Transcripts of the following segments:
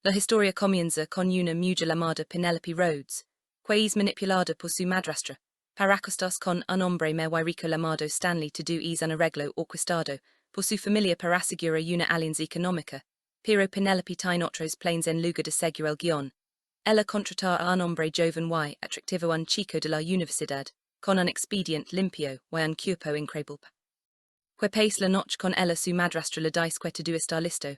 La historia comienza con una mujer llamada Penelope Rhodes, que es manipulada por su madrastra, para acostarse con un hombre muy rico llamado Stanley to do es un arreglo orquestado, por su familia para asegurar una alianza económica, pero Penelope tiene otros planes en lugar de seguir el guión. Ella contrata a un hombre joven y atractivo un chico de la universidad, con un expediente limpio y un cuerpo increíble. Que pasa la noche con ella su madrastra le dice que todo está listo,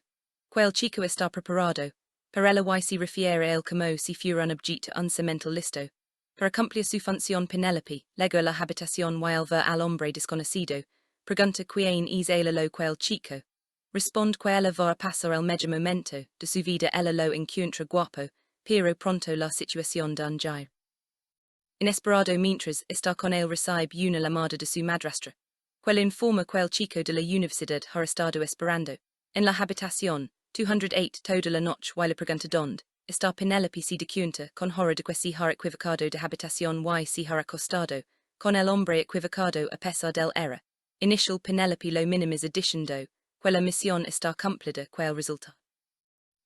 que el chico está preparado, pero ella y se refiere a él como si fuera un objeto uncemental listo. Para cumplir su función Penelope, llega a la habitación y al ver al hombre desconocido, pregunta quién es ella lo que el chico. Responde que ella va a pasar el mejor momento de su vida, ella lo encuentra guapo, pero pronto la situación da un giro. Inesperado mientras está con él recibe una llamada de su madrastra, que le informa que el chico de la universidad ha estado esperando. En la habitación, 208 toda la noche y le pregunta dónde está Penelope se da cuenta con horror de que se ha equivocado de habitación y se ha acostado con el hombre equivocado a pesar del error. Initial Penelope lo minimiza diciendo que la misión está cumplida que el resulta.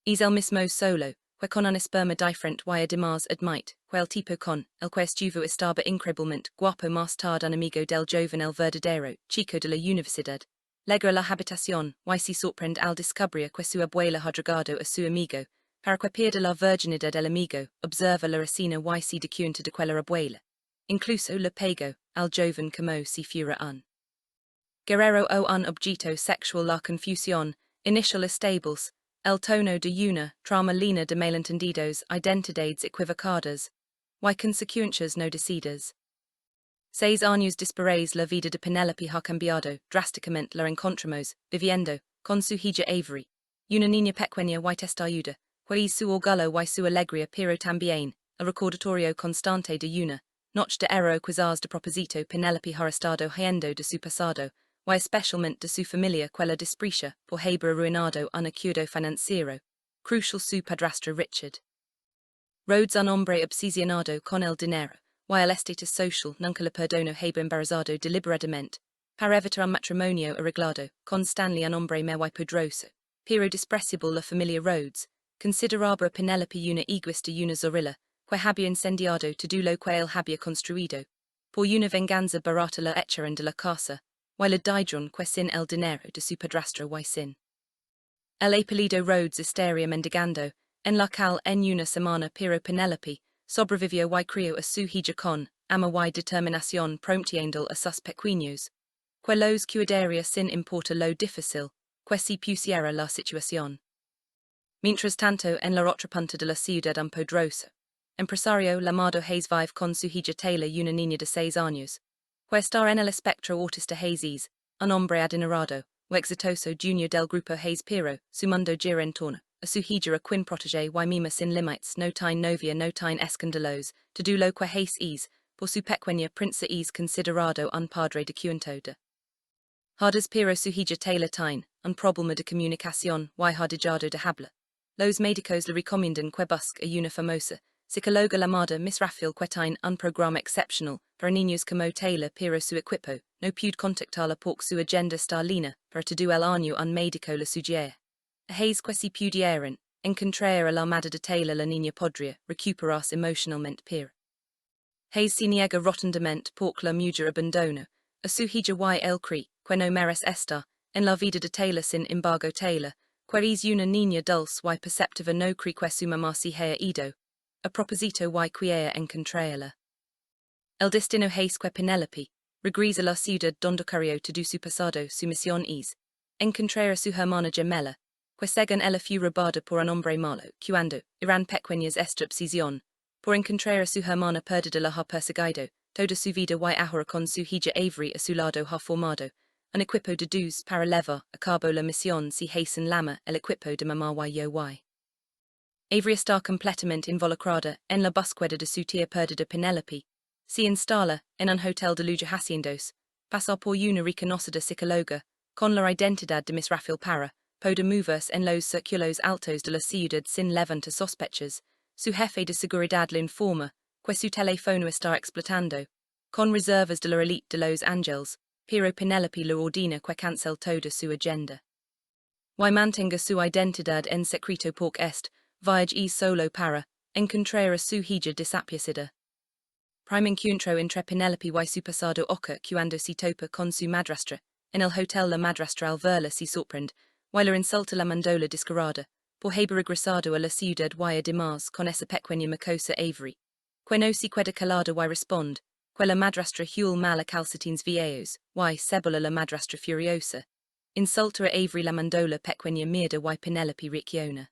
Es el mismo solo, que con un esperma diferente y además admite que el tipo con el que estuvo estaba increíblemente guapo más tarde un amigo del joven el verdadero chico de la universidad. Llega a la habitación y se sorprende al descubrir que su abuela ha drogado a su amigo, para que pierda la virginidad del amigo, observa la escena y se da cuenta de que la abuela incluso le pegó al joven como si fuera un guerrero o un objeto sexual. La confusión initial estables, el tono de una trama línea de malentendidos, identidades equivocadas y consecuencias no decididas. 6 años después la vida de Penelope ha cambiado drásticamente. La encontramos viviendo con su hija Avery, una niña pequeña y testaruda, que es su orgullo y su alegría, pero también el recordatorio constante de una noche de error. Quizás de propósito Penelope ha estado huyendo de su pasado, y especialmente de su familia que la desprecia por haber arruinado un acuerdo financiero crucial su padrastro Richard. Rhodes un hombre obsesionado con el dinero, y el estatus social nunca le perdonó haber embarazado deliberadamente, para evitar un matrimonio arreglado con Stanley, un hombre muy poderoso, pero despreciable. La familia Rhodes consideraba a Penelope una egoísta y una zorrilla, que había incendiado todo lo que él había construido, por una venganza barata la echaron de la casa, y le dieron que sin el dinero de su padrastro y sin el apellido Rhodes estaría mendigando, en la cal en una semana. Pero Penelope sobrevivió y crió a su hija con ama y determinación, promptiendo a sus pequeños, que los cuidaría sin importar lo difícil que se pusiera la situación. Mientras tanto, en la otra punta de la ciudad, un poderoso empresario llamado Hace vive con su hija Taylor y una niña de 6 años, que está en el espectro autista. Haze, un hombre adinerado y exitoso junior del grupo Haze, pero su mundo gira en torno a su hija, a quien protege y mima sin límites. No tiene novia, no tiene escándalos, todo lo que Hace es, por su pequeña prince es considerado un padre de cuentoda. Hardes pero su hija Taylor tiene un problema de comunicación y ha dejado de hablar. Los médicos le recomiendan que busque a una famosa psicóloga llamada Miss Raphael, que tiene un programa excepcional para niños como Taylor, pero su equipo no puede contactarla porque su agenda está llena. Para todo el año un médico le sugiere a Haze que si pudieran encontrar a la madre de Taylor, la niña podría recuperarse emocionalmente. Pero Haze se niega rotundamente porque la mujer abandona a su hija y el cree que no merece estar en la vida de Taylor. Sin embargo, Taylor, que es una niña dulce y perceptiva, no cree que su mamá se haya ido a propósito y quiere encontrarla. El destino Hace que Penelope regresa a la ciudad donde crió todo su pasado. Su misión es encontrar a su hermana gemela, que según ella fue robada por un hombre malo, cuando eran pequeñas. Esta obsesión por encontrar a su hermana perdida la ha perseguido toda su vida y ahora con su hija Avery a su lado ha formado un equipo de dos para llevar a cabo la misión. Si Hace llama el equipo de mamá y yo y Avery está completamente involucrada en la búsqueda de su tía perdida Penelope. Se instala en un hotel de lujo haciendos, pasa por una reconocida psicóloga, con la identidad de Miss Raphael para poder moverse en los círculos altos de la ciudad sin levantar sospechas. Su jefe de seguridad le informa que su teléfono está explotando, con reservas de la elite de Los Ángeles, pero Penelope le ordena que cancele toda su agenda y mantenga su identidad en secreto porque viage e solo para, encontrara su hija desaparecida. Prime encuentro entre Penelope y su pasado oca cuando se topa con su madrastra, en el hotel la madrastra al verla se sorprende, y la insulta la mandola descarada, por haber regresado a la ciudad y además con esa pequeña mocosa Avery. Que no se queda calada y responde, que la madrastra huel mal a calcetines viejos, y cebola la madrastra furiosa. Insulta a Avery la mandola pequeña mierda y Penelope reacciona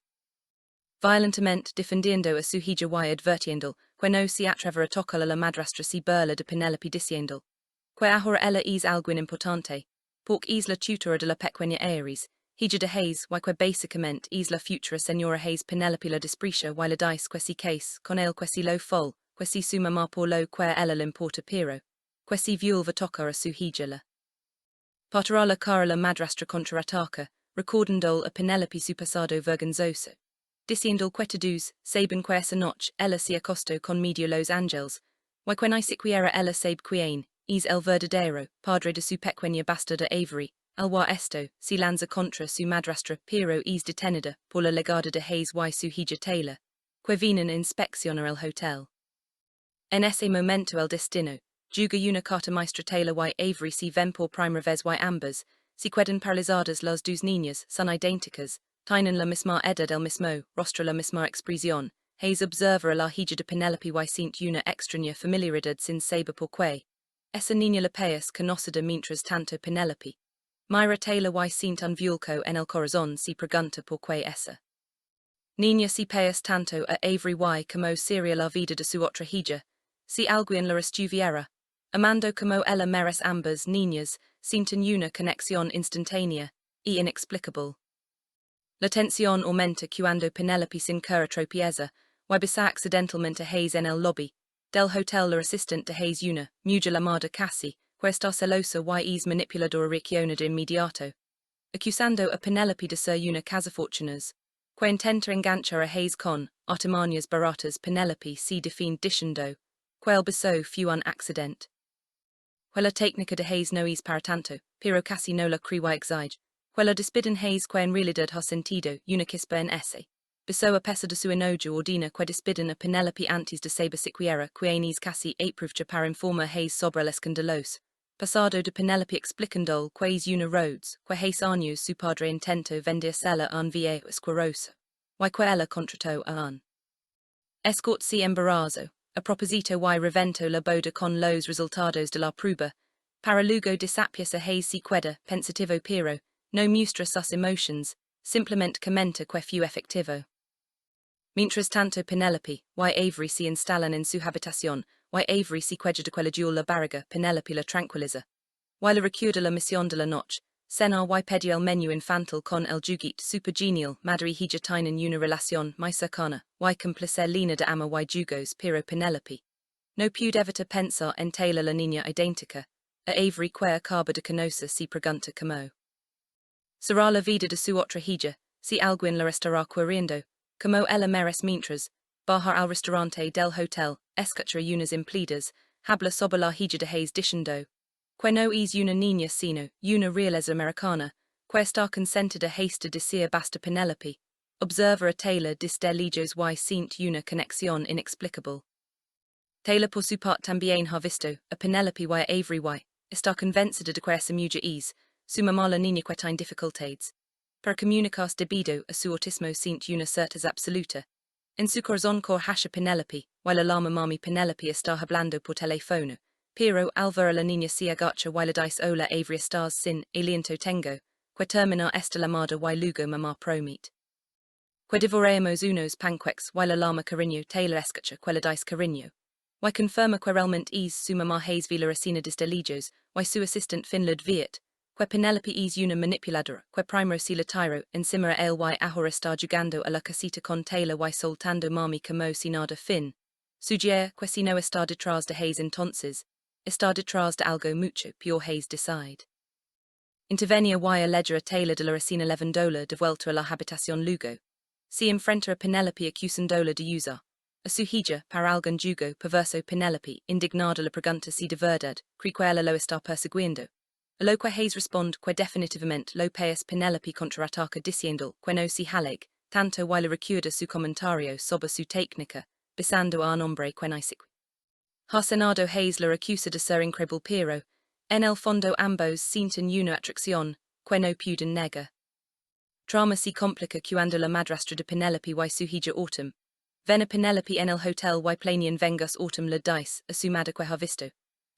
violentamente defendiendo a su hija y advirtiendo que no se atreve a tocar a la madrastra si burla de Penelope diciendo que ahora ella es alguien importante, porque es la tutora de la pequeña Aries, hija de Hace y que básicamente es la futura señora Hace. Penelope la desprecia y la dice que si case con él que si lo fol, que si su mamá por lo que ella le importa pero, que si vuelve tocar a su hija la. Partirá la cara la madrastra contraataca, recordando a Penelope su pasado vergonzoso. Diciendo que todos saben que esa noche ella se acostó con medio Los Ángeles, y que ni siquiera ella sabe quién es el verdadero padre de su pequeña bastarda Avery, al esto se lanza contra su madrastra pero es detenida por la legada de Hace y su hija Taylor, que vienen a inspeccionar el hotel. En ese momento el destino, juga una carta maestra Taylor y Avery se ven por primera vez y ambas, se quedan paralizadas. Las dos niñas son idénticas, tienen la misma edad, el mismo rostro, la misma expresión. Hace observa a la hija de Penelope y siente una extraña familiaridad sin saber por qué. Esa niña la país conocida mientras tanto Penelope. Mira Taylor y siente un vuelco en el corazón se pregunta por qué esa niña se país tanto a Avery y como sería la vida de su otra hija, si alguien la estuviera amando como ella. Meres ambas niñas sienten una conexión instantánea y inexplicable. La tensión aumenta cuando Penelope se incurra tropieza, y besa accidentalmente a Hace en el lobby del hotel. La asistente de Hace, una mujer llamada Cassie, que está celosa y es manipuladora, reacciona de inmediato, acusando a Penelope de ser una cazafortunas, que intenta enganchar a Hace con artimañas baratas. Penelope se defiende diciendo que el beso fue un accidente. Que la técnica de Hace no es para tanto, pero Cassie no la cree y exige que la despiden Hace que en realidad ha sentido una chispa en ese beso a pesar de su enojo. Ordena que despiden a Penelope antes de saber siquiera quien es Cassie. Aprovecha para informar Hace sobre el escandaloso pasado de Penelope, explicando que es una Rhodes, que Hace años su padre intentó vendérsela a un viejo asqueroso, y que ella contrató a un escort si embarazo, a propósito y reventó la boda con los resultados de la prueba, para luego desaparecer. Hace se queda pensativo pero no muestra sus emotions, simplemente comenta que fue efectivo. Mientras tanto Penelope y Avery se instalan en su habitación, y Avery se queja de que le duele la barriga. Penelope la tranquiliza, y le recuerda la misión de la noche, cenar y pedir el menú infantil con el juguete super genial. Madre y hija tienen una relación muy cercana, y complacer línea de ama y jugos, pero Penelope no puede evitar pensar en Taylor, la niña idéntica, a Avery que acaba de conocer. Se pregunta cómo será la vida de su otra hija, si alguien la estará queriendo, como ella meres. Mientras baja al restaurante del hotel, escucha unas empleadas habla sobre la hija de Hace diciendo que no es una niña sino una realeza americana, que está consentida. Hace de decir basta. Penelope observa a Taylor desde lejos y siente una conexión inexplicable. Taylor por su parte también ha visto a Penelope y a Avery y está convencida de que esa mujer es su mamá. La niña que tiene dificultades para comunicarse debido a su autismo siente una certeza absoluta en su corazón que Hace Penelope, y la mami Penelope está hablando por teléfono, pero al ver a la niña se agacha y le dice hola Avery estás sin aliento. Tengo que terminar esta llamada y luego mamá promete que devoremos unos panqueques. Y la lama cariño. Taylor escucha que le dice cariño, y confirma que realmente es su mamá Hace Vila Racina desde lejos, y su asistente Finland Viet, que Penelope es una manipuladora, que primero se la tiro encima él y ahora está jugando a la casita con Taylor y soltando mami como si nada. Fin sugiere que si no está detrás de Hace entonces está detrás de algo mucho peor. Hace decide intervenir y alegra a Taylor de la Racina $11 devuelto a la habitación. Luego se enfrenta a Penelope acusándola de usar a su hija para algún jugo perverso. Penelope indignada le pregunta si de verdad cree que ella lo está persiguiendo, a lo que Hace responde que definitivamente lo país. Penelope contraataca diciendo que no se haleg tanto y la recuerda su comentario sobre su técnica, besando a un hombre quenaisic. Hacenado Hace la recusa de ser incredible pero, en el fondo ambos sienten una atracción, que no pueden negar. Trama se complica cuando la madrastra de Penelope y su hija autumn. Ven a Penelope en el hotel y planian vengas autumn la dice a su madre que ha visto.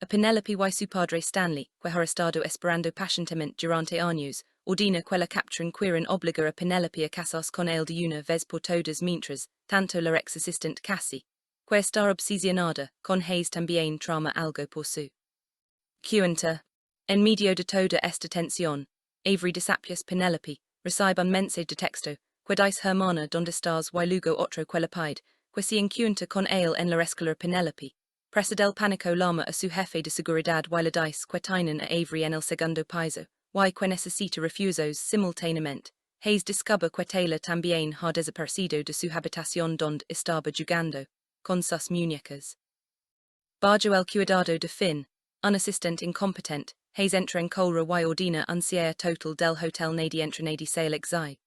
A Penelope y su padre Stanley, que ha estado esperando pacientemente durante años, ordena que la capturen quieren obligar a Penelope a casarse con él de una vez por todas mientras, tanto la ex assistant Cassian, que está obsesionada, con Hace también trama algo por su cuenta. En medio de toda esta tensión, Avery desapias Penelope, recibe un mensaje de texto, que dice hermana donde estás y luego otro que la pide, que se encuentra con él en la escalera Penelope. Presa del pánico llama a su jefe de seguridad y le dice que tienen a Avery en el segundo piso, y que necesita refusos simultáneamente. Hace descubre que Taylor también ha desaparecido de su habitación donde estaba jugando con sus muñecas. Bajo el cuidado de Finn, un asistente incompetent, Hace entra en colra y ordena un cierre total del hotel nadie entra nadie sale exi.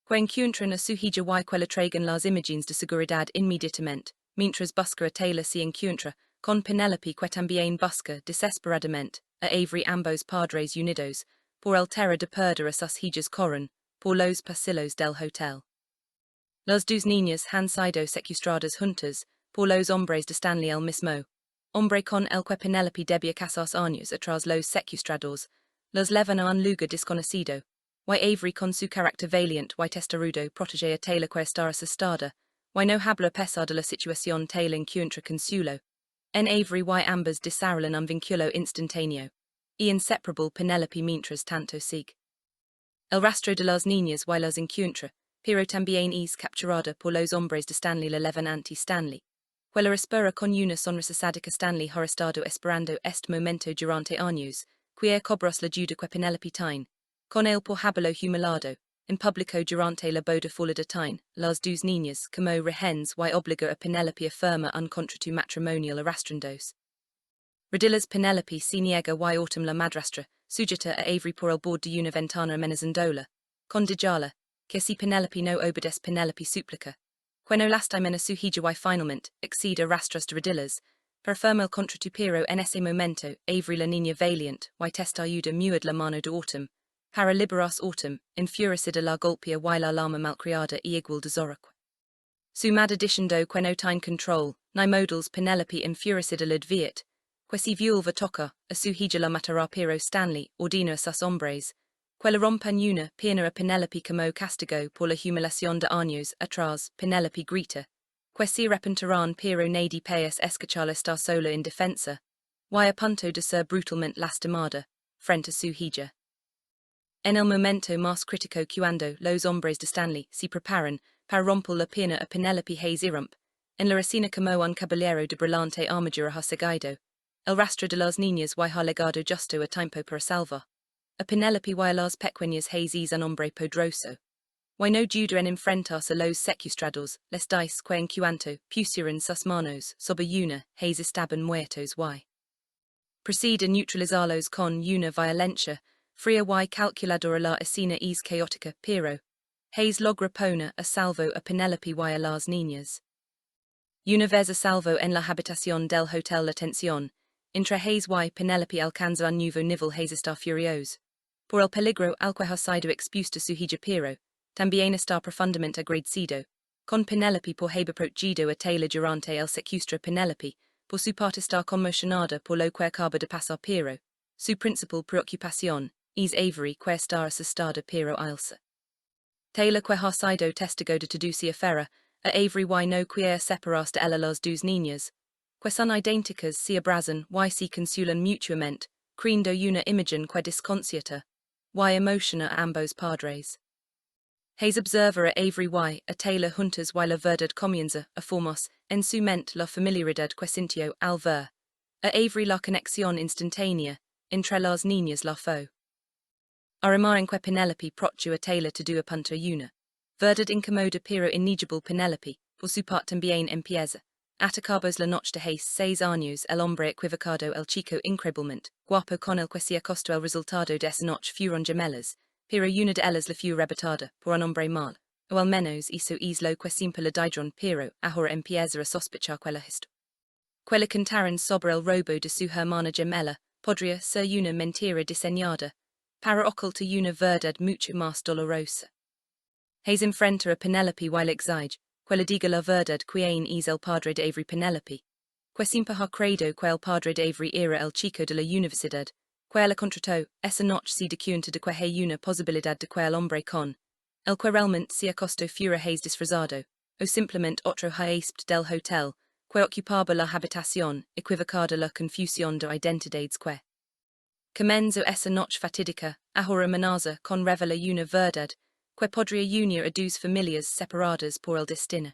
Que encuentran a su hija y que le traigan las imágenes de seguridad inmediatamente, mientras busca a Taylor se encuentra con Penelope que también busca desesperadamente a Avery ambos padres unidos, por el terror de perder a sus hijas corren, por los pasillos del hotel. Las dos niñas han sido secuestradas juntas, por los hombres de Stanley el mismo. Hombre con el que Penelope debía casarse años atrás los secuestrados, los llevan a un lugar desconocido, y Avery con su carácter valiente y testarudo protege a Taylor que está asustada, y no habla a pesar de la situación Taylor encuentra consuelo. En Avery y ambas desarrollan un vínculo instantáneo, y inseparable Penelope mientras tanto sigue el rastro de las niñas y las encuentra, pero también es capturada por los hombres de Stanley la llevan ante Stanley. Que la espera con una sonrisa sádica Stanley ha estado esperando este momento durante años, que cobras la ayuda que Penelope tiene, con él por haberlo humillado, en público durante la boda floridatina, las dos niñas como rehenes y obliga a Penelope a firmar un contrato matrimonial arrastrandos. Redilas Penelope se niega y autumn la madrastra, sujeta a Avery por el bord de una ventana amenazándola, con dijala, que si Penelope no obedece Penelope súplica. Cuando lastima a su hija y finalmente accede a rastras de redilas, per firma el contrato pero en ese momento Avery la niña valiente y testa ayuda muad la mano de autumn, para liberas autumn, enfurecida la golpea y la lama malcriada y igual de zoraque. Su madre diciendo que no tiene control, ni modals Penelope enfurecida la adviet, que si viuva toca, a su hija la matará pero Stanley ordena a sus hombres, que la rompan una pena a Penelope como castigo por la humillación de años atrás, Penelope grita, que se arrepentirán pero nadie paes escucharla estar sola en defensa, y a punto de ser brutalmente lastimada, frente a su hija. En el momento más crítico cuando los hombres de Stanley se preparan para romper la pena a Penelope Hace irrump, en la resina como un caballero de brillante armadura ha seguido, el rastro de las niñas y ha legado justo a tiempo para salvar. A Penelope y las pequeñas Hace es un hombre poderoso. Y no duda en enfrentarse a los secuestrados, les dice que en cuanto pusieron sus manos sobre una, Hace estaban muertos y procede a neutralizarlos con una violencia, fría y calculadora la escena es caótica pero, Hace logra poner a salvo a Penelope y a las niñas. Una vez a salvo en la habitación del hotel la tensión, entre Hace y Penelope alcanza un nuevo nivel. Hace está furioso por el peligro al que ha sido expuesta su hija pero, también está profundamente agradecido, con Penelope por haber protegido a Taylor durante el secuestro. Penelope, por su parte está conmocionada por lo que acaba de pasar pero, su principal preocupación es Avery que está asustada pero ailsa. Taylor que ha sido testigo de toda su affair, a Avery y no quiere separarse de ella las dos niñas, que son idénticas se abrazan y se consuelan mutuamente, creando una imagen que desconcierta y emociona a ambos padres. Hace observa a Avery y a Taylor juntas y la verdad comienza a formos en su mente la familiaridad que sintió al ver a Avery la conexión instantánea entre las niñas la fue. A remar en que Penelope prochu a Taylor to do a punto una. Verdad incomoda pero innegable. Penelope, por su parte también empieza. Atacabos la noche de Hace 6 años el hombre equivocado el chico increíblemente guapo con el que se acostó. El resultado de esa noche fueron gemelas, pero una de ellas la fue rebatada por un hombre mal, o al menos hizo islo que simple le didron pero ahora empieza a sospechar que la histo. Que le contaron sobre el robo de su hermana gemela, podría ser una mentira diseñada, para ocultar una verdad mucho más dolorosa. Hace enfrenta a Penelope while exige, que le diga la verdad quien es el padre de Avery Penelope, que siempre ha creído que el padre de Avery era el chico de la universidad, que la contrató, esa noche se da cuenta de que hay una posibilidad de que el hombre con el que realmente se acostó fuera Hace disfrazado, o simplemente otro huésped del hotel, que ocupaba la habitación, equivocada la confusión de identidades que comenzó esa noche fatídica, ahora amenaza con revela una verdad, que podría unir a dos familias separadas por el destino.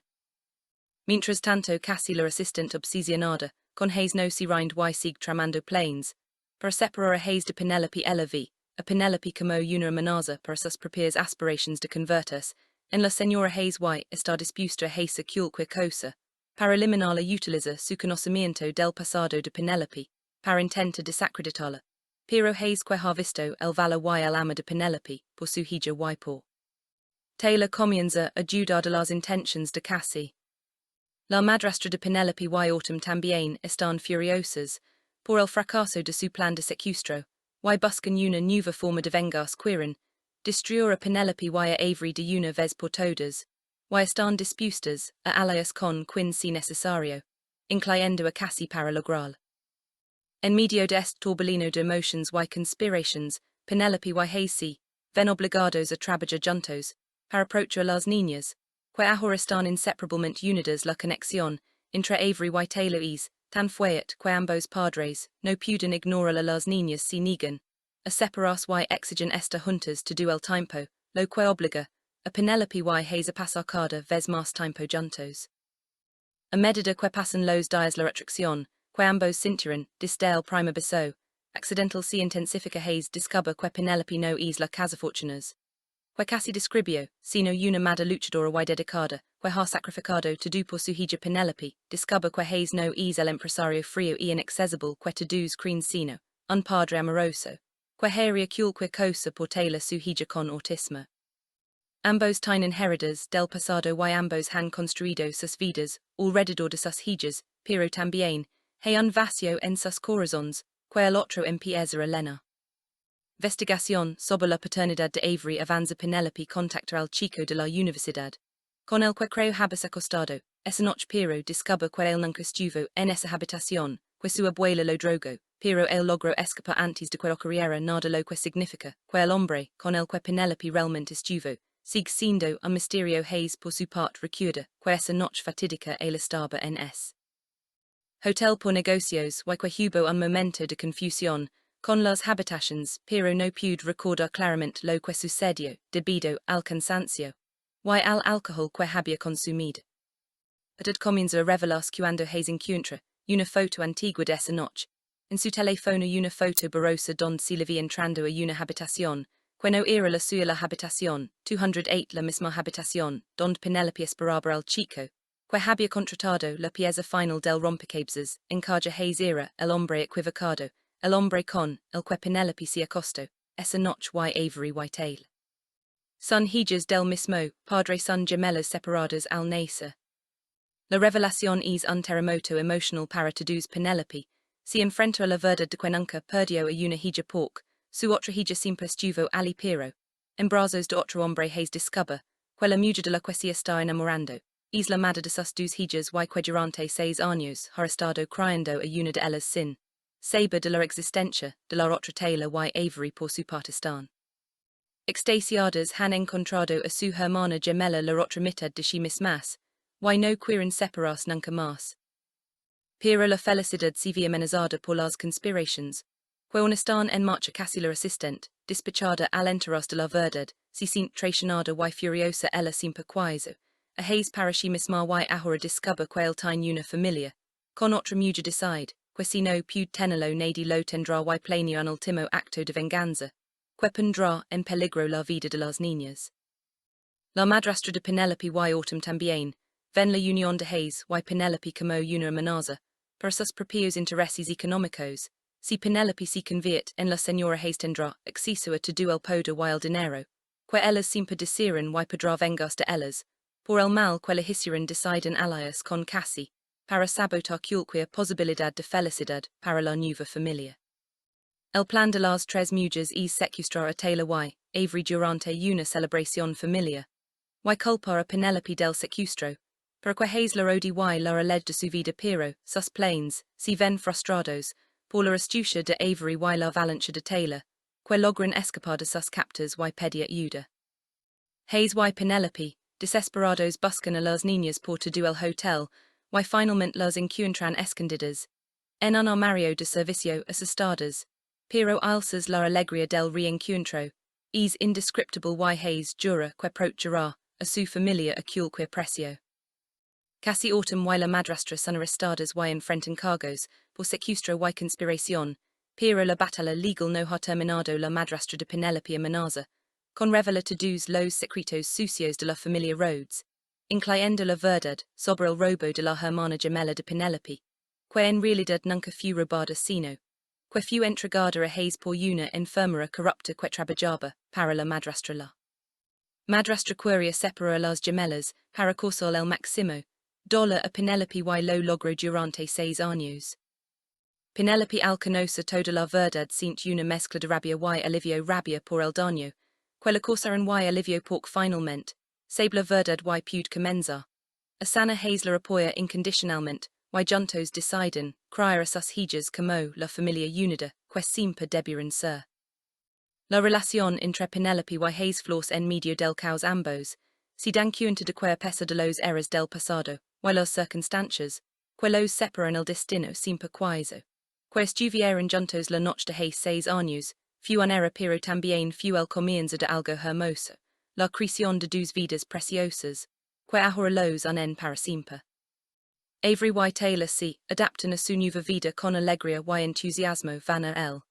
Mientras tanto casi la assistant obsesionada, con Hace no se rind y sigue tramando planes, para separar a Hace de Penelope LV, a Penelope como una amenaza para sus propias aspirations de convertirse en la señora Hace y está dispuesta a Hace cualquier cosa, para eliminar la utiliza su conocimiento del pasado de Penelope, para intenta desacreditarla, pero Hace que ha visto el valor y el ama de Penelope por su hija y por Taylor comienza a dudar de las intentions de Cassian. La madrastra de Penelope y Autumn también están furiosas por el fracaso de su plan de secuestro, y buscan una nueva forma de vengarse quieren destruir a Penelope y a Avery de una vez por todas, y están dispuestas a alias con quien si necesario, incluyendo a Cassian para lograrlo. En medio de este torbellino de emotions y conspirations, Penelope y Hace ven obligados a trabajar juntos para approachar a las niñas, que ahora están inseparablemente unidas. La conexión entre Avery y Taylor es tan fuerte que ambos padres no pueden ignorar a las niñas si niegan a separarse y exigen estar juntas todo el tiempo, lo que obliga a Penelope y Hace a pasar cada vez más tiempo juntos. A medida que pasan los días la atracción que ambos sintieron desde el primer beso, accidental se intensifica. Hace descubre que Penelope no es la cazafortunas, que casi describió, sino una madre luchadora y dedicada, que ha sacrificado todo por su hija Penelope, descubre que Hace no es el empresario frío y inaccesible que todos creen sino un padre amoroso, que haría cualquier cosa por Taylor su hija con autismo. Ambos tienen heridas del pasado y ambos han construido sus vidas alrededor de sus hijas, pero también hay un vacío en sus corazones, que el otro empieza a llenar. Investigación sobre la paternidad de Avery avanza. Penelope contacta al chico de la universidad, con el que creo haberse acostado, esa noche pero descubre que él nunca estuvo en esa habitación, que su abuela lo drogó, pero él logró escapar antes de que ocurriera nada, lo que significa que el hombre con el que Penelope realmente estuvo sigue siendo un misterio. Hace por su parte recuerda que esa noche fatídica él estaba en ese hotel por negocios y que hubo un momento de confusión con las habitaciones, pero no pude recordar claramente lo que sucedió debido al cansancio y al alcohol que había consumido. Pero comienza a revelarse cuando Hace encuentra una foto antigua de esa noche en su teléfono, una foto borrosa donde se le ve entrando a una habitación que no era la suya. La habitación 208, la misma habitación donde Penelope esperaba al chico que había contratado. La pieza final del rompecabezas en que Hace era el hombre equivocado, el hombre con el que Penelope se acostó esa noche y Avery y Taylor. Son hijas del mismo padre, son gemelas separadas al nacer. La revelación es un terremoto emocional para todos. Penelope se enfrenta a la verdad de que nunca perdió a una hija porque su otra hija siempre estuvo allí, pero en brazos de otro hombre. Hace descubre que la mujer de la que se está enamorando es la madre de sus dos hijas y que durante 6 años ha estado criando a una de ellas sin saber de la existencia de la otra. Taylor y Avery por su parte están extasiadas, han encontrado a su hermana gemela, la otra mitad de sí mismas, y no quieren separarse nunca más. Pero la felicidad se ve amenazada por las conspirations, que aún están en marcha. Casi la assistant, despechada al enterarse de la verdad, se siente traicionada y furiosa. Ella siempre quieso a Hace para sí misma y ahora descubre que él tiene una familia con otra mujer. Decide que si no puede tenerlo nadie lo tendrá y planea un último acto de venganza que pondrá en peligro la vida de las niñas. La madrastra de Penelope y Autumn también ven la unión de Hace y Penelope como una amenaza para sus propios intereses económicos. Si Penelope se convierte en la señora Hace tendrá acceso a todo el poder y el dinero, que ellas siempre deciren y podrá vengarse de ellas, por el mal que eligieron deciden alias con casi, para sabotar cualquier posibilidad de felicidad para la nueva familia. El plan de las tres mujeres es secuestrar a Taylor y Avery durante una celebración familiar, y culpar a Penelope del secuestro, porque Hace la rodi y la reled de su vida pero, sus planes, si ven frustrados, por la astucia de Avery y la valencia de Taylor, que logran escapar de sus captors y pedir ayuda. Hace y Penelope, desesperados buscan a las niñas por todo el hotel, y finalmente las encuentran escondidas en un armario de servicio asustadas, pero alzas la alegría del reencuentro, es indescriptible y Hace jura que protegerá a su familia a cualquier precio. Casi autumn y la madrastra son arrestadas y enfrentan cargos por secuestro y conspiración, pero la batalla legal no ha terminado. La madrastra de Penelope amenaza con revelar todos los secretos sucios de la familia Rhodes, incluyendo la verdad sobre el robo de la hermana gemela de Penelope, que en realidad nunca fue robada sino que fue entregada a Hace por una enfermera corrupta que trabajaba para la madrastra. La madrastra quería separar a las gemelas para causar el máximo dolor a Penelope y lo logró durante 6 años. Penelope al conocer toda la verdad siente una mezcla de rabia y alivio, rabia por el daño que le causaron y alivio porque finalmente sabe la verdad y puede comenzar a sana. Hace la apoya incondicionalmente y juntos deciden criar a sus hijas como la familia unida que siempre debieron ser. La relación entre Penelope y Hace florece en medio del caos. Ambos se dan cuenta de que a pesar de los errores del pasado y las circunstancias que los separan, el destino siempre quiso que estuvieran juntos. La noche de Hace 6 años fue un error pero también fue el comienzo de algo hermoso, la creación de dos vidas preciosas que ahora los unen para siempre. Avery y Taylor se adaptan a su nueva vida con alegría y entusiasmo. Van a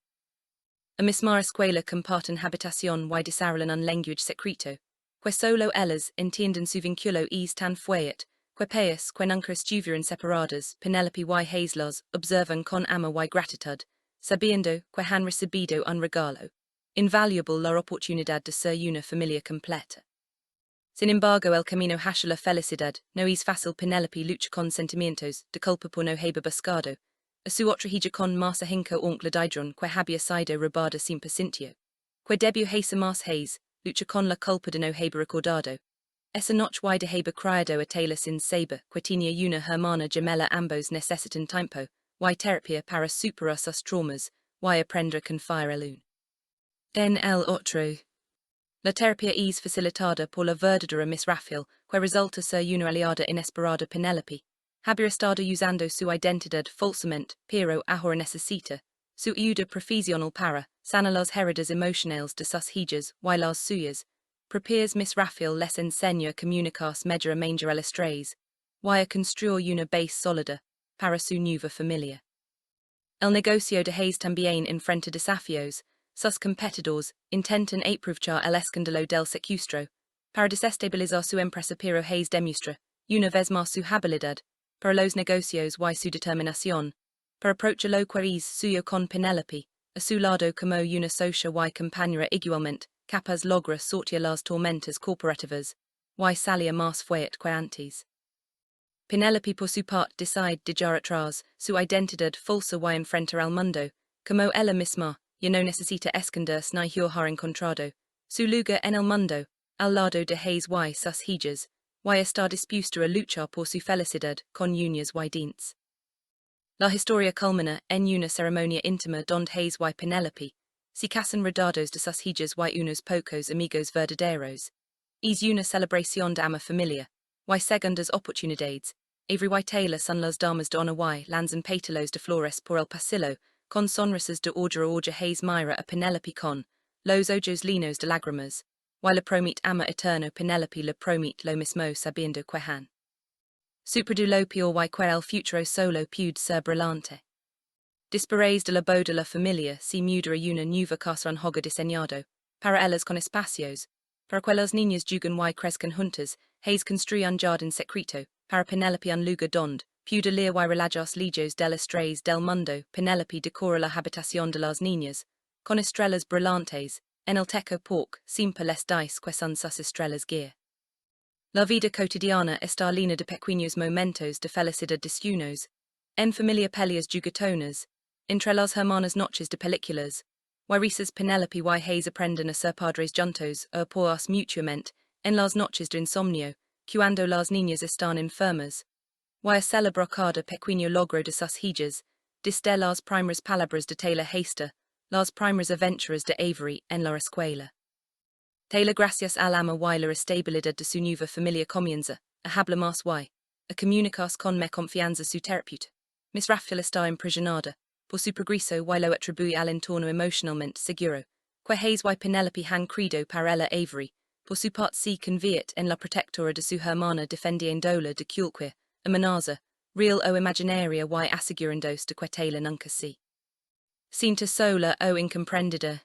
la misma escuela, comparten habitación y desarrollan un lenguaje secreto que solo ellas entienden. Su vínculo es tan fuerte que pese que nunca estuvieron separadas, Penelope y Hace los observan con amor y gratitud, sabiendo que han recibido un regalo invaluable, la oportunidad de ser una familia completa. Sin embargo, el camino hacia la felicidad no es fácil. Penelope lucha con sentimientos de culpa por no haber buscado a su otra hija con más ahínco oncle Didron que había sido robada sin pacientio, que debió Hace más Hace lucha con la culpa de no haber recordado esa noche y de haber criado a Taylor sin saber que tenía una hermana gemela. Ambos necesitan tiempo y terapia para superar sus traumas y aprender a confiar el uno en el otro. La terapia es facilitada por la verdadera Miss Raphael, que resulta ser una aliada inesperada. Penelope había estado usando su identidad falsamente, pero ahora necesita su ayuda profesional para sanar las heridas emocionales de sus hijas y las suyas. Prepares Miss Raphael les enseña a comunicarse mejormente a las tres y a construir una base sólida para su nueva familia. El negocio de Hace también enfrenta desafíos. Sus competidores intentan aprovechar el escándalo del secuestro para desestabilizar su empresa, pero Hace demuestra una vez más su habilidad para los negocios y su determinación para aprovechar lo que es suyo con Penelope a su lado como una socia y compañera igualmente capaz logra sortear las tormentas corporativas y salir más fuerte que antes. Penelope por su parte decide dejar atrás su identidad falsa y enfrentar al mundo como ella misma. Ya no necesita esconderse ni jurar encontrado su lugar en el mundo, al lado de Hace y sus hijas, y está dispuesta a luchar por su felicidad con uñas y dientes. La historia culmina en una ceremonia íntima donde Hace y Penelope se casan rodeados de sus hijas y unos pocos amigos verdaderos. Es una celebración de amor familia, y segundas oportunidades. Avery y Taylor son las damas de honor y lanzan pétalos de flores por el pasillo, con sonrisas de orja. Hace mira a Penelope con los ojos llenos de lágrimas, y le promete amor eterno. Penelope le promete lo mismo sabiendo que han superado lo peor y que el futuro solo puede ser brillante. Después de la boda la familia se muda a una nueva casa en hogar diseñado para ellas con espacios para que las niñas juguen y crezcan juntas. Hace construye un jardín secreto para Penelope, un lugar donde puede leer y relajar lejos del estrés del mundo. Penelope decora la habitación de las niñas con estrellas brillantes en el teco pork, siempre les dice que son sus estrellas guía. La vida cotidiana está llena de pequeños momentos de felicidad disunos, en familia peleas jugatonas, entre las hermanas noches de películas, risas Penelope y Hace aprenden a ser padres juntos o apoyarse mutuamente, en las noches de insomnio, cuando las niñas están enfermas, a celebrar cada pequeño logro de sus hijas, desde las primeras palabras de Taylor Haste, las primeras aventuras de Avery en la escuela. Taylor gracias al ama y la estabilidad de su nueva familia comienza a hablar más y a comunicarse con me confianza su terapeuta. Miss Raphael está impresionada por su progreso y lo atribuye al entorno emocionalmente seguro, que Haze y Penelope han credo para ella Avery, por su parte se convierte en la protectora de su hermana defendiéndola de cualquier amenaza, real o imaginaria y asegurándose de que Taylor nunca se sienta sola o incomprendida.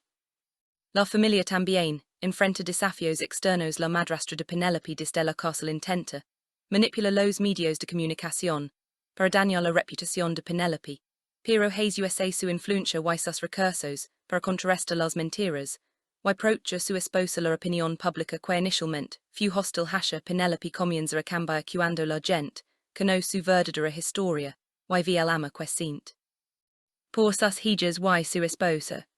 La familia también enfrenta desafíos externos. La madrastra de Penelope desde la cárcel intenta manipula los medios de comunicación para dañar la reputación de Penelope, pero Haze usa su influencia y sus recursos para contrarrestar las mentiras, y proteger su esposa la opinión pública que inicialmente fue hostil. Hace Penelope comienza a cambiar cuando la gente conoce su verdadera historia, y ve al ama que siente por sus hijas y su esposa.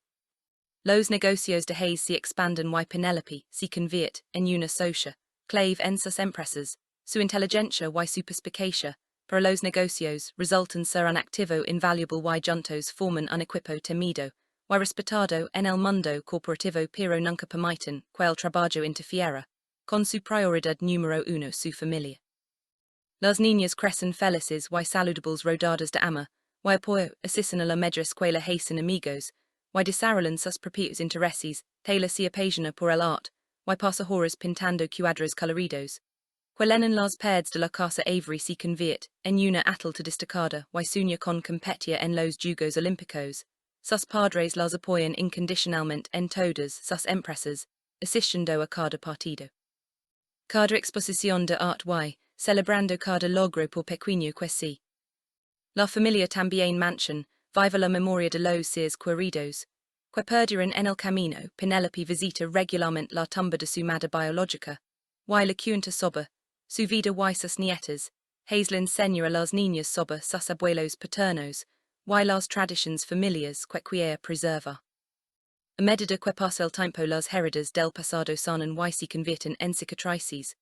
Los negocios de Haze se expanden y Penelope se convierte en una socia clave en sus empresas. Su inteligencia y su perspicacia para los negocios resultan ser un activo invaluable y juntos forman un equipo temido y respetado en el mundo corporativo, pero nunca permiten que el trabajo interfiera con su prioridad número uno, su familia. Las niñas crecen felices y saludables rodeadas de ama, y apoyo asisten a la media escuela hacen amigos, y desarrollan sus propios intereses. Taylor se apasiona por el arte, y pasa horas pintando cuadros coloridos. En las paredes de la casa Avery se convierte en una atleta destacada y sueña con competir en los Juegos Olímpicos. Sus padres las apoyan incondicionalmente en todas sus empresas, asistiendo a cada partido. Cada exposición de arte y celebrando cada logro por pequeño que sea. La familia también mantiene viva la memoria de los seres queridos, que perdieron en el camino. Penelope visita regularmente la tumba de su madre biológica, y le cuenta sobre su vida y sus nietas. Haze le enseña a las niñas sobre sus abuelos paternos, y las tradiciones familiares que quiere preservar. A medida que pasa el tiempo, las heridas del pasado sanan y se convierten en cicatrices,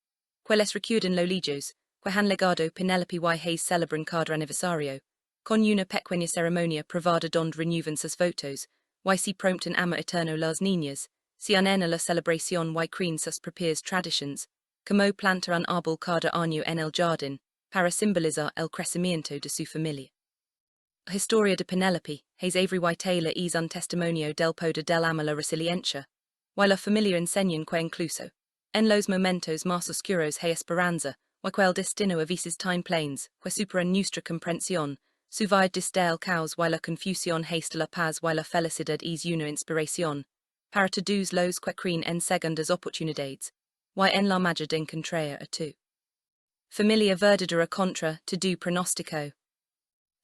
que les recuerdan los legos que han legado. Penelope y Haze celebran cada aniversario con una pequeña ceremonia privada donde renuevan sus votos, y se prompten ama eterno. Las niñas se unen a la celebración y creen sus propias tradiciones, como plantar un árbol cada año en el jardín, para simbolizar el crecimiento de su familia. La historia de Penelope, Haze Avery y Taylor es un testimonio del poder del ama la resiliencia, y la familia enseñan que incluso en los momentos más oscuros hay esperanza, y que el destino a veces tiene planes que superan nuestra comprensión. Su vida desde el caos y la confusión hasta la paz y la felicidad es una inspiración para todos los que creen en segundas oportunidades, y en la magia de encontrar a tu familia verdadera contra todo pronóstico.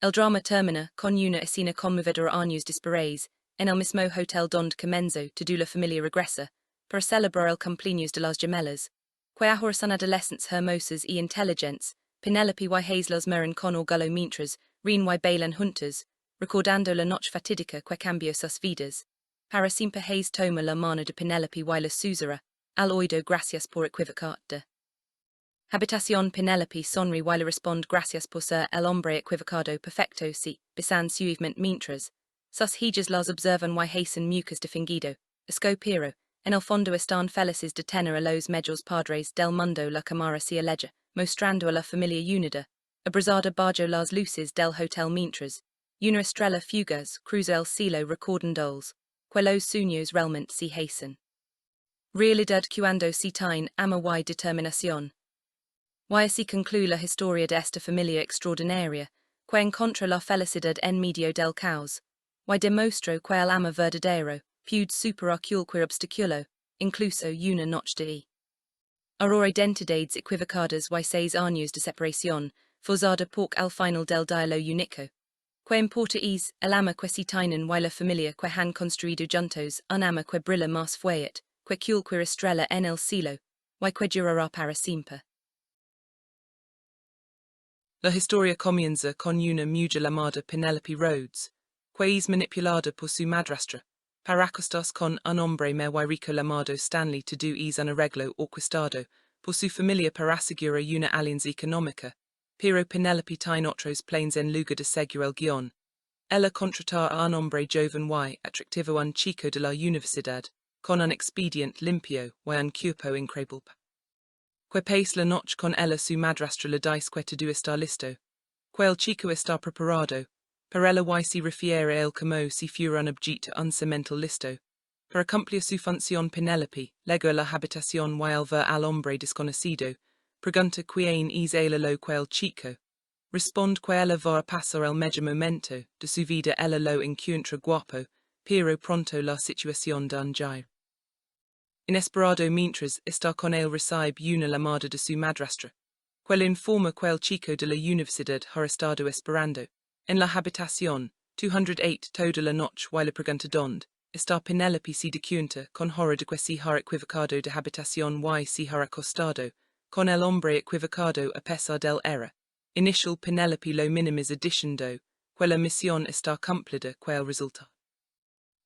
El drama termina con una escena conmovedora años después, en el mismo hotel donde comenzó. Toda la familia regresa para celebrar el cumpleaños de las gemelas, que ahora son adolescentes hermosas y inteligentes. Penelope y Haze las miran con orgullo mientras ríen y bailan juntas, recordando la noche fatídica que cambió sus vidas. Para siempre Haze toma la mano de Penelope y la susurra al oído: gracias por equivocarte. Habitación. Penelope sonríe y le responde: gracias por ser el hombre equivocado perfecto. Si besan suavemente mientras sus hijas las observan y hacen muecas de fingido pero en el fondo están felices de tener a los mejores padres del mundo. La cámara se aleja, mostrando a la familia unida, abrazada bajo las luces del hotel mientras una estrella fugaz cruza el cielo recordándoles que los sueños realmente se hacen realidad cuando se tiene ama y determinación. Y así concluye la historia de esta familia extraordinaria, que encontra la felicidad en medio del caos, y demostró que el ama verdadero puede superar cualquier obstáculo, incluso una noche de Ahora identidades equivocadas y 6 años de separación, forzada por el final del diálogo único, Que importa es, el ama que si tienen y la familia que han construido juntos, un ama que brilla más fuerte, que cualquier estrella en el cielo, y que durará para siempre. La historia comienza con una mujer llamada Penelope Rhodes, que es manipulada por su madrastra, para acostarse con un hombre muy rico llamado Stanley to do es un arreglo orquestado, por su familia para asegurar una alianza económica, pero Penelope tiene otros planes en lugar de seguir el guión. Ella contrata a un hombre joven y atractivo un chico de la universidad, con un expediente limpio y un cuerpo increíble. Que pasa la noche con ella su madrastra le dice que todo está listo, que el chico está preparado, para ella y se refiere a él como si fuera un objeto uncemental listo. Para cumplir su función Penelope, llega a la habitación y al ver al hombre desconocido, pregunta quién es ella lo que el chico. Responde que ella va a pasar el mejor momento de su vida, ella lo encuentra guapo, pero pronto la situación da un giro. Inesperado mientras está con él recibe una llamada de su madrastra, que le informa que el chico de la universidad ha estado esperando. En la habitación, 208 toda la noche y le pregunta dónde está Penelope se da cuenta con horror de que se ha equivocado de habitación y se ha acostado con el hombre equivocado a pesar del error. Initial Penelope lo minimiza diciendo que la misión está cumplida que el resultado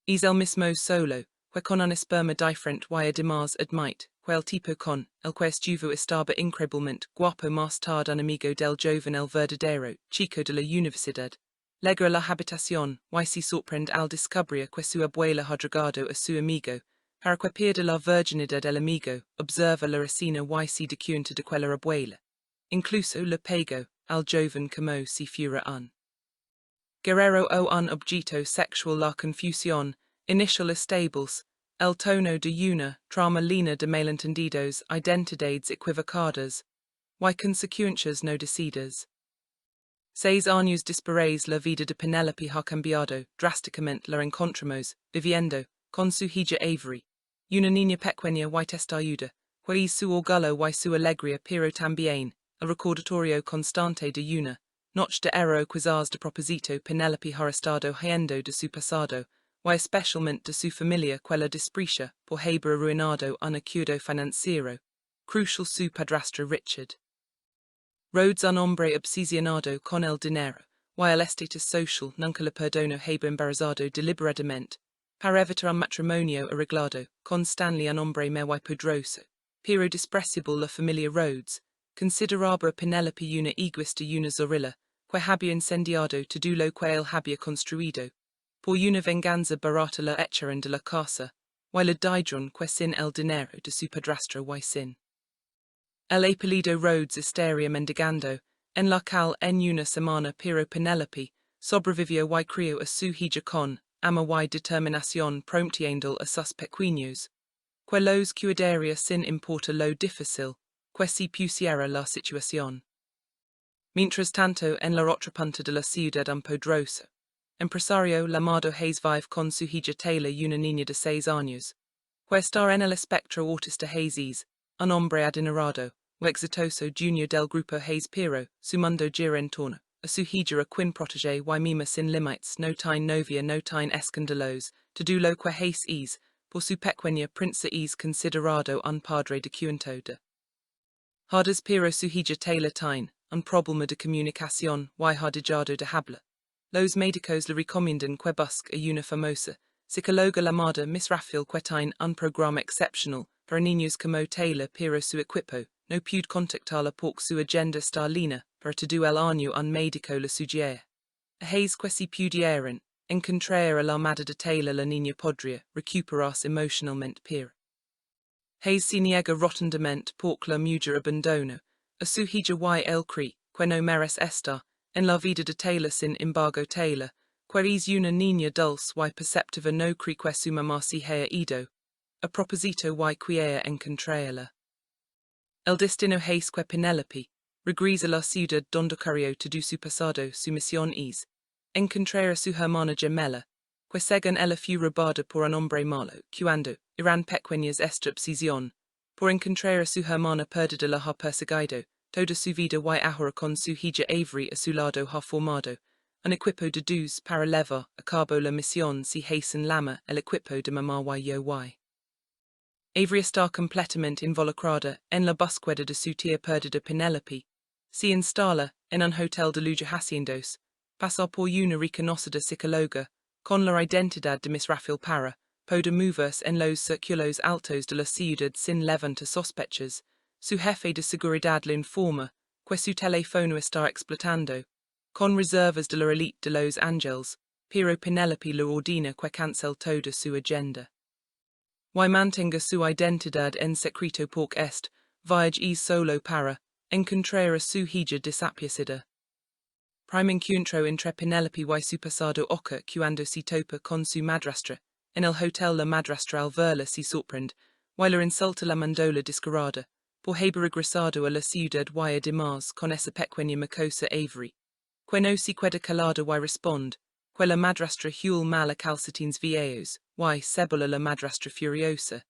es el mismo solo, que con un esperma diferente y además admite que el tipo con el que estuvo estaba increíblemente guapo más tarde un amigo del joven el verdadero chico de la universidad. Llega a la habitación y se sorprende al descubrir que su abuela ha drogado a su amigo, para que pierda la virginidad del amigo, observa la escena y se da cuenta de que la abuela incluso le pegó al joven como si fuera un guerrero o un objeto sexual. La confusión initial estables, el tono de una trama línea de malentendidos, identidades equivocadas, y consecuencias no decididas. 6 años después la vida de Penelope ha cambiado drásticamente. La encontramos viviendo con su hija Avery, una niña pequeña y testaruda, que es su orgullo y su alegría, pero también el recordatorio constante de una noche de error. Quizás de propósito Penelope ha estado huyendo de su pasado, y especialmente de su familia que la desprecia por haber arruinado un acuerdo financiero crucial su padrastro Richard. Rhodes un hombre obsesionado con el dinero, y el estatus social nunca le perdonó haber embarazado deliberadamente, para evitar un matrimonio arreglado con Stanley, un hombre muy poderoso, pero despreciable. La familia Rhodes consideraba a Penelope una egoísta y una zorrilla, que había incendiado todo lo que él había construido, por una venganza barata. La echaron de la casa, y le dijeron que sin el dinero de su padrastro y sin el apellido Rhodes estaría mendigando, en la cal en una semana. Pero Penelope sobrevivió y crió a su hija con ama y determinación, promptiendo a sus pequeños, que los cuidaría sin importar lo difícil que se pusiera la situación. Mientras tanto, en la otra punta de la ciudad un poderoso empresario llamado Hace vive con su hija Taylor, una niña de 6 años, que está en el espectro autista. Haze, un hombre adinerado y exitoso junior del grupo Haze, pero su mundo gira en torno a su hija, a quien protege y mima sin límites. No tiene novia, no tiene escándalos, todo lo que Hace es, por su pequeña princesa es considerado un padre de cuento. Hardes pero su hija Taylor tiene un problema de comunicación y ha dejado de hablar. Los médicos le recomiendan que busque a una famosa psicóloga llamada Miss Raphael, que tiene un programa excepcional para niños como Taylor, pero su equipo no puede contactarla porque su agenda está llena. Para todo el año un médico le sugiere a Haze que si pudieran encontrar a la madre de Taylor, la niña podría recuperarse emocionalmente. Pero Haze se niega rotundamente porque la mujer abandonó a su hija y el cree que no merece estar en la vida de Taylor. Sin embargo, Taylor, que es una niña dulce y perceptiva, no cree que su mamá se haya ido a propósito y quiere encontrarla. El destino hace que Penelope regresa a la ciudad donde crió todo su pasado. Su misión es encontrar a su hermana gemela, que según ella fue robada por un hombre malo, cuando eran pequeñas. Esta obsesión por encontrar a su hermana perdida la ha perseguido toda su vida y ahora con su hija Avery a su lado ha formado un equipo de dos para levar a cabo la misión si Hace lama el equipo de mamá y. Avery está completamente involucrada en la búsqueda de su tía perdida Penelope. Se instala en un hotel de lujo haciendos, pasa por una reconocida psicóloga, con la identidad de Miss Rafael para, poder moverse en los círculos altos de la ciudad sin levantar sospechas. Su jefe de seguridad le informa que su teléfono está explotando, con reservas de la elite de Los Ángeles, pero Penelope le ordena que cancele toda su agenda. Y mantenga su identidad en secreto porque viaje solo para encontrar a su hija desaparecida. Prime encuentro entre Penelope y su pasado ocurre cuando se topa con su madrastra. En el hotel la madrastra al verla se sorprende, y la insulta la mandola descarada, por haber regresado a la ciudad y además con esa pequeña mocosa Avery. Que no se queda calada y responde, que la madrastra huele mal a calcetines viejos, y cebola la madrastra furiosa.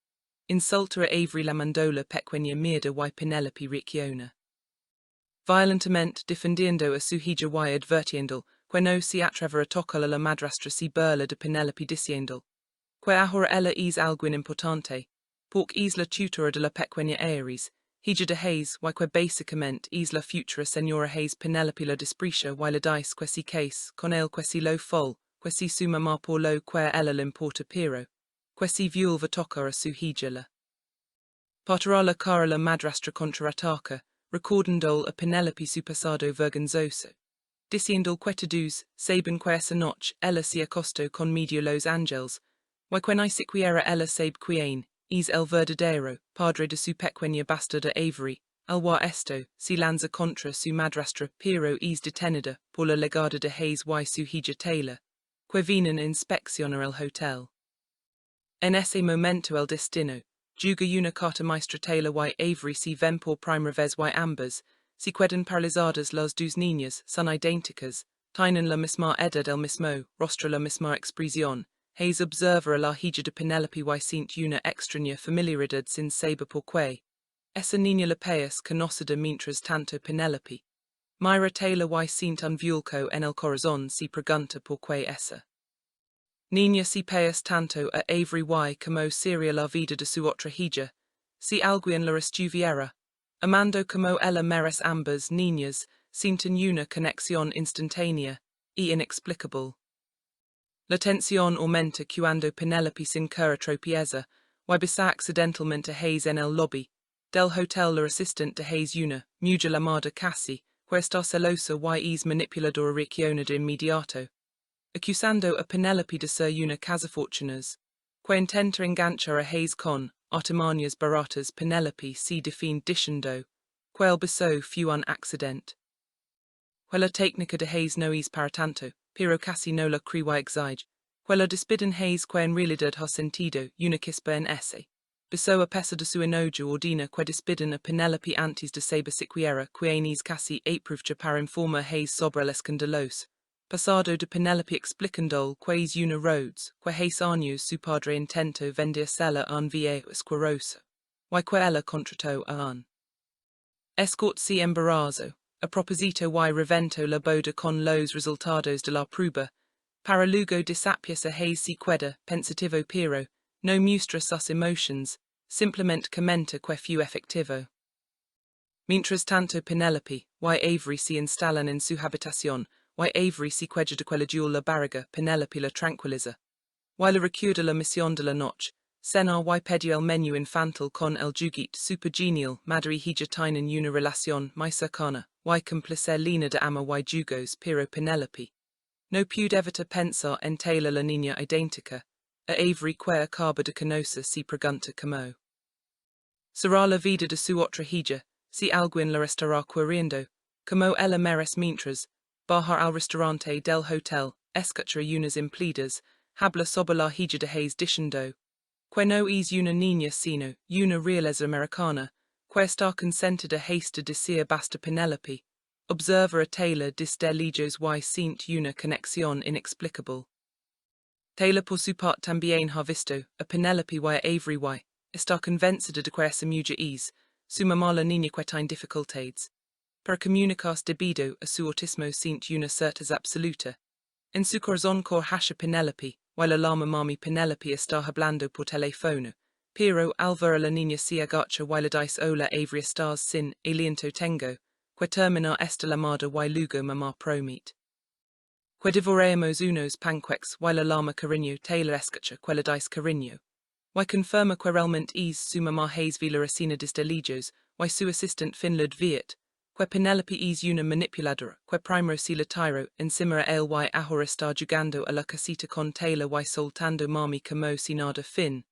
Insulta a Avery la mandola pequeña mierda y Penelope reacciona violentamente defendiendo a su hija y advirtiendo que no se atreve a tocar a la madrastra si burla de Penelope diciendo que ahora ella es algo importante, porque es la tutora de la pequeña Aries, hija de Hace y que básicamente es la futura señora Hace. Penelope la desprecia y le dice que si case con él que si lo fol, que si su mamá por lo que ella le importa pero, que si vuelve a tocar a su hija la. Partirá la cara la madrastra contraataca, recordando a Penelope su pasado vergonzoso. Diciendo que todos saben que esa noche ella se acostó con medio Los Ángeles, y que ni siquiera ella sabe quién es el verdadero padre de su pequeña bastarda Avery, al cual esto se lanza contra su madrastra pero es detenida por la legada de Hace y su hija Taylor, que vienen a inspeccionar el hotel. En ese momento el destino juga una carta maestra. Taylor y Avery se ven por primera vez y ambas se quedan paralizadas. Las dos niñas son idénticas, tienen la misma edad, el mismo rostro, la misma expresión. Hace observa a la hija de Penelope y siente una extraña familiaridad sin saber por qué. Esa niña la país conocida mientras tanto Penelope. Mira Taylor y siente un vuelco en el corazón. Se pregunta por qué esa niña se país tanto a Avery y como sería la vida de su otra hija, si alguien la estuviera amando como ella merece. Ambas niñas sienten una conexión instantánea y inexplicable. La tensión aumenta cuando Penelope sin querer tropieza y besa accidentalmente a Hace en el lobby del hotel. La asistente de Hace, una mujer llamada Cassian, que está celosa y es manipuladora, reacciona de inmediato, acusando a Penelope de ser una cazafortunas, que intenta enganchar a Hace con artimañas baratas. Penelope se defiende diciendo que el beso fue un accidente. Que la técnica de Hace no es para tanto, pero casi no la cree y exige, que la despiden Hace que en realidad ha sentido una chispa en ese. Beso a pesar de su enojo ordena que despiden a Penelope antes de saber siquiera quien es casi aprovecha para informar Hace sobre el escandaloso pasado de Penelope, explicando que es una Rhodes, que hace años su padre intentó vendérsela a un viejo asqueroso, y que ella contrató a un escort si embarazada, a propósito y reventó la boda con los resultados de la prueba, para luego desaparecer. A Hace se queda pensativo pero no muestra sus emotions, simplemente comenta que fue efectivo. Mientras tanto Penelope y Avery se instalan en su habitación, y Avery se queja de que le duele la barriga. Penelope la tranquiliza. Y le recuerda la misión de la noche, cenar y pedir el menú infantil con el juguete super genial. Madre y hija tienen una relación muy cercana, y complacer lina de ama y jugos, pero Penelope no puede evitar pensar en Taylor, la niña idéntica a Avery que acaba de conocer. Se pregunta cómo será la vida de su otra hija, si alguien la estará queriendo, como ella merece. Mientras baja al restaurante del hotel, escucha unas empleadas habla sobre la hija de Hace diciendo que no es una niña sino una realeza americana, que está consentida. Hace decir basta. Penelope observa a Taylor desde lejos y siente una conexión inexplicable. Taylor por su parte también ha visto a Penelope y a Avery y está convencida de que esa mujer es su mamá, la niña que tiene dificultades. per comunicas debido a su autismo sint una certeza absoluta. En su corazón cor Hace Penelope, while alarma mami Penelope está hablando por teléfono, pero al ver a la niña se agacha while dice hola Avery estás sin aliento tengo, que terminar esta llamada y luego mamá promete. Que devoremos unos panqueques while alarma cariño Taylor escucha que le dice cariño. Y confirma que realmente es su mamá Hace vila resina desde lejos, y su assistant Finlad viet, que Penelope es una manipuladora, que primero se la tiro encima el y ahora está jugando a la casita con Taylor y soltando mami como si nada fin.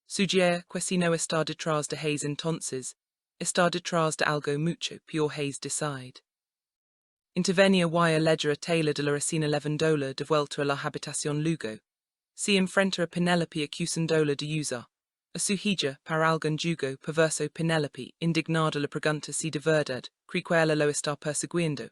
Sugiere que si no está detrás de Hace entonces, está detrás de algo mucho peor Hace decide. Intervenía y alegra a Taylor de la resina $11 devuelto a la habitación luego. Si enfrenta a Penelope acusándola de usar a su hija para algún jugo perverso. Penelope, indignada le pregunta si de verdad cree que ella lo está persiguiendo.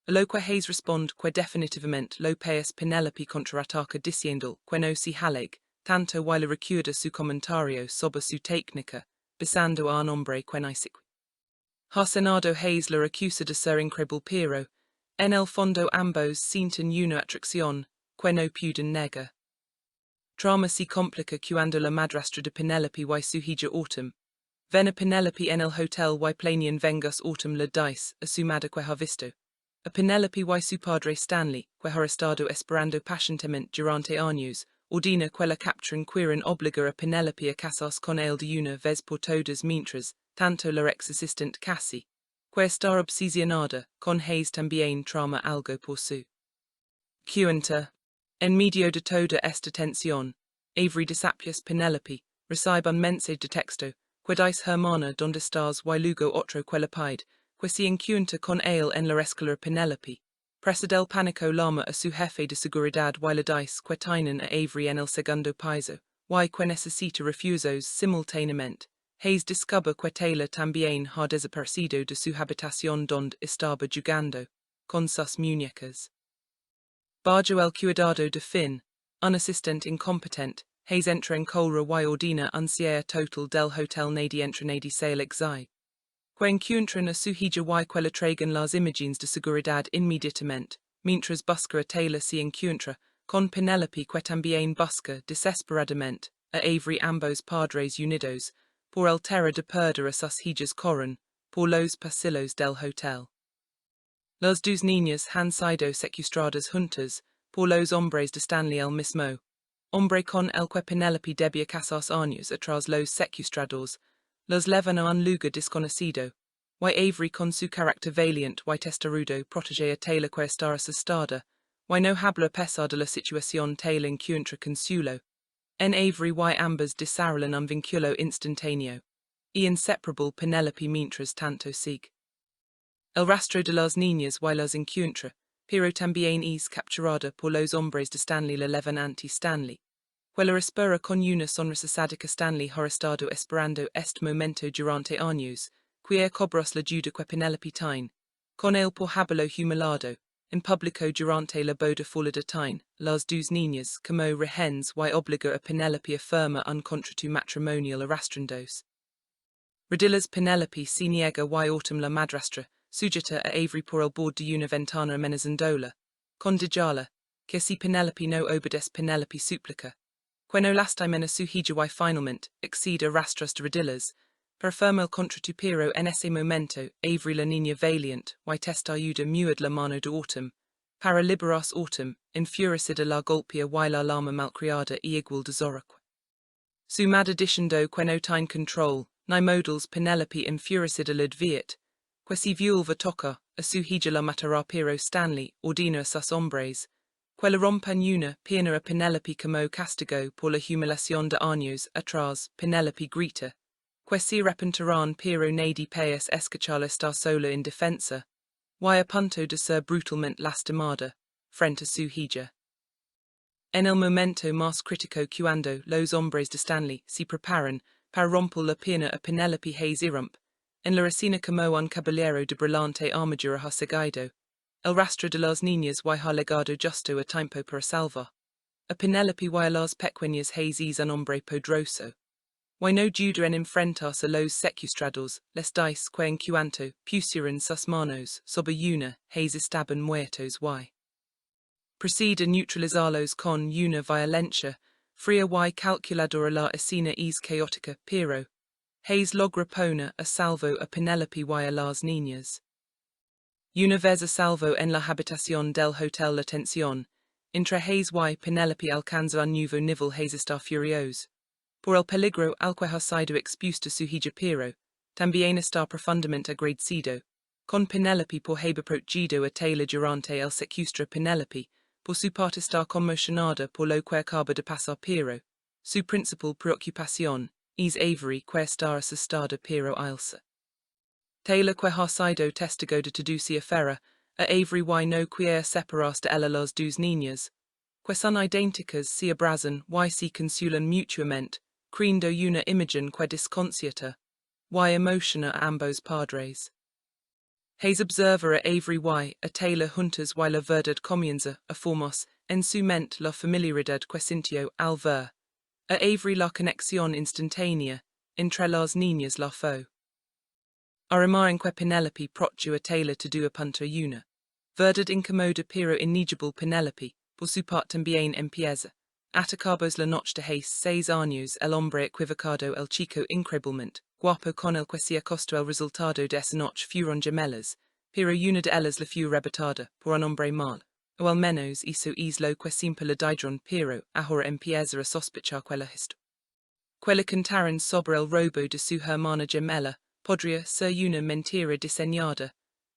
A lo que Hace responde que definitivamente lo es. Penelope contraataca diciendo que no se haleg, tanto y le recuerda su comentario sobre su técnica, besando a un hombre que no se Hacenado Hace le acusa de ser increíble pero, en el fondo ambos sienten una atracción que no pueden negar. Trama se complica cuando la madrastra de Penelope y su hija Autumn. Ven a Penelope en el hotel y planean vengas Autumn le dice a su madre que ha visto. A Penelope y su padre Stanley, que ha estado esperando pacientemente durante años, ordena que la capturen quieren obligar a Penelope a casarse con él de una vez por todas mientras, tanto la ex assistant Cassian, que está obsesionada con Hace también trama algo por su cuenta. En medio de toda esta tensión, Avery desapias Penelope, recibe un mensaje de texto, que dice hermana donde estás y luego otro que le pide, que se encuentra con él en la escalera. Penelope, presa del pánico llama a su jefe de seguridad y le dice que tienen a Avery en el segundo piso, y que necesita refusos simultáneamente. Hace descubre que Taylor también ha desaparecido de su habitación donde estaba jugando con sus muñecas. Bajo el cuidado de Finn, un assistant incompetent, Hace entra en colra y ordena un cierre total del hotel nadie entra nadie sale exi. Que encuentran a su hija y que le traigan las imágenes de seguridad inmediatamente, mientras busca a Taylor se encuentra con Penelope que también busca desesperadamente a Avery. Ambos padres unidos por el terror de perder a sus hijas corren por los pasillos del hotel. Las dos niñas han sido secuestradas juntas por los hombres de Stanley el mismo, hombre con el que Penelope debía casarse años atrás. Los secuestrados los llevan a un lugar desconocido, y Avery con su carácter valiente y testarudo protege a Taylor que está asustada, y no habla a pesar de la situación. Taylor encuentra consuelo en Avery y ambas desarrollan un vínculo instantáneo y inseparable. Penelope mientras tanto sigue el rastro de las niñas y las encuentra, pero también es capturada por los hombres de Stanley. La llevan ante Stanley, que la espera con una sonrisa sádica. Stanley ha estado esperando este momento durante años, que cobras la ayuda que Penelope tiene, con él por haberlo humillado, en público durante la boda fuera de time. Las dos niñas como rehenes y obliga a Penelope a firmar un contrato matrimonial arrastrandos. Redilas Penelope se niega y Autumn la madrastra sujeta a Avery por el borde de una ventana amenazándola, con dijala, que si Penelope no obedece. Penelope suplica, que no lastima a su hija y finalmente accede a rastras de redilas, per firma el contrato. Pero en ese momento Avery la niña valiente y testa ayuda muad la mano de Autumn, para liberarse. Autumn, enfurecida la golpea y la lama malcriada y igual de zoraque. Su madre diciendo que no tiene control, ni modals. Penelope enfurecida le adviet, que si vuelve toca a su hija la matará. Pero Stanley ordena a sus hombres que le rompan una pierna a Penelope como castigo por la humillación de años atrás. Penelope grita que se arrepentirán pero nadie puede escucharla. Está sola en defensa y a punto de ser brutalmente lastimada frente a su hija. En el momento más crítico cuando los hombres de Stanley se preparan para romper la pierna a Penelope. Hace irrumpe en la resina como un caballero de brillante armadura. Ha seguido el rastro de las niñas y ha legado justo a tiempo para salvar a Penelope y a las pequeñas. Hace es un hombre poderoso, Why no Juda en enfrentas a los secuestrados, les dice que en cuanto pusieron sus manos sobre una, Hace estaban muertos y. Procede a neutralizarlos con una violencia, fría y calculadora la escena es caótica, pero Hace logra poner a salvo a Penelope y a las niñas. Una vez a salvo en la habitación del hotel la tensión, entre Hace y Penelope alcanza un nuevo nivel. Hace está furioso por el peligro al que ha sido expuesta su hija, pero también está profundamente agradecido con Penelope por haber protegido a Taylor durante el secuestro. Penelope, por su parte, está conmocionada por lo que acaba de pasar, pero su principal preocupación es Avery, que está asustada pero ailsa. Taylor, que ha sido testigo de todo se afera a Avery y no quiere separarse de ella. Las dos niñas, que son idénticas, se abrazan y se consuelan mutuamente, creando una imagen que desconcierta y emociona a ambos padres. Hace observa a Avery y a Taylor juntas y la verdad comienza a formarse en su mente. La familiaridad que sintió al ver a Avery la conexión instantánea entre las niñas la fue. A remar que Penelope prochu a Taylor to do a punto una verdad incomoda pero innegable. Penelope, por su parte, también empieza atacabos la noche de Hace 6 años. El hombre equivocado, el chico increíblemente guapo con el que se acostó. El resultado de esa noche fueron gemelas, pero una de ellas la fue rebatada por un hombre mal, o al menos eso es lo que siempre le dijeron, pero ahora empieza a sospechar que la historia que le contaron sobre el robo de su hermana gemela podría ser una mentira diseñada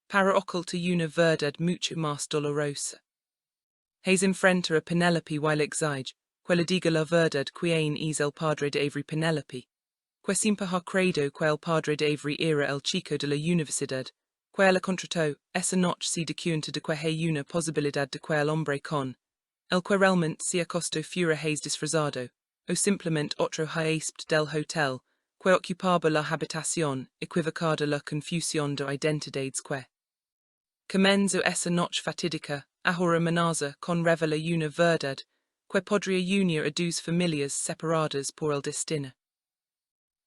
para ocultar una verdad mucho más dolorosa. Hace enfrenta a Penelope y le exige que le diga la verdad quién es el padre de Avery. Penelope, que siempre ha creído que el padre de Avery era el chico de la universidad, que ella contrató esa noche, se da cuenta de que hay una posibilidad de que el hombre con el que realmente se acostó fuera Hace disfrazado, o simplemente otro huésped del hotel, que ocupaba la habitación, equivocada. La confusión de identidades que comenzó esa noche fatídica, ahora amenaza con revelar una verdad que podría unir a dos familias separadas por el destino.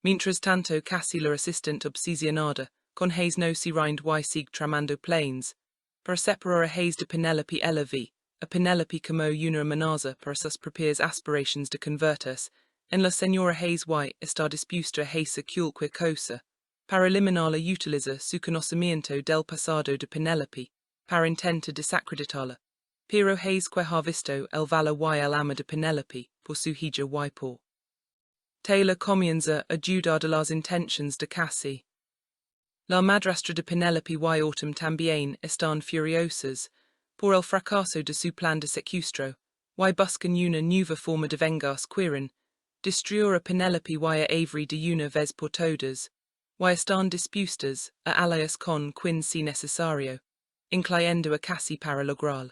Mientras tanto, casi la asistente obsesionada con Hace no se rinde y sigue tramando planes para separar a Hace de Penelope. Ella ve a Penelope como una amenaza para sus propias aspirations de convertirse en la señora Hace y está dispuesta a hacer cualquier cosa para eliminarla. Utiliza su conocimiento del pasado de Penelope para intentar desacreditarla, pero Hace, que ha visto el valor y el ama de Penelope por su hija y por Taylor, comienza a dudar de las intenciones de Cassian. La madrastra de Penelope y Autumn también están furiosas por el fracaso de su plan de secuestro, y buscan una nueva forma de vengarse. Quieren destruir a Penelope y a Avery de una vez por todas, y están dispuestas a aliarse con quien si necesario, incluyendo a Cassian para lograrlo.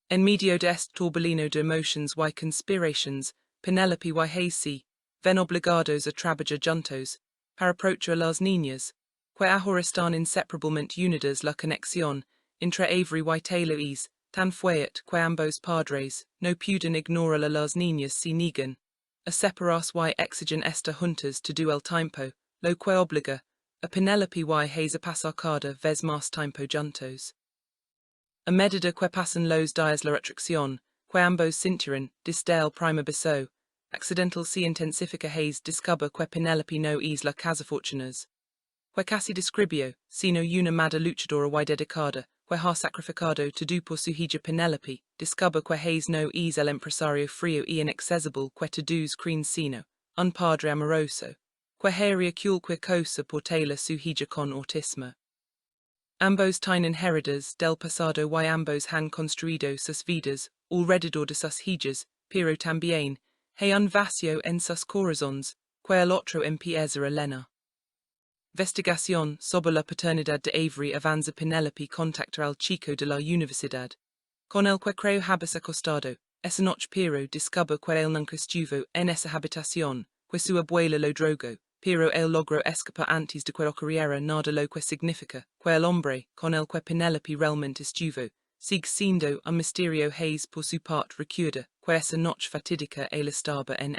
En medio de este torbellino de emotions y conspirations, Penelope y Hace ven obligados a trabajar juntos para proteger a las niñas, que ahora están inseparablemente unidas. La conexión entre Avery y Taylor es tan fuerte que ambos padres no pueden ignorar a las niñas. Se niegan a separarse y exigen estar juntas todo el tiempo, lo que obliga a Penelope y Hace a pasar cada vez más tiempo juntos. A medida que pasan los días, la atracción que ambos sintieron desde el primer beso accidental se intensifica. Hace descubre que Penelope no es la cazafortunas que casi describió, sino una madre luchadora y dedicada que ha sacrificado todo por su hija. Penelope descubre que Hace no es el empresario frío y inaccesible que todos creen, sino un padre amoroso que haría cualquier cosa por Taylor, su hija con autismo. Ambos tienen heridas del pasado y ambos han construido sus vidas alrededor de sus hijas, pero también hay un vacío en sus corazones que el otro empieza a llenar. Investigación sobre la paternidad de Avery avanza. Penelope contacta al chico de la universidad, con el que creo haberse acostado esa noche, pero descubre que él nunca estuvo en esa habitación, que su abuela lo drogó, pero él logró escapar antes de que ocurriera nada, lo que significa que el hombre con el que Penelope realmente estuvo sigue siendo un misterio. Hace, por su parte, recuerda que esa noche fatídica él estaba en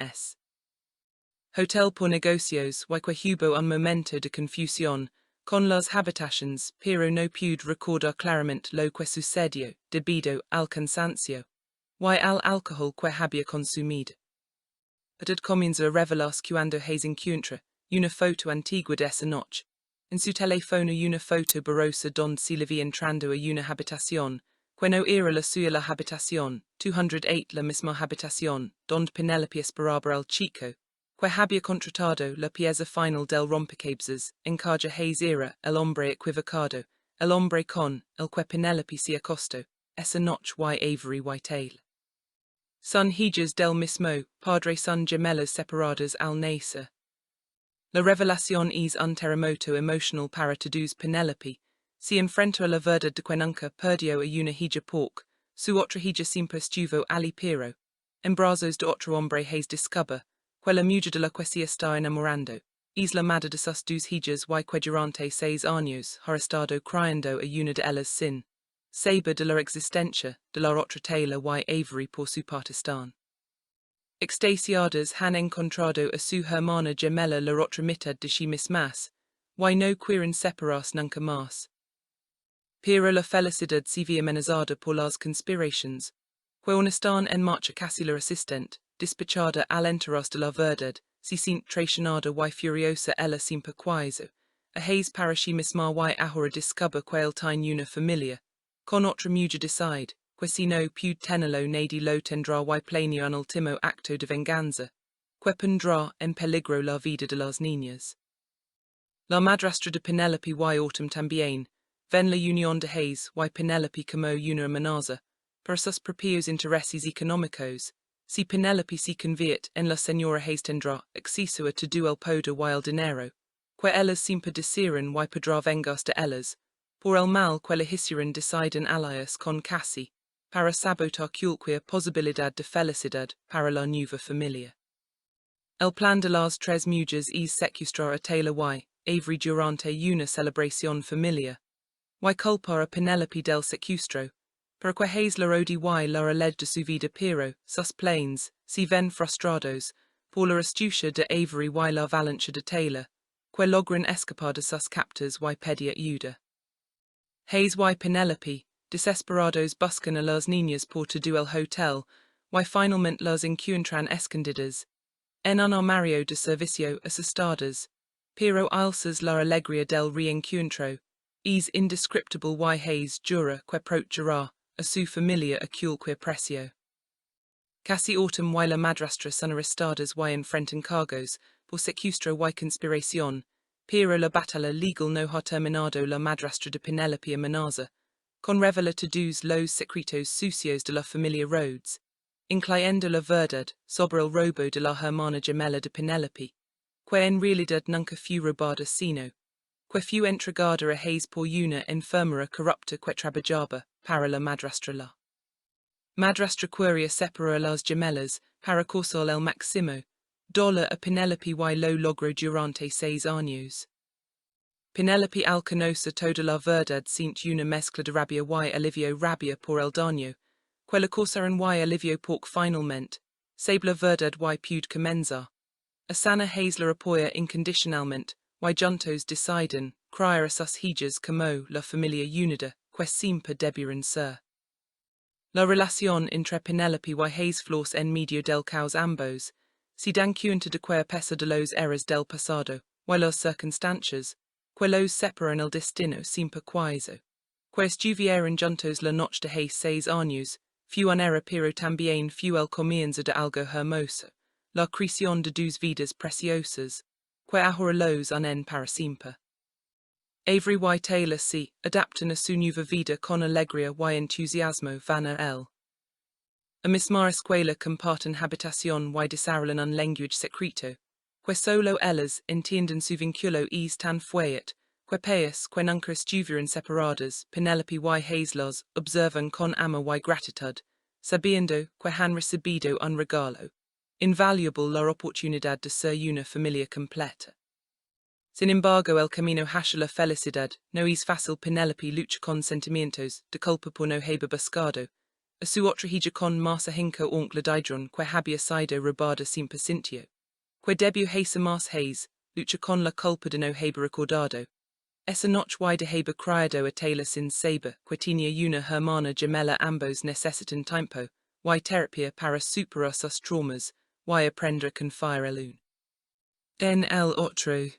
Hotel por negocios, y que hubo un momento de confusión, con las habitaciones, pero no pude recordar claramente lo que sucedió, debido al cansancio, y al alcohol que había consumido. At comienza a revelarse cuando Hace encuentra una foto antigua de esa noche. En su teléfono una foto borrosa donde se le vi entrando a una habitación, que no era la suya la habitación, 208 la misma habitación, donde Penelope esperaba al chico, que había contratado la pieza final del rompecabezas, en que Hace era el hombre equivocado, el hombre con el que Penelope se acostó, esa noche y Avery Whitetail. Son hijas del mismo padre son gemelas separadas al nacer. La revelación es un terremoto emotional para todos. Penelope se enfrentó a la verdad de que nunca perdió a una hija porque su otra hija siempre estuvo allí, pero en brazos de otro hombre Hace descubre que la mujer de la que se está enamorando es la madre de sus dos hijas y que durante 6 años ha estado criando a una de ellas sin saber de la existencia de la otra tela y Avery por su parte están extasiadas han encontrado a su hermana gemela la otra mitad de sí mismas, y no quieren separarse nunca más. Pero la felicidad se ve amenazada por las conspiraciones, que aún están en marcha. Casi la asistente, despechada al enterarse de la verdad, se siente traicionada y furiosa ella siempre quieso, a Hace para sí misma y ahora descubre que él tiene una familia, con otra mujer decide, que si no puede tenerlo nadie lo tendrá y planea un último acto de venganza, que pondrá en peligro la vida de las niñas. La madrastra de Penelope y Autumn también, ven la unión de Hace y Penelope como una amenaza, para sus propios intereses económicos. Si Penelope se convierte en la señora Hace tendrá acceso a todo el poder y el dinero, que ellas siempre desearan y podrá vengarse de ellas, por el mal que le hicieron deciden alias con Cassian, para sabotar cualquier posibilidad de felicidad para la nueva familia. El plan de las tres mujeres es secuestrar a Taylor y Avery durante una celebración familiar, y culpar a Penelope del secuestro, para que Hace la odie y la reled de su vida, pero sus planes se ven frustrados por la astucia de Avery y la avalancha de Taylor, que logran escapar de sus captors y pedir ayuda. Hace y Penelope, desesperados, buscan a las niñas por todo el hotel, y finalmente las encuentran escondidas en un armario de servicio asustadas, pero alzas la alegría del reencuentro, es indescriptible y Hace jura que protegerá a su familia a cualquier precio. Casi Autumn y la madrastra son arrestadas y enfrentan cargos por secuestro y conspiración, pero la batalla legal no ha terminado. La madrastra de Penelope amenaza con revelar todos los secretos sucios de la familia Rhodes, incluyendo la verdad sobre el robo de la hermana gemela de Penelope, que en realidad nunca fue robada sino que fue entregada a Hace por una enfermera corrupta que trabajaba para la madrastra. La madrastra quería separar a las gemelas para causar el máximo dolor a Penelope y lo logró durante 6 años. Penelope al conocer toda la verdad siente una mezcla de rabia y alivio, rabia por el daño que le causaron y alivio porque finalmente sabe la verdad y puede comenzar a sana. Hace la apoya incondicionalmente y juntos deciden criar a sus hijas como la familia unida que siempre debieron ser. La relación entre Penelope y Hace florece en medio del caos. Ambos se dan cuenta de que a pesar de los errores del pasado y las circunstancias que los separan, el destino siempre quiso que estuvieran juntos. La noche de Hace 6 años fue un error, pero también fue el comienzo de algo hermoso, la creación de dos vidas preciosas que ahora los unen para siempre. Avery y Taylor se adaptan a su nueva vida con alegría y entusiasmo. Van a él. A misma escuela comparten habitación y desarrollan un lenguaje secreto, que solo ellas entienden. Su vínculo es tan fuerte que pese que nunca estuvieron separadas, Penelope y Hace los observan con amor y gratitud, sabiendo que han recibido un regalo invaluable, la oportunidad de ser una familia completa. Sin embargo, el camino hacia la felicidad no es fácil. Penelope lucha con sentimientos de culpa por no haber buscado a su otra hija con más ahínco oncle Didron que había sido robada sin sitio, que debut Hace más Hace, lucha con la culpa de no haber recordado. Esa noche y de haber criado a Taylor sin saber, que tenía una hermana gemela ambos necesitan tiempo, y terapia para superar sus traumas, y aprender a confiar el uno en el otro.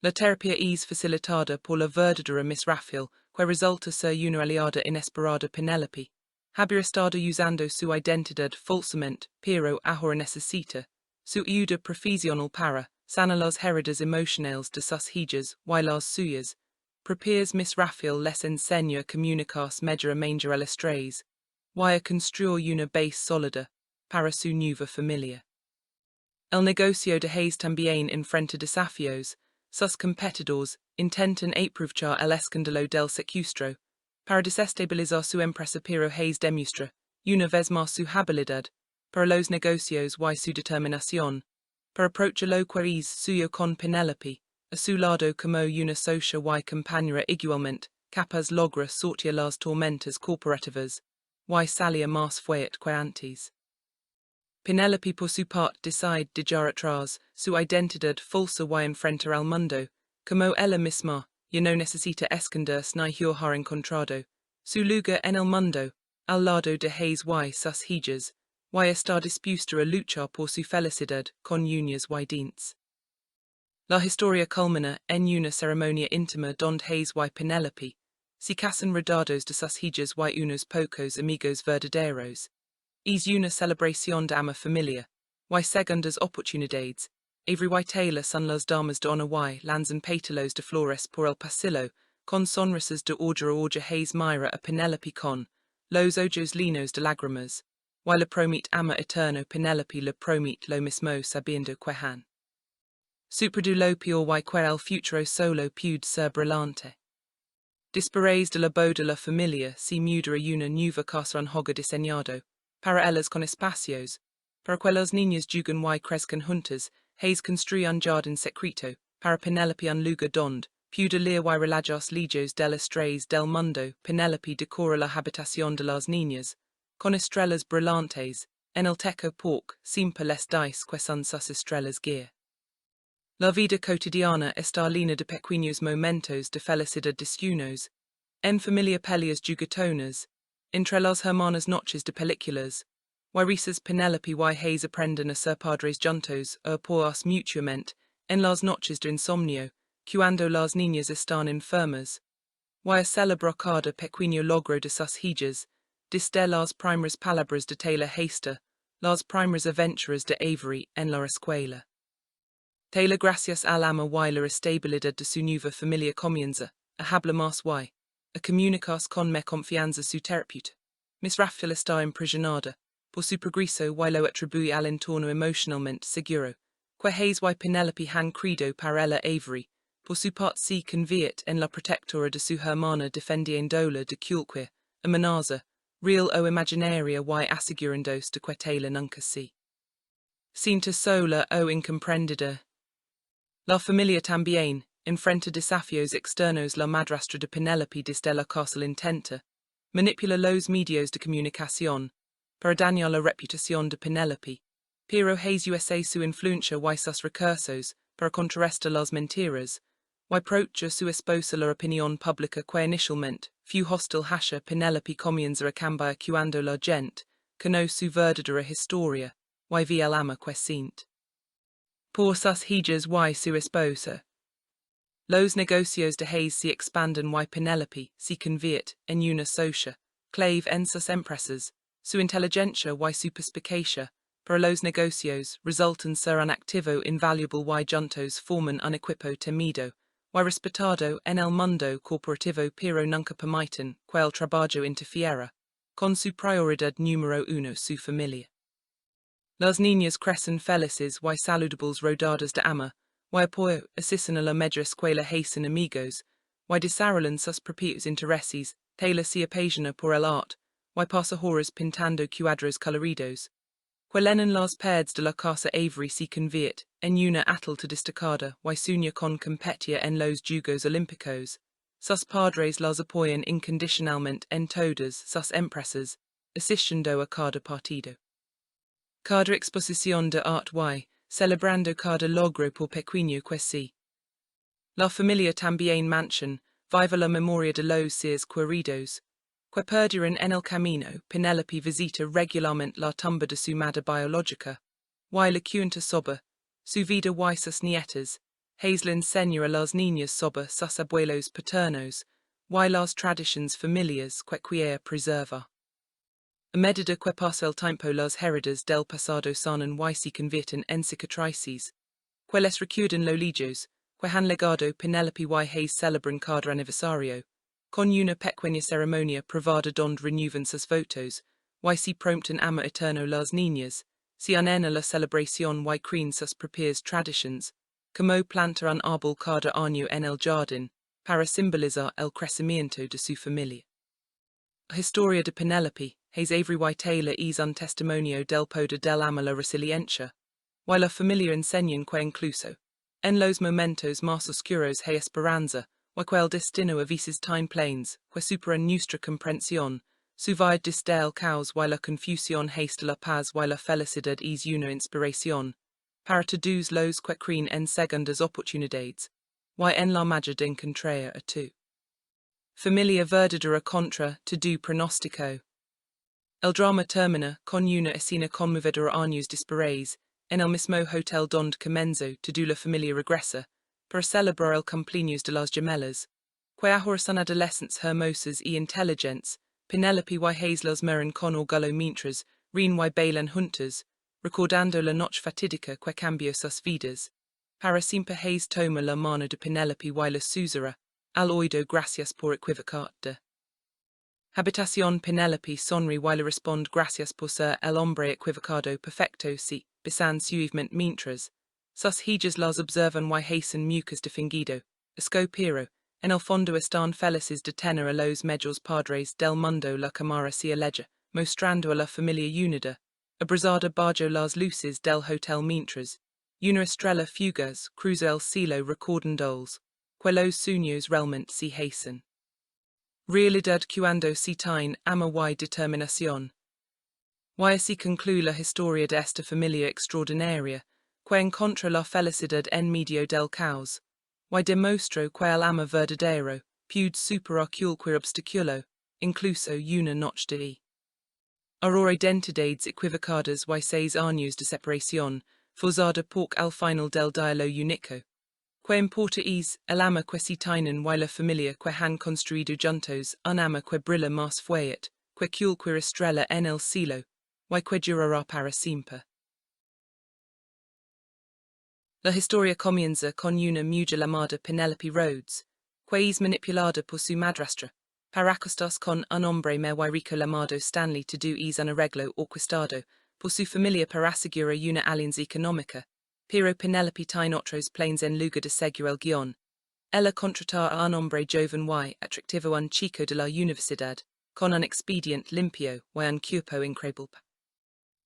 La terapia es facilitada por la verdadera Miss Raphael, que resulta ser una aliada inesperada Penelope. Haber estado usando su identidad falsamente, pero ahora necesita su ayuda profesional para sanar las heridas emocionales de sus hijas y las suyas. Prepares Miss Raphael les enseña a comunicarse mejormente a las tres, y a construir una base sólida para su nueva familia. El negocio de Hace también enfrenta desafíos. Sus competidores intentan aprovechar el escándalo del secuestro para desestabilizar su empresa, pero Hace demuestra, una vez más, su habilidad para los negocios y su determinación para approachar lo que es suyo con Penelope, a su lado como una socia y compañera igualmente capaz logra sortir las tormentas corporativas y salir más fuerte que antes. Penelope por su parte decide dejar atrás su identidad falsa y enfrentar al mundo, como ella misma, ya no necesita esconderse ni jurar encontrado su lugar en el mundo, al lado de Hace y sus hijas, y está dispuesta a luchar por su felicidad con uñas y dientes. La historia culmina en una ceremonia íntima donde Hace y Penelope se casan rodeados de sus hijas y unos pocos amigos verdaderos. Es una celebración de ama familia, y segundas oportunidades, every y Taylor son las damas de honor y lanzan pétalos de flores por el pasillo, con sonrisas de orja a orja. Hace mira a Penelope con los ojos llenos de lágrimas, y le promete ama eterno. Penelope le promete lo mismo sabiendo que han superado lo peor y que el futuro solo puede ser brillante. Después de la boda la familia se muda a una nueva casa en hogar diseñado para ellas con espacios, para que las niñas juguen y crezcan juntas. Hace construye un jardín secreto para Penelope, un lugar donde puede leer y relajar lejos del estrés del mundo. Penelope decora la habitación de las niñas con estrellas brillantes, en el techo porque siempre les dice que son sus estrellas guía. La vida cotidiana está llena de pequeños momentos de felicidad desunos, en familia peleas jugatonas, entre las hermanas noches de películas, y risas. Penelope y Hace aprenden a ser padres juntos a apoyarse mutuamente en las noches de insomnio, cuando las niñas están enfermas, y a celebrar cada pequeño logro de sus hijas, desde las primeras palabras de Taylor hasta las primeras aventuras de Avery en la escuela. Taylor, gracias al ama y la estabilidad de su nueva familia, comienza a hablar más y a comunicarse con más confianza su terapeuta. Miss Raphael está impresionada por su progreso y lo atribuye al entorno emocionalmente seguro que Hace y Penelope han creado para ella. Avery, por su parte, se convierte en la protectora de su hermana, defendiéndola de cualquier amenaza, real o imaginaria, y asegurándose de que Taylor nunca se sienta sola o incomprendida. La familia también enfrenta desafíos externos. La madrastra de Penelope desde la cárcel intenta manipula los medios de comunicación para dañar la reputación de Penelope, pero Hace usa su influencia y sus recursos para contrarrestar las mentiras, y proteger su esposa. La opinión pública que inicialmente fue hostil hacia Penelope comienza a cambiar cuando la gente conoce su verdadera historia y ve al ama que siente por sus hijas y su esposa. Los negocios de Hace se expanden y Penelope se convierte en una socia clave en sus empresas. Su inteligencia y su perspicacia para los negocios resultan ser un activo invaluable y juntos forman un equipo temido y respetado en el mundo corporativo, pero nunca permiten que el trabajo interfiera con su prioridad número uno, su familia. Las niñas crecen felices y saludables rodeadas de ama, y apoyo asisten a la media escuela. Hacen amigos, y desarrollan sus propios intereses. Taylor se apasiona por el arte, y pasa horas pintando cuadros coloridos. Llenan las paredes de la casa. Avery se convierte en una atleta destacada y sueña con competir en los Juegos Olímpicos. Sus padres las apoyan incondicionalmente en todas sus empresas, asistiendo a cada partido. Cada exposición de arte y celebrando cada logro por pequeño que sea. La familia también mansión, viva la memoria de los seres queridos, que perdieron en el camino. Penelope visita regularmente la tumba de su madre biológica, y le cuenta sobre su vida y sus nietas. Hace le enseña a las niñas sobre sus abuelos paternos, y las tradiciones familiares que quiere preservar. A medida que pasa el tiempo las heridas del pasado sanan y se convierten en cicatrices, que les recuerdan lo lejos, que han legado. Penelope y Hace celebran cada aniversario, con una pequeña ceremonia privada donde renuevan sus votos, y se prometen amor eterno. Las niñas se unen a la celebración y creen sus propias tradiciones, como plantar un árbol cada año en el jardín, para simbolizar el crecimiento de su familia. La historia de Penelope, Hace Avery y Taylor es un testimonio del poder del amor, la resiliencia, y la familia enseñan que incluso en los momentos más oscuros hay esperanza, y que el destino a veces tiene planes que superan nuestra comprensión. Su vida desde el caos y la confusión hasta la paz y la felicidad es una inspiración para todos los que creen en segundas oportunidades, y en la magia de encontrar a tu familia verdadera contra todo pronóstico. El drama termina con una escena conmovedora años después, en el mismo hotel donde comenzó. Toda la familia regresa para celebrar el cumpleaños de las gemelas, que ahora son adolescentes hermosas y inteligentes. Penelope y Hace las miran con orgullo mientras ríen y bailan juntas, recordando la noche fatídica que cambió sus vidas. Para siempre. Hace toma la mano de Penelope y la susurra al oído: gracias por equivocarte. Habitación. Penelope sonríe y le responde: gracias por ser el hombre equivocado perfecto. Si besan suavemente mientras sus hijas las observan y hacen muecas de fingido escopiro. En el fondo están felices de tener a los mejores padres del mundo. La cámara se aleja, mostrando a la familia unida, abrazada bajo las luces del hotel mientras una estrella fugaz cruza el cielo recordándoles que los sueños realmente se hacen realidad cuando se tiene amor y determinación. Y así concluye la historia de esta familia extraordinaria, que encontra la felicidad en medio del caos, y demostró que el amor verdadero puede superar cualquier obstáculo, incluso una noche de Ahora identidades equivocadas y 6 años de separación, forzada por el final del diálogo único. Que importa es el amor que se tienen y la familia que han construido juntos, un amor que brilla más fuerte que cualquier estrella en el cielo, y que durará para siempre. La historia comienza con una mujer llamada Penelope Rhodes, que es manipulada por su madrastra, para acostarse con un hombre muy rico llamado Stanley. Todo es un arreglo orquestado por su familia para asegurar una alianza económica. Pero Penelope tiene otros planes en lugar de seguir el guión. Ella contrata a un hombre joven y atractivo, un chico de la universidad, con un expediente limpio y un cuerpo increíble.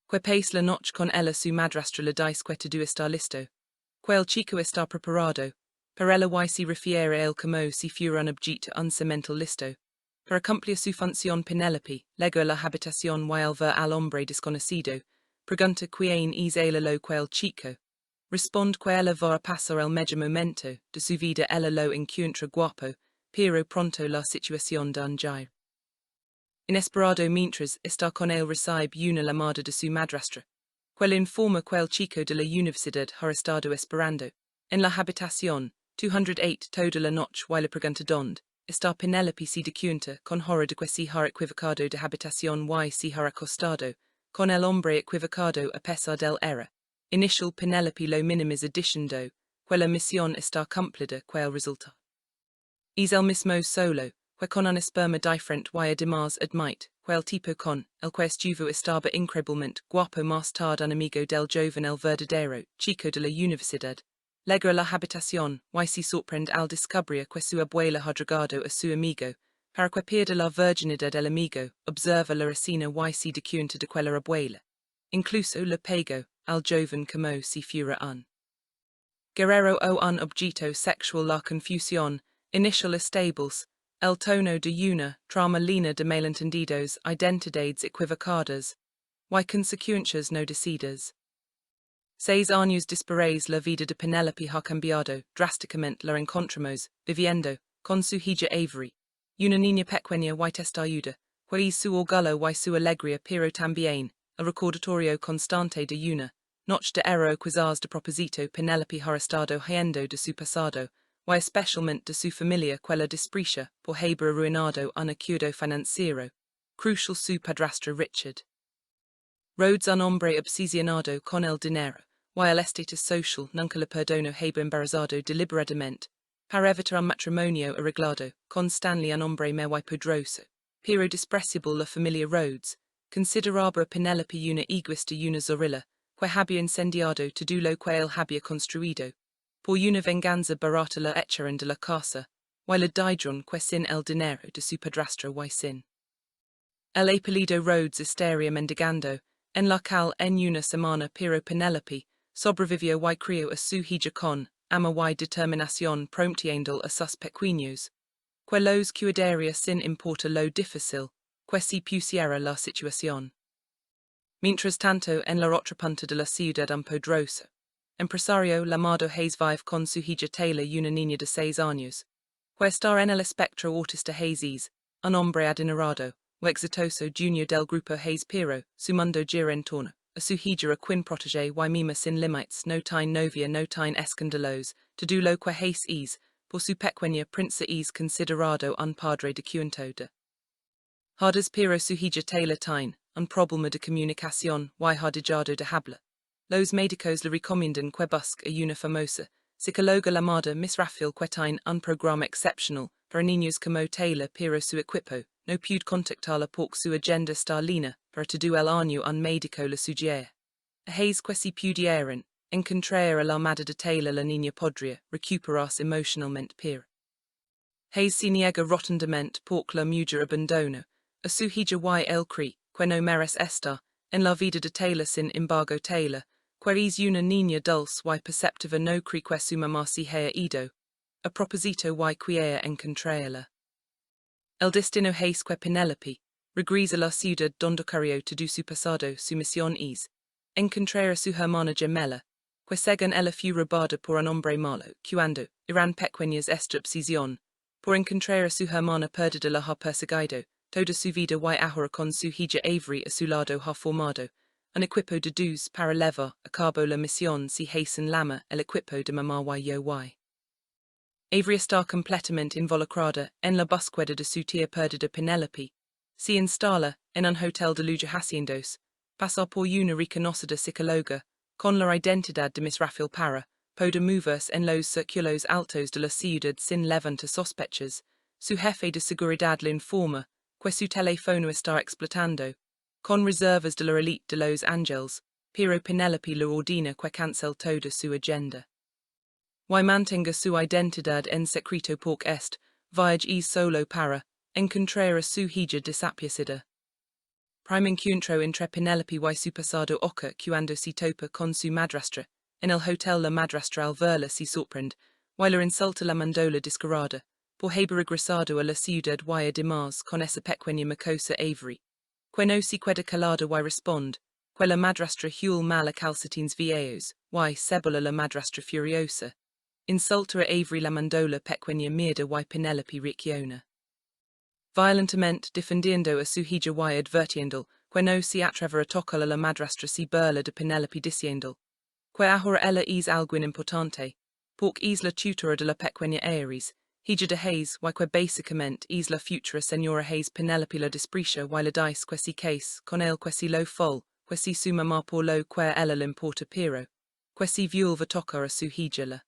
Que pasa la noche con ella. Su madrastra le dice que todo está listo, que el chico está preparado, pero ella y se refiere a él como si fuera un objeto uncemental listo. Para cumplir su función. Penelope llega a la habitación y al ver al hombre desconocido, pregunta quién es él. Lo que el chico responde que ella va a pasar el mejor momento de su vida. Ella lo encuentra guapo, pero pronto la situación da un giro inesperado mientras está con él. Recibe una llamada de su madrastra, que le informa que el chico de la universidad ha estado esperando en la habitación 208 toda la noche. Y le pregunta dónde está Penelope. Se da cuenta con horror de que se ha equivocado de habitación y se ha acostado con el hombre equivocado a pesar del error initial. Penelope lo minimiza diciendo que la misión está cumplida, que el resultado es el mismo solo, que con un esperma diferente y además admite que el tipo con el que estuvo estaba increíblemente guapo. Más tarde un amigo del joven, el verdadero chico de la universidad, llega a la habitación y se sorprende al descubrir que su abuela ha drogado a su amigo, para que pierda la virginidad. El amigo observa la escena y se da cuenta de que la abuela incluso le pegó al joven como si fuera un guerrero o un objeto sexual. La confusión initial estables el tono de una trama lina de malentendidos, identidades equivocadas y consecuencias no decididas. Seis años después la vida de Penelope ha cambiado drásticamente la encontramos viviendo con su hija Avery, una niña pequeña y testaruda, que es su orgullo y su alegría pero también el recordatorio constante de una noche de error quizás de propósito Penelope ha estado huyendo de su pasado, y especialmente de su familia que la desprecia por haber arruinado un acuerdo financiero crucial su padrastro Richard. Rhodes un hombre obsesionado con el dinero, y el estatus social nunca le perdonó haber embarazado deliberadamente, para evitar un matrimonio arreglado, con Stanley un hombre muy poderoso, pero despreciable la familia Rhodes, consideraba a Penelope una egoísta y una zorrilla, que había incendiado todo lo que él había construido, por una venganza barata la echaron de la casa, y la dieron que sin el dinero de su padrastro y sin. El apellido Rhodes estaría mendigando, en la cal en una semana pero Penelope sobrevivió y crió a su hija con ama y determinación promptiendo a sus pequeños, que los cuidaría sin importar lo difícil que se pusiera la situación. Mientras tanto en la otra punta de la ciudad un poderoso empresario llamado Hace vive con su hija Taylor y una niña de 6 años, que está en el espectro autista Haze, un hombre adinerado o exitoso junior del grupo Haze pero su mundo gira en torno a su hija a quien protege y mima sin límites no tiene novia no tiene escándalos, todo lo que Haze es, por su pequeña prince es considerado un padre de cuentoda. Hardes pero su hija Taylor tiene un problema de comunicación y ha dejado de hablar. Los médicos le recomiendan que busque a una famosa psicóloga llamada Miss Raphael que tiene un programa excepcional para niños como Taylor pero su equipo no puede contactarla porque su agenda está llena para todo el año un médico le sugiere. A Haze que si pudieran encontrar a la madre de Taylor la niña podría recuperarse emocionalmente pero Haze se niega rotundamente porque la mujer abandona a su hija y el cree que no merece estar en la vida de Taylor sin embargo Taylor, que es una niña dulce y perceptiva no cree que su mamá se haya ido, a propósito y quiere encontrarla. El destino Hace que Penelope regresa a la ciudad donde corrió todo su pasado su misión es encontrar a su hermana gemela, que según ella fue robada por un hombre malo, cuando eran pequeñas esta obsesión, por encontrar a su hermana perdida la ha perseguido toda su vida y ahora con su hija Avery a su lado ha formado un equipo de dos para levar a cabo la misión si Hace llama el equipo de mamá y yo y. Avery está completamente involucrada en la búsqueda de su tía perdida Penelope, se instala en un hotel de lujo haciendos, pasa por una reconocida psicóloga, con la identidad de Miss Raphael para poder moverse en los círculos altos de la ciudad sin levantar sospechas, su jefe de seguridad le informa que su teléfono está explotando, con reservas de la élite de Los Ángeles, pero Penelope le ordena que cancele toda su agenda. Y mantenga su identidad en secreto porque viaje es solo para encontrar a su hija desaparecida. Prime encuentro entre Penelope y su pasado ocurre cuando se topa con su madrastra, en el hotel la madrastra al verla se sorprende, y la insulta la mandola descarada, por haber regresado a la ciudad y además con esa pequeña mocosa Avery, que no se queda calada y responde, que la madrastra huele mal a calcetines viejos, y cebola la madrastra furiosa. Insulta a Avery la mandola pequeña mierda y Penelope reacciona violentamente defendiendo a su hija y advirtiendo que no se atreve a tocar a la madrastra si burla de Penelope diciendo que ahora ella es algo importante, porque es la tutora de la pequeña Aries, hija de Haze y que básicamente es la futura señora Haze. Penelope la desprecia y le dice que si case con él que si lo fol, que si su mamá por lo que ella le importa pero, que si vuelve tocar a su hija la.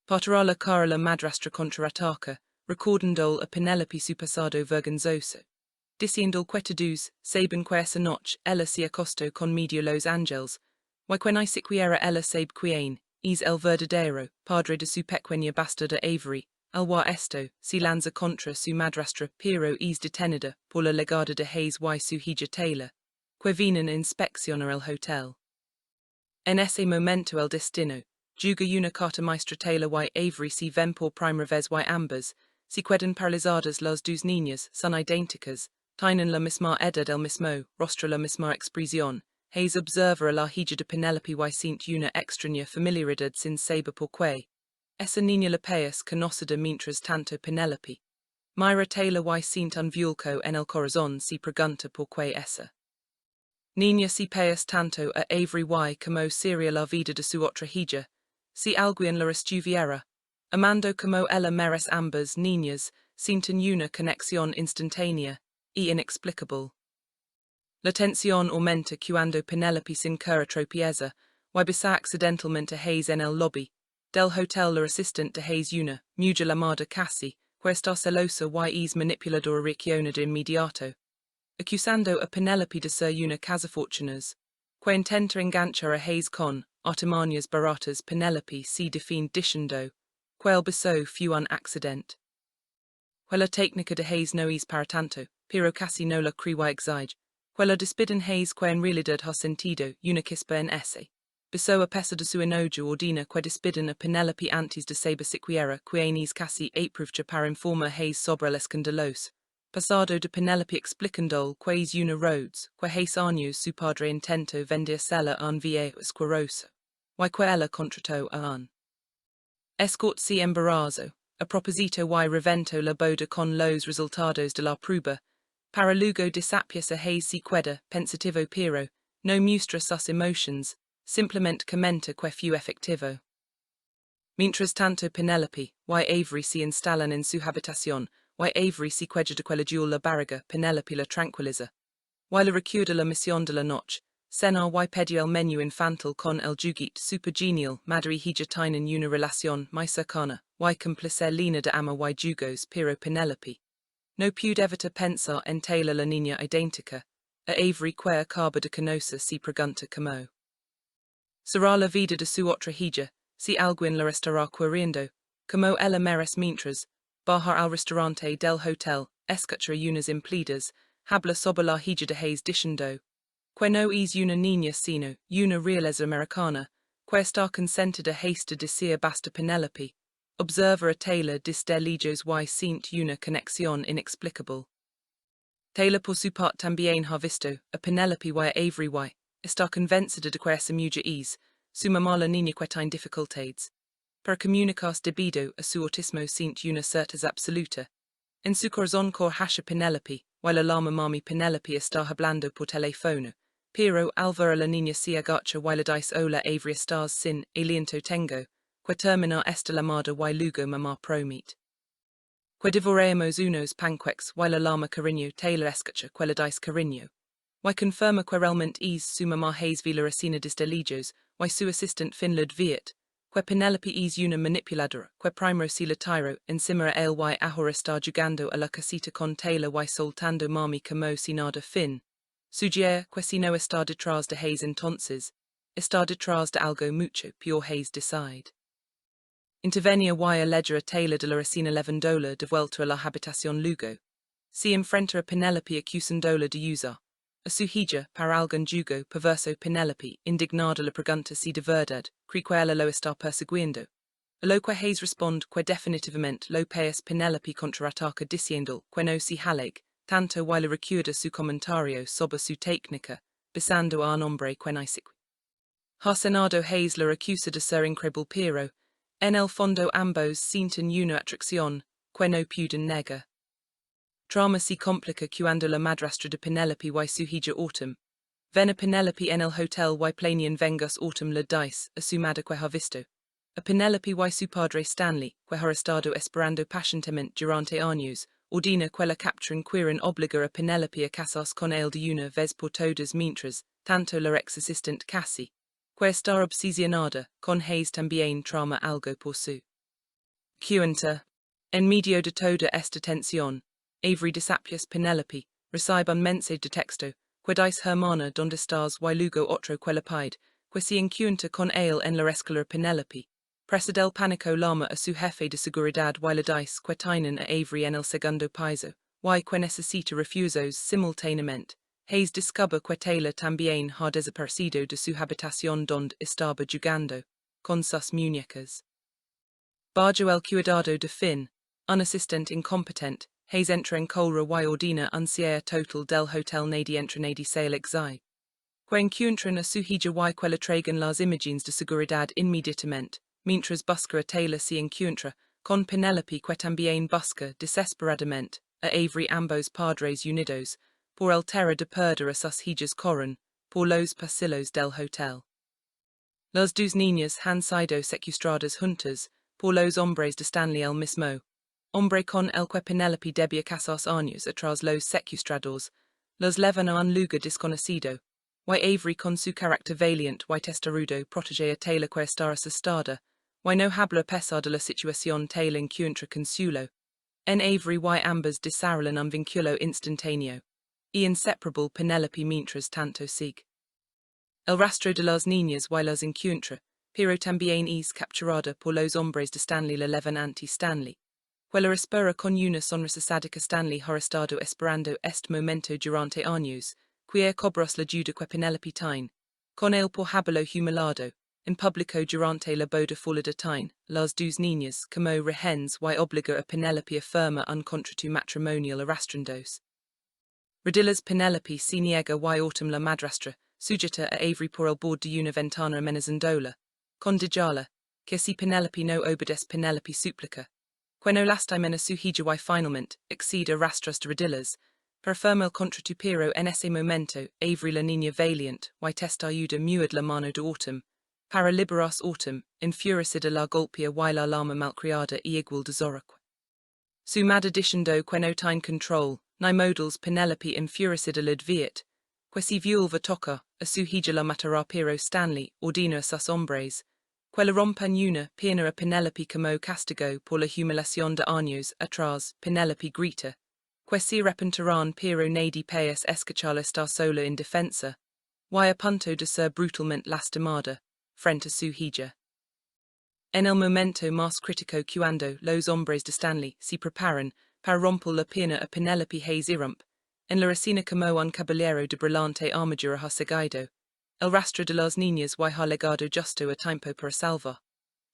Partirá la cara la madrastra contraataca, recordando a Penelope su pasado vergonzoso, diciendo que todos saben que esa noche ella se acostó con medio Los Ángeles, y que ni siquiera ella sabe quién es el verdadero padre de su pequeña bastarda Avery, al cual esto se lanza contra su madrastra pero es detenida por la legada de Haze y su hija Taylor, que vienen a inspeccionar el hotel. En ese momento el destino juga una carta maestra. Taylor y Avery se ven por primera vez y ambas se quedan paralizadas. Las dos niñas son idénticas, tienen la misma edad, el mismo rostro, la misma expresión. Hace observer a la hija de Penelope y siente una extraña familiaridad sin saber por qué. Esa niña la país conocida mientras tanto Penelope. Mira Taylor y siente un vuelco en el corazón si pregunta por qué esa niña si país tanto a Avery y como sería la vida de su otra hija, si alguien la estuviera amando como ella merece ambas niñas, sienten una conexión instantánea y inexplicable. La tensión aumenta cuando Penelope se incurra tropieza, y besa accidentalmente a Hace en el lobby del hotel. La assistant de Hace una mujer llamada Cassie, que está celosa y es manipuladora reacciona de inmediato, acusando a Penelope de ser una cazafortunas, que intenta enganchar a Hace con artimañas baratas. Penelope se defiende diciendo que el beso fue un accidente. Que la técnica de Hace no es para tanto, pero casi no la cree y exige. Que la despiden Hace que en realidad ha sentido una chispa en ese beso a pesar de su enojo ordena que despiden a Penelope antes de saber siquiera quien es casi aprovecha para informar Hace sobre el escandaloso pasado de Penelope explicando que es una Rhodes, que hace años su padre intentó vendérsela a un viejo asqueroso, y que ella contrató a un escort si embarazo, a propósito y reventó la boda con los resultados de la prueba, para luego desapiarse a Hace si queda pensativo pero no muestra sus emotions, simplemente comenta que fue efectivo. Mientras tanto Penelope y Avery se instalan en su habitación, y Avery se queja de que le duele la barriga. Penelope la tranquiliza. Y le recuerda la misión de la noche, cenar y pedir el menú infantil con el juguete super genial. Madre y hija tienen una relación muy cercana, y complacer línea de ama y jugos, pero Penelope no puede evitar pensar en Taylor la niña idéntica, a Avery que acaba de conocer. Si pregunta como será la vida de su otra hija, si alguien la estará queriendo, como ella merece mientras baja al restaurante del hotel, escucha unas empleadas, habla sobre la hija de Hace diciendo que no es una niña sino una realeza americana, que está consentida. Hace de decir basta. Penelope observa a Taylor desde lejos y siente una conexión inexplicable. Taylor por su parte también ha visto a Penelope y a Avery y está convencida de que esa mujer es su mamá. La niña que tiene dificultades para comunicarse debido a su autismo siente una certeza absoluta en su corazón que Hace Penelope, y la llama mami. Penelope está hablando por teléfono, pero al ver a la niña se agacha y le dice hola. Avery estás sin aliento tengo que termina esta llamada y luego mamá promete que devoremos unos panqueques. Y la llama cariño. Taylor escucha que le dice cariño y confirma que realmente es su mamá. Hace ve la resina desde lejos y su assistant Finland viet que Penelope es una manipuladora, que primero se la tiro encima a él y ahora está jugando a la casita con Taylor y soltando mami como si nada. Fin sugiere que si no está detrás de Hace entonces está detrás de algo mucho peor. Hace decide intervenir y alegra a Taylor de la resina $11 devuelto a la habitación. Luego se enfrenta a Penelope acusándola de usar a su hija para algún jugo perverso. Penelope indignada le pregunta si de verdad cree que ella lo está persiguiendo, a lo que Hace responde que definitivamente lo país. Penelope contraataca diciendo que no se haleg tanto y le recuerda su comentario sobre su técnica besando a un hombre que no sigue. Ha senado Hace la acusa de ser increíble pero en el fondo ambos sienten una atracción que no pueden negar. Trama se complica cuando la madrastra de Penelope y su hija Autumn ven a Penelope en el hotel y planean vengas. Autumn le dice a su madre que ha visto a Penelope y su padre Stanley que ha estado esperando pacientemente durante años. Ordena que la capturen. Quieren obligar a Penelope a casarse con él de una vez por todas mientras tanto la ex assistant Cassie que está obsesionada con Hace también trama algo por su cuenta. En medio de toda esta tensión, Avery desapias Penelope, recibe un mensaje de texto, que dice hermana donde estás y luego otro que le pide, que se encuentra con él en la escalera. Penelope presa del pánico llama a su jefe de seguridad y le dice que tienen a Avery en el segundo piso, y que necesita refusos simultáneamente. Hace descubre que Taylor también ha desaparecido de su habitación donde estaba jugando con sus muñecas. Bajo el cuidado de Finn, un asistente incompetente, Hace entra en cólera y ordena un cierre total del hotel. Nadie entra, nadie sale exige que encuentran a su hija y que le traigan las imágenes de seguridad inmediatamente, mientras busca a Taylor se encuentra con Penelope que también busca desesperadamente a Avery ambos padres unidos, por el terror de perder a sus hijas corren, por los pasillos del hotel. Las dos niñas han sido secuestradas juntas, por los hombres de Stanley el mismo, hombre con el que Penelope debía casarse años atrás los secuestrados, los llevan a un lugar desconocido, y Avery con su carácter valiente y testarudo protege a Taylor que está asustada, y no habla a pesar de la situación Taylor encuentra consuelo. En Avery y ambas desarrollan un vínculo instantáneo, y inseparable Penelope mientras tanto sigue el rastro de las niñas y las encuentra, pero también es capturada por los hombres de Stanley la llevan ante Stanley, que la espera con una sonrisa sádica. Stanley ha estado esperando este momento durante años, que cobras la ayuda que Penelope tiene, con él por haberlo humillado, en público durante la boda fuera de time, las dos niñas como rehenes y obliga a Penelope a firmar un contrato matrimonial arrastrandos. Redilas Penelope se niega y autumn la madrastra, sujeta a Avery por el borde de una ventana amenazándola, con dijala, que si Penelope no obedece Penelope súplica, que no lastima a su hija y finalmente excede rastras de redilas, per firma el contrato. Pero en ese momento Avery la niña valiente y testa ayuda muad la mano de autumn, para liberas autumn, enfurecida la golpea y la lama malcriada y igual de zoraque. Su madre diciendo que no tiene control, ni modals Penelope enfurecida la dviet, que si violva toca, a su hija la matará. Pero Stanley ordena a sus hombres, que la rompan una pena a Penelope como castigo por la humillación de años atrás. Penelope grita, que se arrepentirán pero nadie paes escucharla estar sola en defensa, y a punto de ser brutalmente lastimada, frente a su hija. En el momento más crítico cuando los hombres de Stanley se preparan para romper la pena a Penelope Hace irrump, en la escena como un caballero de brillante armadura ha seguido, el rastro de las niñas y ha legado justo a tiempo para salvar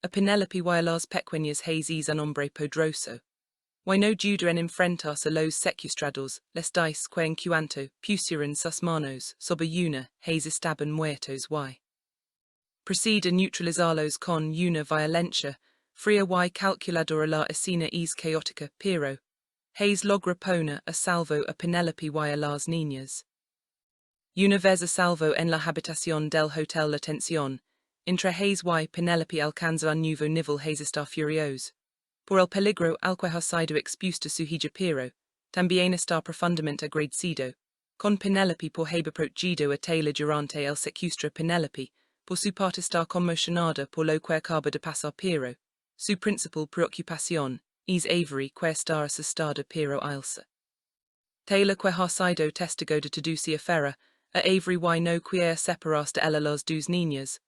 a Penelope y a las pequeñas. Hace es un hombre poderoso, y no duda en enfrentarse a los secuestrados, les dice que en cuanto pusieron sus manos sobre una, Hace estaban muertos y procede a neutralizarlos con una violencia fría y calculadora. La escena es caótica, pero Hace logra poner a salvo a Penelope y a las niñas. Una vez a salvo en la habitación del hotel, la tensión entre Hace y Penelope alcanza un nuevo nivel. Hace está furioso por el peligro al que ha sido expuesta su hija, pero también está profundamente agradecido con Penelope por haber protegido a Taylor durante el secuestro. Penelope, por su parte, está conmocionada por lo que acaba de pasar, pero su principal preocupación es Avery, que está asustada pero ailsa. Taylor, que ha sido testigo de todo se affair, a Avery y no quiere separarse de ella. Las dos niñas,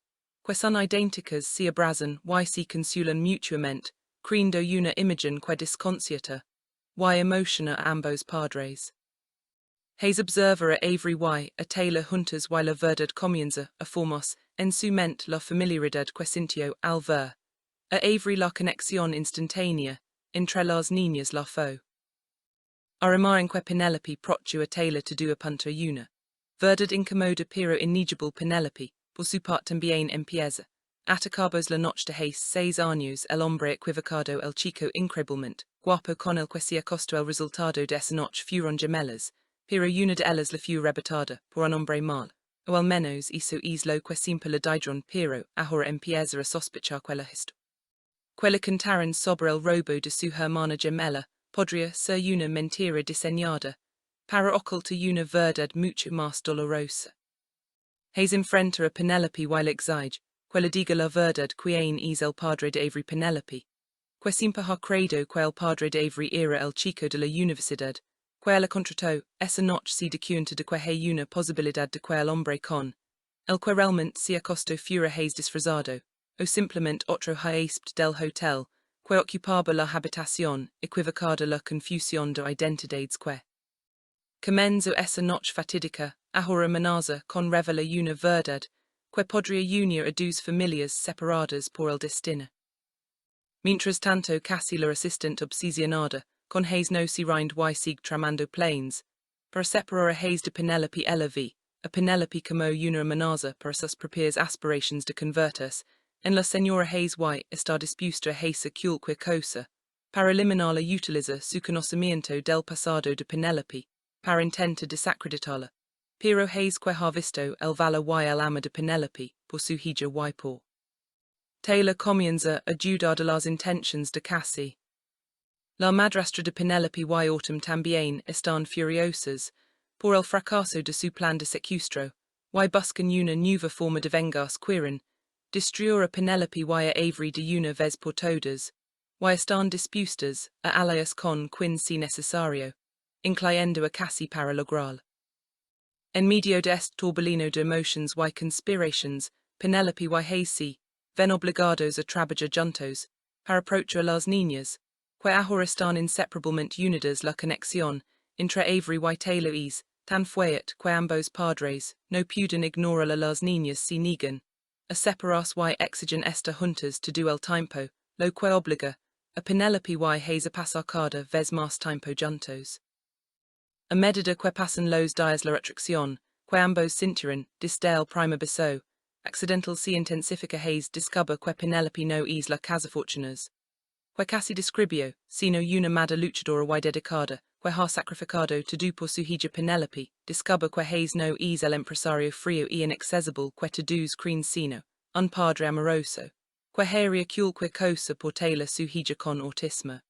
que son idénticas, se abrazan y se consuelan mutuamente, creando una imagen que desconcierta y emociona a ambos padres. Hace observa a Avery y a Taylor juntas y la verdad comienza a formarse en su mente. La familiaridad que sintió al ver a Avery la conexión instantánea entre las niñas la fue. Aramar en que Penelope prochu a Taylor to do a punto una verdad incomoda pero inegable. Penelope, por su parte, también empieza atacabos la noche de Hace 6 años. El hombre equivocado, el chico increíblemente guapo con el que se acostó. El resultado de esa noche fueron gemelas, pero una de ellas la fue rebatada por un hombre mal, o al menos eso es lo que siempre le dijeron. Pero ahora empieza a sospechar que la historia que le contaron sobre el robo de su hermana gemela podría ser una mentira diseñada para ocultar una verdad mucho más dolorosa. Hace enfrenta a Penelope y le exige que le diga la verdad quién es el padre de Avery. Penelope, que siempre ha creído que el padre de Avery era el chico de la universidad, que la contrató esa noche. Se da cuenta de que hay una posibilidad de que el hombre con el que realmente se acostó fuera Hace disfrazado, o simplemente otro huésped del hotel, que ocupaba la habitación, equivocada. La confusión de identidades que comenzó esa noche fatídica ahora amenaza con revelar una verdad que podría unir a dos familias separadas por el destino. Mientras tanto, Cassian, la asistente obsesionada con Hace, no se rinde y sigue tramando planes para separar a Hace de Penelope. Ella ve a Penelope como una amenaza para sus propias aspirations de convertirse en la señora Hace y está dispuesta a hacer cualquier cosa para eliminar la utiliza su conocimiento del pasado de Penelope para intentar desacreditarla. Pero Hace que ha visto el valor y el ama de Penelope por su hija y por Taylor comienza a dudar de las intentions de Cassian. La madrastra de Penelope y Autumn también están furiosas por el fracaso de su plan de secuestro, y buscan una nueva forma de vengarse quieren destruir a Penelope y a Avery de una vez por todas, y están dispuestas a aliarse con quien si necesario, incluyendo a Cassian para lograrlo. En medio de este torbellino de emotions y conspirations, Penelope y Hace ven obligados a trabajar juntos para proteger a las niñas, que ahora están inseparablemente unidas. La conexión entre Avery y Taylor es tan fuerte que ambos padres no pueden ignorar a las niñas si niegan a separarse y exigen estar juntas todo el tiempo, lo que obliga a Penelope y Hace a pasar cada vez más tiempo juntos. A medida que pasan los días la atracción que ambos sintieron desde el primer beso accidental se intensifica. Hace descubre que Penelope no es la cazafortunas que casi describió, sino una madre luchadora y dedicada, que ha sacrificado todo por su hija Penelope. Descubre que Hace no es el empresario frío y inaccesible que todos creen, sino un padre amoroso, que haría cualquier cosa por Taylor, su hija con autismo.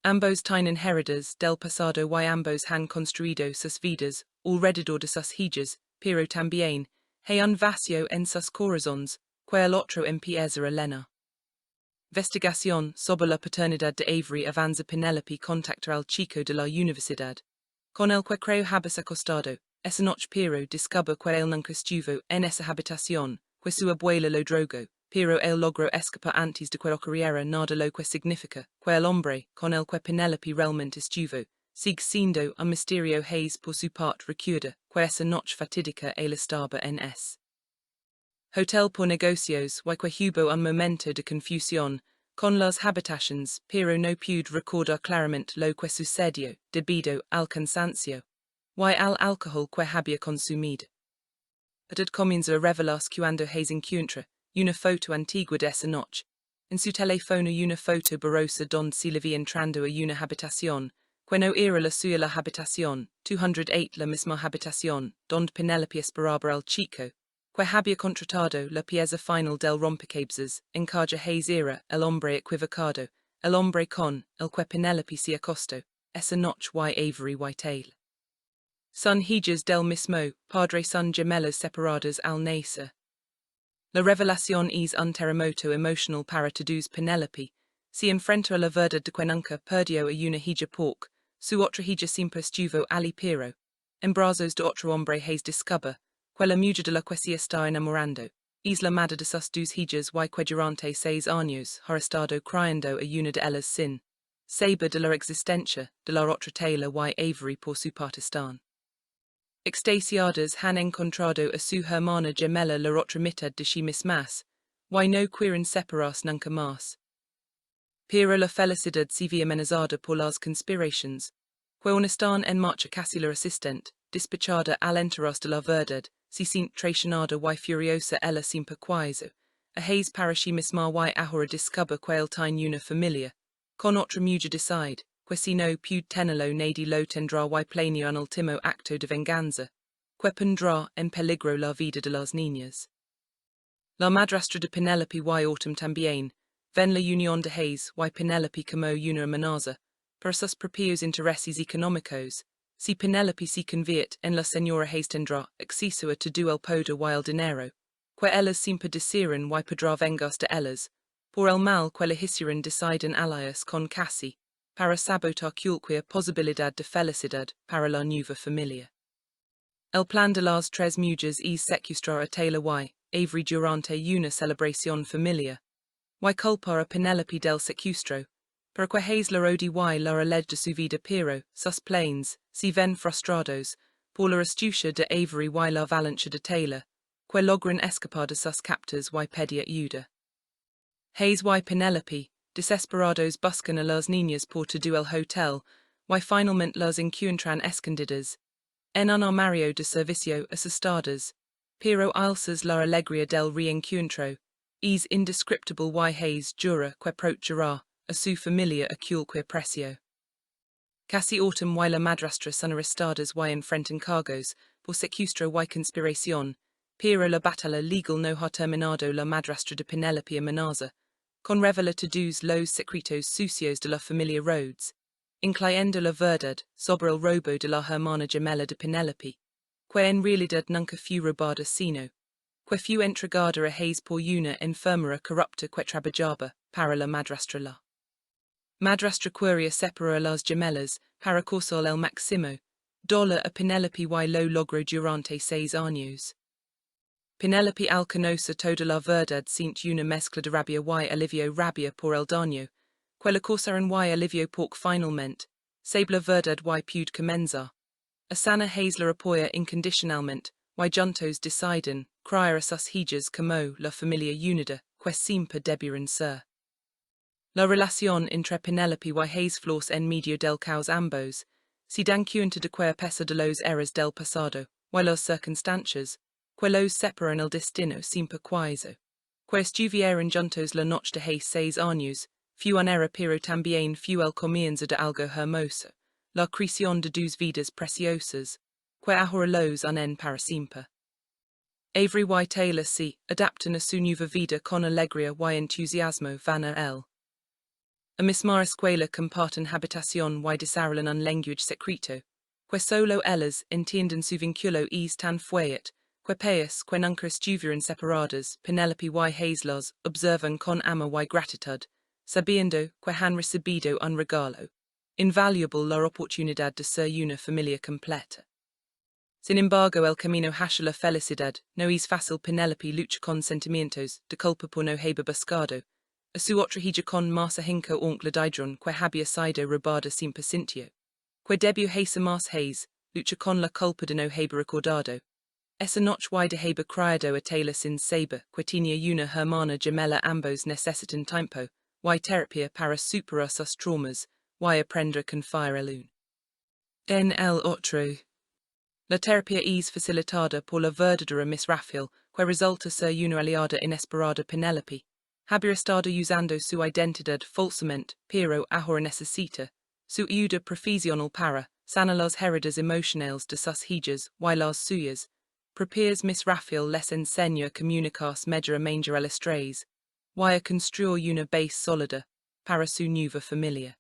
Ambos tienen heridas del pasado y ambos han construido sus vidas alrededor de sus hijas, pero también hay un vacío en sus corazones que el otro empieza a llenar. Investigación sobre la paternidad de Avery avanza. Penelope contacta al chico de la universidad, con el que creo haberse acostado esa noche, pero descubre que él nunca estuvo en esa habitación, que su abuela lo drogó, pero él logró escapar antes de que ocurriera nada, lo que significa que el hombre con el que Penelope realmente estuvo sigue siendo un misterio. Hace por su parte recuerda que esa noche fatídica él estaba en ese hotel por negocios y que hubo un momento de confusión con las habitaciones, pero no pude recordar claramente lo que sucedió debido al cansancio y al alcohol que había consumido. Edad comienza a revelarse cuando Hace encuentra una foto antigua de esa noche en su teléfono, una foto borrosa donde se le ve entrando a una habitación que no era la suya. La habitación 208, la misma habitación donde Penelope esperaba al chico que había contratado. La pieza final del rompecabezas encaja. Hace era el hombre equivocado, el hombre con el que Penelope se acostó esa noche y Avery y Taylor. Son hijas del mismo padre, son gemelas separadas al nacer. La revelación es un terremoto emotional para todos. Penelope se enfrenta a la verdad de que nunca perdió a una hija porque su otra hija siempre estuvo allí, pero en brazos de otro hombre. Hace descubre que la mujer de la que se está enamorando es la madre de sus dos hijas y que durante 6 años ha estado criando a una de ellas sin saber de la existencia de la otra. Taylor y Avery por su parte están extasiadas, han encontrado a su hermana gemela, la otra mitad de sí mismas, y no quieren separarse nunca más. Pero la felicidad se ve amenazada por las conspirations, que aún están en marcha. Casi la asistente, despechada al enterarse de la verdad, se siente traicionada y furiosa. Ella siempre quiso a Hace para sí misma y ahora descubre que él tiene una familia con otra mujer. Decide que si no puede tenerlo nadie lo tendrá y planea un último acto de venganza que pondrá en peligro la vida de las niñas. La madrastra de Penelope y Autumn también ven la unión de Hace y Penelope como una amenaza para sus propios intereses económicos. Si Penelope se convierte en la señora Hace tendrá acceso a todo el poder y el dinero que ellas siempre desearon y podrá vengarse de ellas por el mal que le hicieron. Deciden aliarse con Cassian para sabotar cualquier posibilidad de felicidad para la nueva familia. El plan de las 3 mujeres es secuestrar a Taylor y Avery durante una celebración familiar y culpar a Penelope del secuestro, para que Hace la odie y la aleje de su vida, pero sus planes se ven frustrados por la astucia de Avery y la avalancha de Taylor, que logran escapar de sus captors y pedir ayuda. Hace y Penelope, desesperados, buscan a las niñas por todo el hotel y finalmente las encuentran escondidas En un armario de servicio asestadas, pero alzas la alegría del reencuentro, es indescriptible y Hace jura que procurará a su familia a cualquier precio. Casi autumn y la madrastra son arrestadas y enfrentan cargos por secuestro y conspiración, pero la batalla legal no ha terminado. La madrastra de Penelope amenaza con revelar todos los secretos sucios de la familia Rhodes, incluyendo la verdad sobre el robo de la hermana gemela de Penelope, que en realidad nunca fue robada sino que fue entregada a Hace por una enfermera corrupta que trabajaba para la madrastra. La madrastra quería separar a las gemelas para causar el máximo dolor a Penelope y lo logró durante 6 años. Penelope alcanzó toda la verdad sin una mezcla de rabia y alivio, rabia por el daño que le causaron y alivio porque finalmente sabe la verdad y puede comenzar a sana. Hace la apoya incondicionalmente y juntos deciden criar a sus hijas como la familia unida que siempre debieron ser. La relación entre Penelope y Hace florece en medio del caos. Ambos se dan cuenta de que a pesar de los errores del pasado y las circunstancias que los separan, el destino siempre quiso que estuvieran juntos. La noche de Hace 6 años fue un error, pero también fue el comienzo de algo hermoso, la creación de dos vidas preciosas que ahora los unen para siempre. Avery y Taylor se adaptan a su nueva vida con alegría y entusiasmo. Van a él a misma escuela, comparten habitación y desarrollan un lenguaje secreto que solo ellas entienden. Su vínculo es tan fuerte que país que nunca estuvieron separadas. Penelope y Hace los observan con amor y gratitud, sabiendo que han recibido un regalo invaluable, la oportunidad de ser una familia completa. Sin embargo, el camino hacia la felicidad no es fácil. Penelope lucha con sentimientos de culpa por no haber buscado a su otra hija con más ahínco oncle Didron que había sido robada sin pacientio, que debió Hace más Hace lucha con la culpa de no haber recordado esa noche y de haber criado a Taylor sin saber que tenía una hermana gemela. Ambos necesitan tiempo y terapia para superar sus traumas y aprender a confiar el uno en el otro. La terapia es facilitada por la verdadera Miss Raphael, que resulta ser una aliada inesperada. Penelope había estado usando su identidad falsamente, pero ahora necesita su ayuda profesional para sanar las heridas emocionales de sus hijas y las suyas. Prepares Miss Raphael les enseña a comunicarse mejor a las tres y a construir una base sólida para su nueva familia.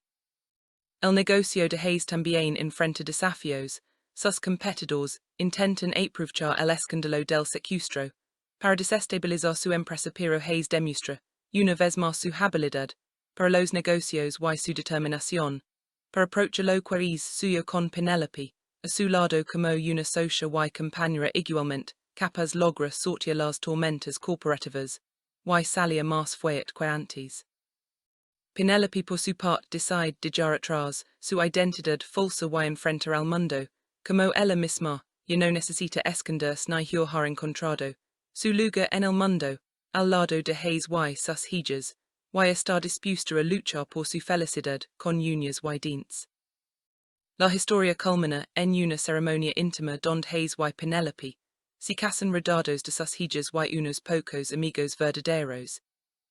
El negocio de Hace también enfrenta desafíos. Sus competidores intentan aprovechar el escándalo del secuestro para desestabilizar su empresa, pero Hace demuestra una vez más su habilidad para los negocios y su determinación para aprovechar lo que es suyo. Con Penelope a su lado como una socia y compañera, igualmente capaz logra sortir las tormentas corporativas y salir más fuerte que antes. Penelope por su parte decide dejar atrás su identidad falsa y enfrentar al mundo como ella misma. Ya no necesita esconderse ni ha encontrado su lugar en el mundo al lado de Hace y sus hijas y está dispuesta a luchar por su felicidad con uñas y dientes. La historia culmina en una ceremonia íntima donde Hace y Penelope se casan rodeados de sus hijas y unos pocos amigos verdaderos.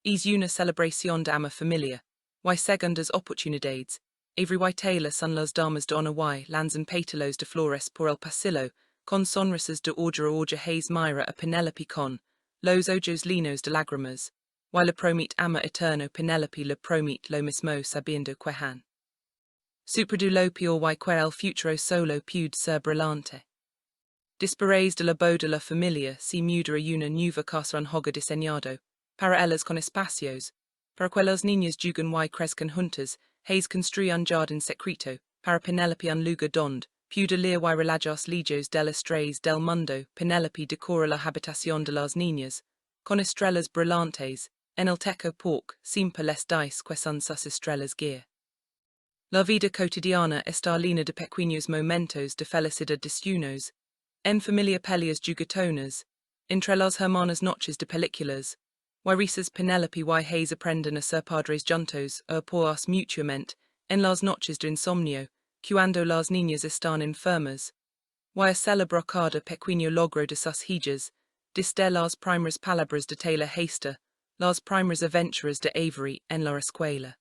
Es una celebración de amor, familia y segundas oportunidades. Avery y Taylor son las damas de honor y lanzan pétalos de flores por el pasillo con sonrisas de orja a orja. Hace mira a Penelope con los ojos llenos de lágrimas y le promete amor eterno. Penelope le promete lo mismo sabiendo que han superado lo peor y que el futuro solo puede ser brillante. Después de la boda, la familia se muda a una nueva casa en hogar diseñado para ellas con espacios para que las niñas juguen y crezcan juntas. Hace construye un jardín secreto para Penelope, un lugar donde puede leer y relajar lejos del estrés del mundo. Penelope decora la habitación de las niñas con estrellas brillantes en el techo porque siempre les dice que son sus estrellas guía. La vida cotidiana está llena de pequeños momentos de felicidad distintos. En familia, peleas jugatonas entre las hermanas, noches de películas y risas. Penelope y Hace aprenden a ser padres juntos a apoyarse mutuamente en las noches de insomnio cuando las niñas están enfermas y a celebra cada pequeño logro de sus hijas, desde las primeras palabras de Taylor Haste, las primeras aventuras de Avery en la escuela.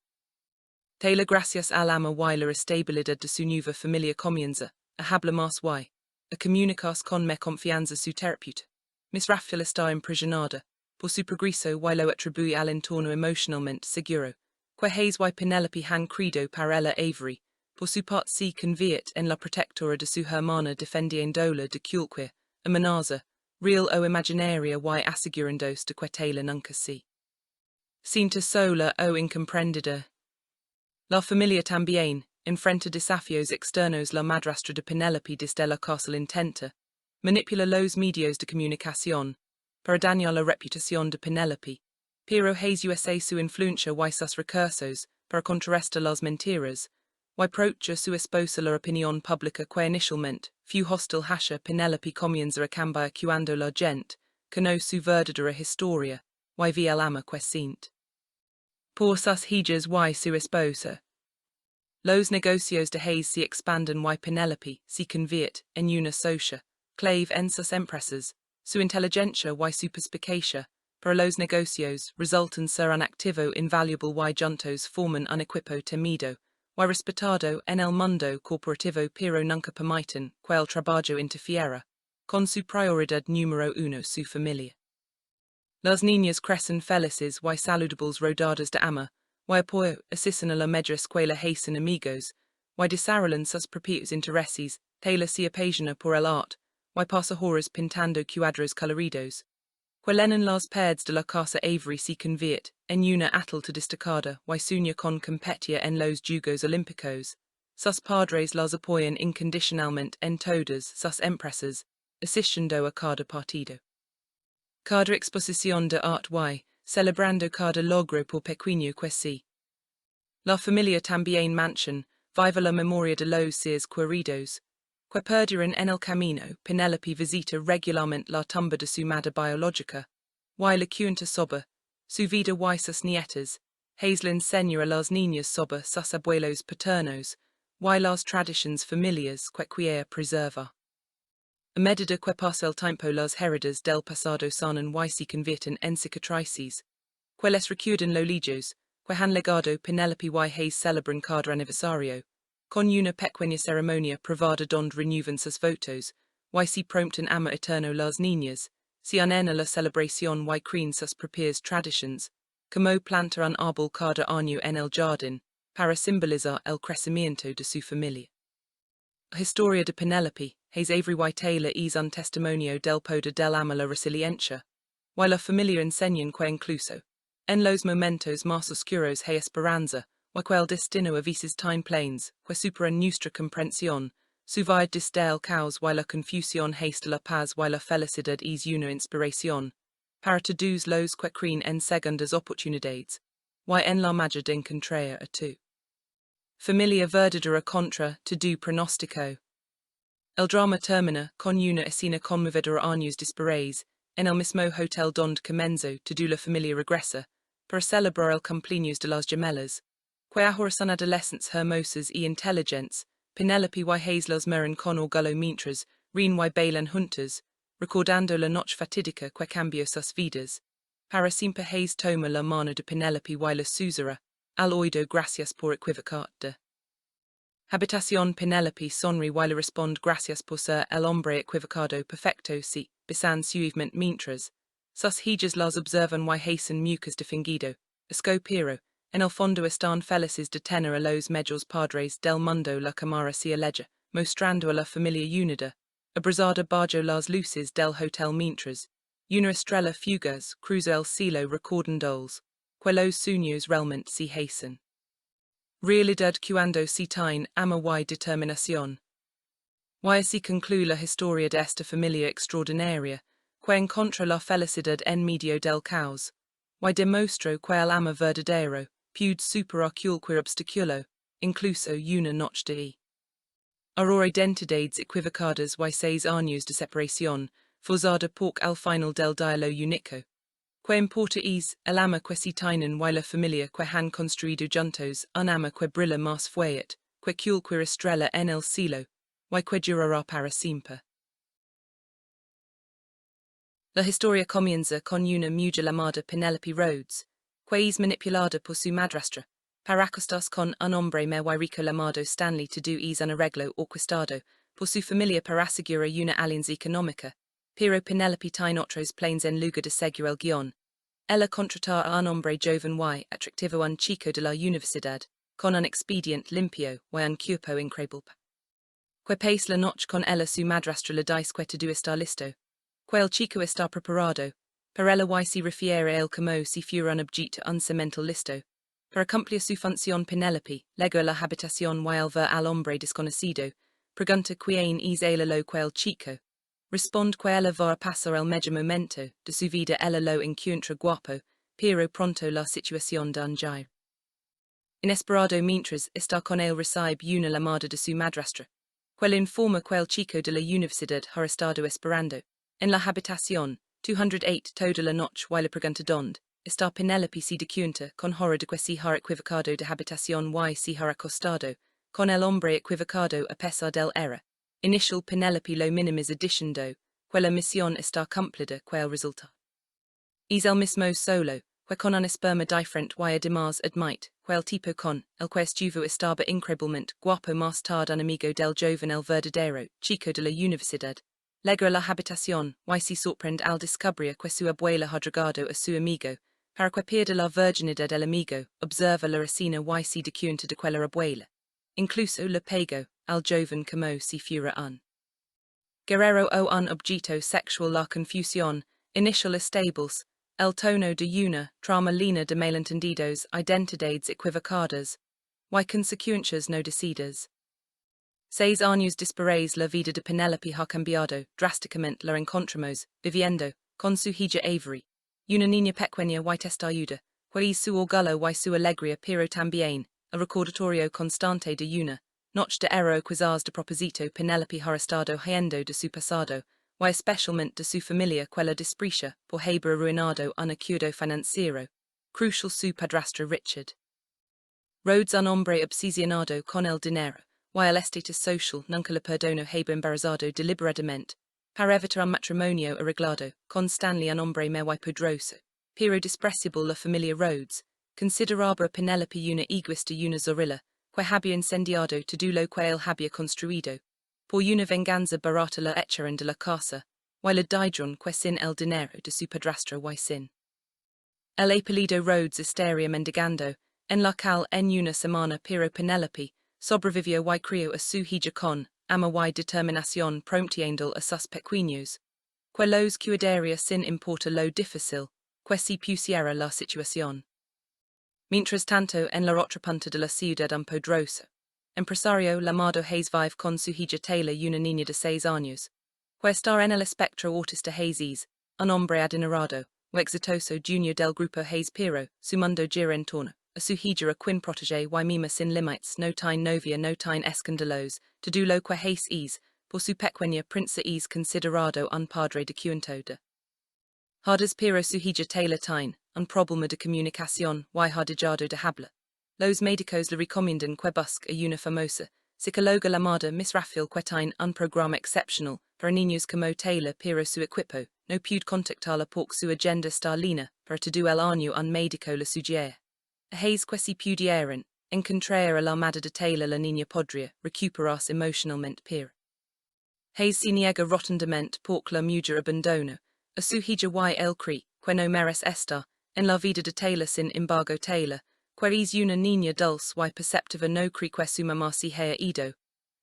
Taylor gracias al ama y la estabilidad de su nueva familia comienza a hablar más y a comunicarse con me confianza su terapeuta. Miss Raphael está impresionada por su progreso y lo atribuye al entorno emocionalmente seguro, que Hace y Penelope han credo para ella Avery, por su parte se convierte en la protectora de su hermana defendiéndola de cualquier amenaza, real o imaginaria y asegurándose de que Taylor nunca se sienta sola o incomprendida. La familia también enfrenta desafíos externos. La madrastra de Penelope desde la cárcel intenta manipula los medios de comunicación para dañar la reputación de Penelope, pero Hace usa su influencia y sus recursos para contrarrestar las mentiras, y proteger su esposa. La opinión pública que inicialmente fue hostil hacia Penelope comienza a cambiar cuando la gente conoce su verdadera historia, y ve al ama que siente por sus hijas y su esposa. Los negocios de Hace se expanden y Penelope se convierte en una socia clave en sus empresas. Su inteligencia y su perspicacia para los negocios resultan ser un activo invaluable y juntos forman un equipo temido y respetado en el mundo corporativo, pero nunca permiten que el trabajo interfiera con su prioridad número uno, su familia. Las niñas crecen felices y saludables rodeadas de ama, y apoyo asisten a la media escuela Hace amigos, y desarrollan sus propios intereses. Taylor se apasiona por el arte, y pasa horas pintando cuadros coloridos. Llenan las paredes de la casa. Avery se convierte en una atleta destacada y sueña con competir en los Juegos Olímpicos. Sus padres las apoyan incondicionalmente en todas sus empresas, asistiendo a cada partido. Cada exposición de arte y celebrando cada logro por pequeño que sea. La familia también mantiene viva la memoria de los seres queridos que perdieron en el camino. Penelope visita regularmente la tumba de su madre biológica, y le cuenta sobre su vida y sus nietas. Hace le enseña a las niñas sobre sus abuelos paternos y las tradiciones familiares que quiere preservar. A medida que pasa el tiempo, las heridas del pasado sanan y se convierten en cicatrices, que les recuerdan los legos que han legado. Penelope y Hace celebran cada aniversario con una pequeña ceremonia privada donde renuevan sus votos, y se prometen ama eterno. Las niñas se unen a la celebración y creen sus propias tradiciones, como plantar un árbol cada año en el jardín, para simbolizar el crecimiento de su familia. La historia de Penelope, Hace Avery y Taylor es un testimonio del poder del ama, la resiliencia, y la familia enseñan que incluso en los momentos más oscuros hay esperanza, y que el destino a veces tiene planes que superan nuestra comprensión. Su vida desde el caos y la confusión hasta la paz y la felicidad es una inspiración para todos los que creen en segundas oportunidades, y en la magia de encontrar a tu familia verdadera contra todo pronóstico. El drama termina con una escena conmovedora. Años después, en el mismo hotel donde comenzó todo. La familia regresa para celebrar el cumpleaños de las gemelas, que ahora son adolescentes hermosas y inteligentes. Penelope y Hace las miran con orgullo mientras ríen y bailan juntas, recordando la noche fatídica que cambió sus vidas. Para siempre Hace toma la mano de Penelope y la susurra al oído: gracias por equivocarte. Habitación. Penelope sonríe y le responde: gracias por ser el hombre equivocado. Perfecto. Sí, besan suavemente mientras sus hijas las observan y hacen muecas de fingido asco, pero en el fondo están felices de tener a los mejores padres del mundo. La cámara se aleja, mostrando a la familia unida, abrazada bajo las luces del hotel mientras una estrella fugaz cruza el cielo recordándoles que los sueños realmente se hacen realidad cuando se tiene ama y determinación. Y así concluye la historia de esta familia extraordinaria que encontra la felicidad en medio del caos, y demostró que el ama verdadero puede superar cualquier obstáculo, incluso una noche de horror. Identidades equivocadas y 6 años de separación, forzada por el final del diálogo único. Que importa es el ama que se tienen y la familia que han construido juntos, un ama que brilla más fuerte que cualquier estrella en el cielo, y que durará para siempre. La historia comienza con una mujer llamada Penelope Rhodes, que es manipulada por su madrastra, para acostarse con un hombre muy rico llamado Stanley to do es un arreglo orquestado, por su familia para asegurar una alianza económica, pero Penelope tiene otros planes en lugar de seguir el guión. Ella contratar a un hombre joven y atractivo un chico de la universidad, con un expediente limpio y un cuerpo increíble. Que pasa la noche con ella su madrastra le dice que todo está listo. Que el chico está preparado, pero ella y se refiere a él como si fuera un objeto uncemental listo. Para cumplir su función Penelope, llega a la habitación y al ver al hombre desconocido, pregunta quién es ella lo que el chico. Responde que ella va a pasar el mejor momento de su vida, ella lo encuentra guapo, pero pronto la situación da un giro. Inesperado mientras está con él recibe una llamada de su madrastra, que le informa que el chico de la universidad ha estado esperando. En la habitación, 208 toda la noche y le pregunta dónde está Penelope se da cuenta con horror de que se ha equivocado de habitación y se ha acostado, con el hombre equivocado a pesar del error. Initial Penelope lo minimiza diciendo que la misión está cumplida que el resulta. Es el mismo solo, que con un esperma diferente y además admite que el tipo con el que estuvo estaba increíblemente guapo más tarde un amigo del joven el verdadero chico de la universidad. Llega a la habitación y se sorprende al descubrir que su abuela ha drogado a su amigo, para que pierda la virginidad del amigo, observa la escena y se da cuenta de que la abuela. Incluso le pegó al joven como si fuera un guerrero o un objeto sexual. La confusión initial estables, el tono de una trama línea de malentendidos, identidades equivocadas, y consecuencias no decididas. 6 años después la vida de Penelope ha cambiado drásticamente. La encontramos viviendo con su hija Avery, una niña pequeña y testaruda, que es su orgullo y su alegría, pero también el recordatorio constante de una noche de error. Quizás de propósito Penelope ha estado huyendo de su pasado, y especialmente de su familia que la desprecia por haber arruinado un acuerdo financiero crucial su padrastro Richard Rhodes, un hombre obsesionado con el dinero y el estatus social, nunca le perdonó haber embarazado deliberadamente para evitar un matrimonio arreglado con Stanley, un hombre muy poderoso, pero despreciable. La familia Rhodes consideraba a Penelope una egoísta y una zorrilla que había incendiado todo lo que él había construido, por una venganza barata la echaron de la casa, y le dieron que sin el dinero de su padrastro y sin el apellido Rhodes estaría mendigando, en la cal en una semana. Pero Penelope sobrevivió y crió a su hija con ama y determinación, promptiendo a sus pequeños, que los cuidaría sin importar lo difícil que se pusiera la situación. Mientras tanto, en la otra punta de la ciudad, un poderoso empresario llamado Hace vive con su hija Taylor, una niña de 6 años, que está en el espectro autista. Hace un hombre adinerado y exitoso junior del grupo Hace, pero su mundo gira en torno a su hija, a quien protege y mima sin límites. No tiene novia, no tiene escándalos, todo lo que Hace es, por su pequeña prince es considerado un padre de cuentoda. Hardas pero su hija Taylor tiene un problema de comunicación y ha dejado de hablar. Los médicos le recomiendan que busque a una famosa psicóloga llamada Miss Raphael, que tiene un programa excepcional para niños como Taylor, pero su equipo no puede contactarla porque su agenda está llena para todo el año. Un médico le sugiere a Hace que si pudieran encontrar a la madre de Taylor, la niña podría recuperarse emocionalmente, pero Hace se niega rotundamente porque la mujer abandona a su hija y el cree que no merece estar en la vida de Taylor. Sin embargo, Taylor, que es una niña dulce y perceptiva, no cree que su mamá se haya ido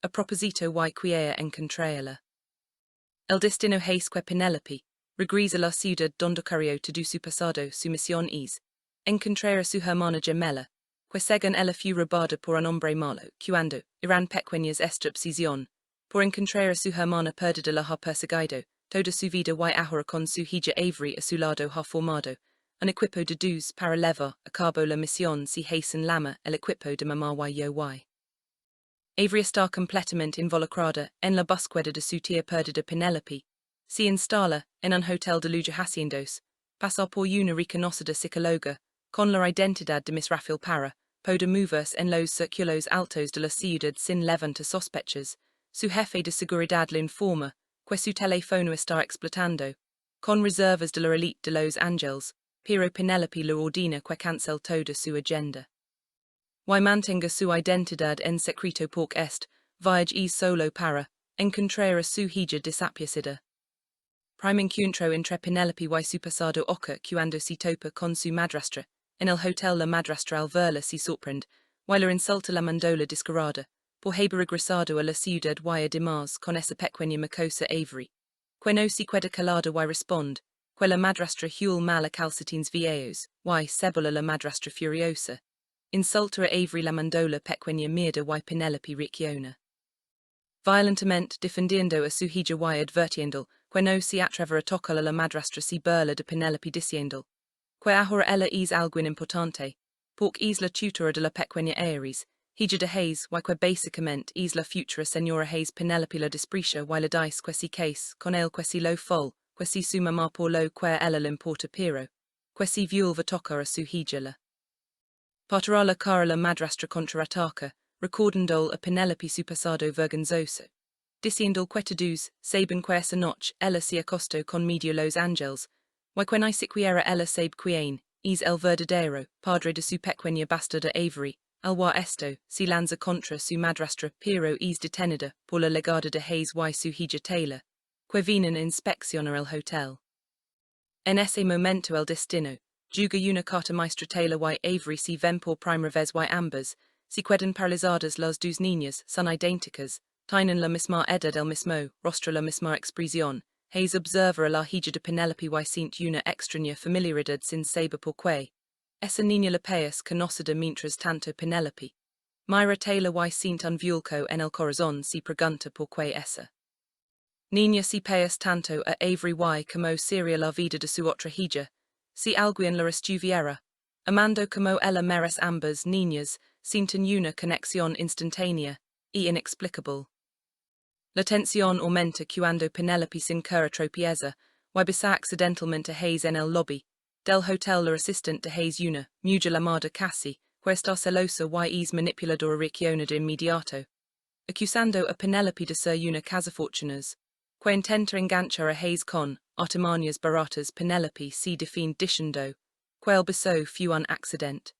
a propósito y quiera encontrarla. El destino Hace que Penelope regresa a la ciudad donde crió todo su pasado. Su misión es encontrar a su hermana gemela, que según ella fue robada por un hombre malo, cuando eran pequeñas. Esta obsesión por encontrar a su hermana perdida la ha perseguido toda su vida y ahora con su hija Avery a su lado ha formado un equipo de dos para llevar a cabo la misión. Si Hace llama el equipo de mamá y yo y Avery está completamente involucrada en la búsqueda de su tía perdida Penelope. Se instala en un hotel de lujo haciendos, pasa por una reconocida psicóloga con la identidad de Miss Raphael para poder moverse en los círculos altos de la ciudad sin levantar sospechas su jefe de seguridad le informa, que su teléfono está explotando, con reservas de la elite de Los Ángeles, pero Penelope le ordena que cancel toda su agenda. Y mantenga su identidad en secreto porque viaje y solo para encontrar a su hija desaparecida. Prime encuentro entre Penelope y su pasado ocurre cuando se topa con su madrastra, en el hotel la madrastra al verla se sorprende, y la insulta la mandola descarada, por haber regresado a la ciudad y además con esa pequeña mocosa Avery. Que no se queda calada y responde, que la madrastra huele mal a calcetines viejos, y cebola la madrastra furiosa. Insulta a Avery la mandola pequeña mierda y Penelope reacciona violentamente defendiendo a su hija y advirtiendo que no se atreve a tocar a la madrastra si burla de Penelope diciendo que ahora ella es alguien importante, porque es la tutora de la pequeña Aries, hija de Hace y que básicamente es la futura señora Hace. Penelope la desprecia y le dice que si case con él que si lo fol, que si su mamá por lo que ella le importa pero, que si vuelve a tocar a su hija la partirá la cara la madrastra contraataca, recordando a Penelope su pasado vergonzoso. Diciendo que todos saben que esa noche ella se acostó con medio Los Ángeles, y que ni siquiera ella sabe quién es el verdadero padre de su pequeña bastarda Avery, al cual esto se lanza contra su madrastra pero es detenida por la legada de Hace y su hija Taylor, que vienen a inspeccionar el hotel. En ese momento el destino juga una carta maestra. Taylor y Avery se ven por primera vez y ambas se quedan paralizadas. Las dos niñas son idénticas, tienen la misma edad, el mismo rostro, la misma expresión. Hace observa a la hija de Penelope y siente una extraña familiaridad sin saber por qué. Esa niña la país conocida mientras tanto Penelope. Mira Taylor y siente un vuelco en el corazón. Se pregunta por qué esa niña se país tanto a Avery y como sería la vida de su otra hija. Si alguien la estuviera amando como ella merece. Ambas niñas sienten una conexión instantánea y inexplicable. La tensión aumenta cuando Penelope se incurra tropieza y besa accidentalmente a Hace en el lobby del hotel. La asistente de Hace, una mujer llamada Cassie, que está celosa y es manipuladora, reacciona de inmediato, acusando a Penelope de ser una cazafortunas, que intenta enganchar a Hace con artimañas baratas. Penelope se defiende diciendo que el beso fue un accidente.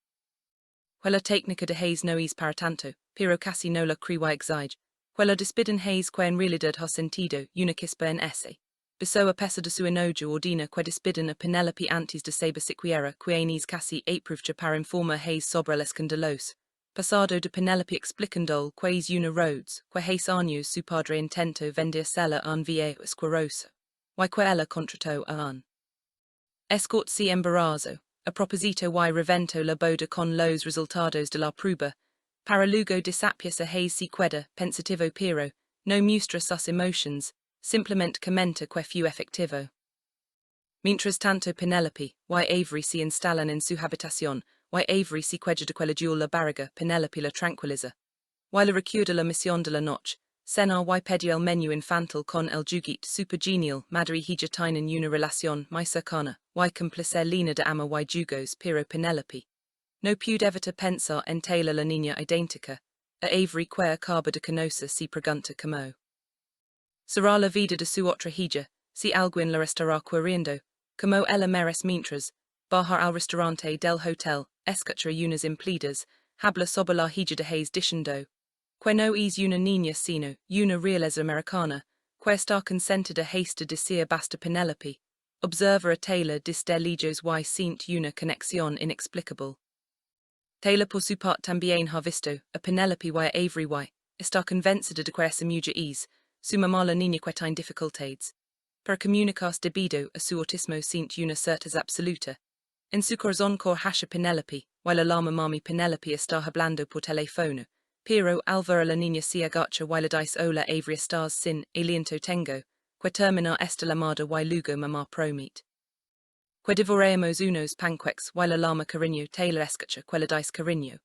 Que la técnica de Hace no es para tanto, pero casi no la cree y exige, que la despiden Hace que en realidad ha sentido una chispa en ese beso. A pesar de su enojo ordena que despiden a Penelope antes de saber siquiera quien es casi aprovecha para informar Hace sobre el escandaloso pasado de Penelope, explicando que es una Rhodes, que hace años su padre intentó vendérsela a un viejo asqueroso, y que ella contrató a un escort si embarazo, a propósito y reventó la boda con los resultados de la prueba, para luego desaparecer. A Hace se queda pensativo pero no muestra sus emotions, simplemente comenta que fue efectivo. Mientras tanto Penelope y Avery se instalan en su habitación, y Avery se queja de que le duele la barriga. Penelope la tranquiliza, y le recuerda la misión de la noche, cenar y pedir el menú infantil con el juguete super genial. Madre y hija tienen una relación muy cercana, y cómplice lina de ama y jugos, pero Penelope no puede evitar pensar en Taylor, la niña idéntica, a Avery que acaba de conocer. Se pregunta cómo será la vida de su otra hija, si alguien la estará queriendo, como ella merece. Mientras baja al restaurante del hotel, escucha unas empleadas habla sobre la hija de Hace diciendo que no es una niña sino una realeza americana, que está consentida. Hace de decir basta. Penelope observa a Taylor desde lejos y siente una conexión inexplicable. Taylor por su parte también ha visto a Penelope y a Avery y está convencida de que esa mujer es su mamá. La niña que tiene dificultades para comunicarse debido a su autismo siente una certeza absoluta en su corazón que Hace Penelope, y la llama mami. Penelope está hablando por teléfono, pero al ver a la niña se agacha y le dice hola. Avery estás sin aliento. Tengo que terminar esta llamada y luego mamá promete que devoremos unos panqueques. Y la llama cariño. Taylor escucha que le dice cariño,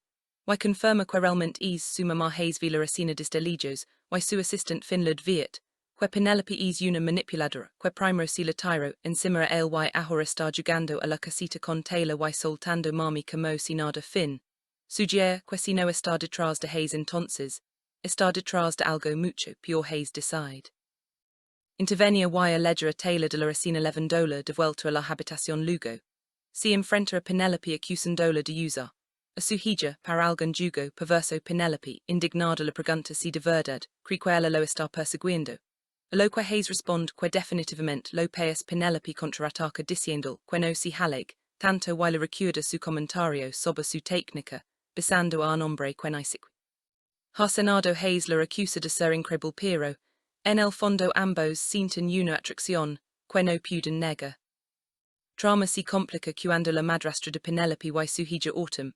y confirma que realmente es su mamá. Hace ve la resina desde lejos, y su asistente Finland viet que Penelope es una manipuladora, que primero se la tiró encima a él y ahora está jugando a la casita con Taylor y soltando mami como si nada. Fin sugiere que si no está detrás de Hace entonces está detrás de algo mucho peor Hace decide. Intervenía y a ledger Taylor de la resina $11 devuelto a la habitación luego. Si enfrenta a Penelope acusándola de usar a su hija para algún jugo perverso. Penelope, indignada la pregunta si de verdad, cree que ella lo está perseguiendo. A lo que Hace responde que definitivamente lo paes. Penelope contraataca diciendo que no se haleg, tanto y le recuerda su comentario sobre su técnica, besando a un hombre que no sigue. Harcenado Hace la acusa de ser incrédul pero, en el fondo ambos sienten una atracción, que no pueden negar. Trama se complica cuando la madrastra de Penelope y su hija Autumn.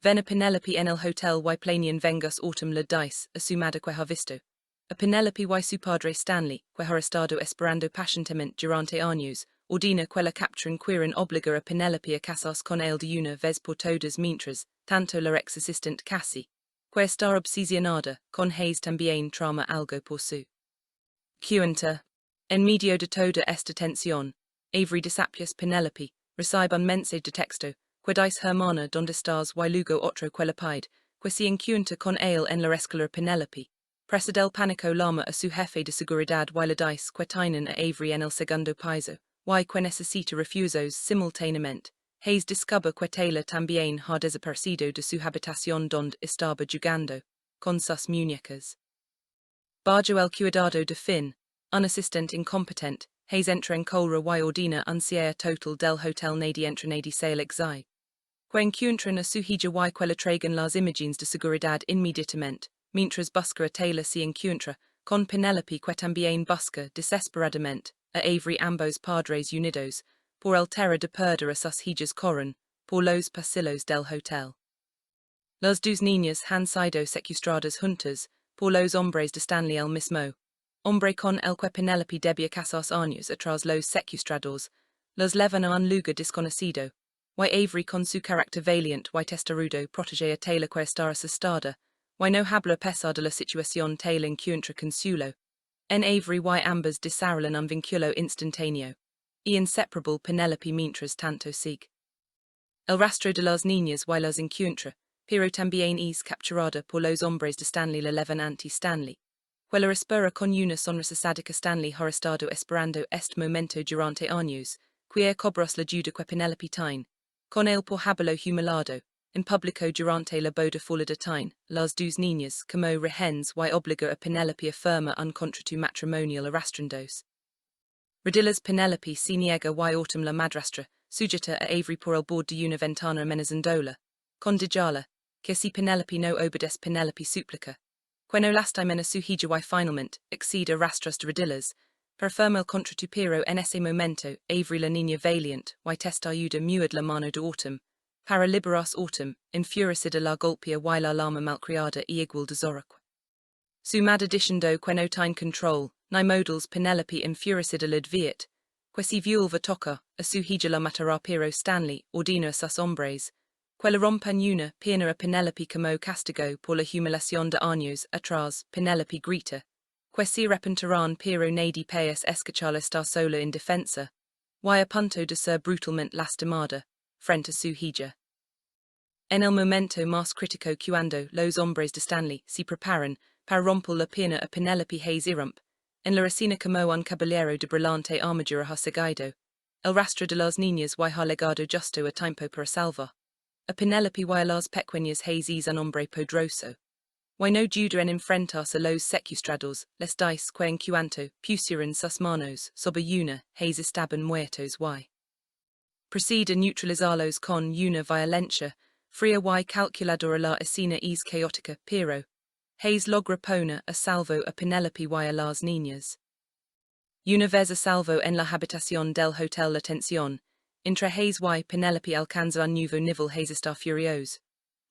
Ven a Penelope en el hotel y planean vengas Autumn la dice a su madre que ha visto. A Penelope y su padre Stanley, que ha estado esperando pacientemente durante años, ordena que la capturen quieren obligar a Penelope a casarse con él de una vez por todas mientras, tanto la ex assistant Cassie, que está obsesionada, con Hace también trama algo por su cuenta. En medio de toda esta tensión, Avery desapias Penelope, recibe un mensaje de texto, que dice hermana donde estás y luego otro que le pide, que se encuentra con él en la escalera. Penelope presa del pánico llama a su jefe de seguridad y le dice que tienen a Avery en el segundo piso, y que necesita refusos simultáneamente. Hace descubre que Taylor también ha desaparecido de su habitación donde estaba jugando con sus muñecas. Bajo el cuidado de Finn, un asistente incompetent, Hace entra en colra y ordena un cierre total del hotel nadie entra nadie sale exi. Que encuentran a su hija y que le traigan las imágenes de seguridad inmediatamente, mientras busca a Taylor se encuentra con Penelope que también busca desesperadamente a Avery. Ambos padres unidos por el terror de perder a sus hijas corren por los pasillos del hotel. Las dos niñas han sido secuestradas juntas por los hombres de Stanley el mismo hombre con el que Penelope debía casarse años atrás. Los secuestrados los llevan a un lugar desconocido, y Avery con su carácter valiente y testarudo protege a Taylor que está asustada, y no habla a pesar de la situación. Taylor encuentra consuelo en Avery y ambas desarrollan un vínculo instantáneo y inseparable. Penelope mientras tanto sigue el rastro de las niñas y las encuentra, pero también es capturada por los hombres de Stanley. La llevan ante Stanley, que la espera con una sonrisa sádica. Stanley ha estado esperando este momento durante años, que cobras la ayuda que Penelope tiene con él por haberlo humillado en público durante la boda fuera de time. Las dos niñas como rehenes y obliga a Penelope a firmar un contrato matrimonial arrastrandos. Redilas Penelope se niega y Autumn la madrastra sujeta a Avery por el borde de una ventana amenazándola con dejarla, que si Penelope no obedece. Penelope suplica que no lastima a su hija y finalmente accede a rastras de redilas para firmar el contrato. Pero en ese momento Avery la niña valiente y testa ayuda muad la mano de Autumn para liberarse. Autumn enfurecida la golpea y la llama malcriada y igual de Zoraque. Su madre diciendo que no tiene control ni modals. Penelope enfurecida la advierte que si violva toca a su hija la matará. Pero Stanley ordena a sus hombres que la rompan una pierna a Penelope como castigo por la humillación de años atrás. Penelope grita que se arrepentirán pero nadie paes escucharla estar sola en defensa y a punto de ser brutalmente lastimada frente a su hija. En el momento más crítico cuando los hombres de Stanley se preparan para romper la pierna a Penelope. Hace irrumpe en la resina como un caballero de brillante armadura. Ha seguido el rastro de las niñas y ha legado justo a tiempo para salvar a Penelope y a las pequeñas. Hace es un hombre poderoso y no duda en enfrentarse a los secuestrados. Les dice que en cuanto pusieron sus manos sobre una, Hace estaban muertos y procede a neutralizarlos con una violencia fría y calculadora. La escena es caótica pero Hace logra poner a salvo a Penelope y a las niñas. Una vez a salvo en la habitación del hotel. La tensión entre Hace y Penelope alcanza un nuevo nivel. Hace está furioso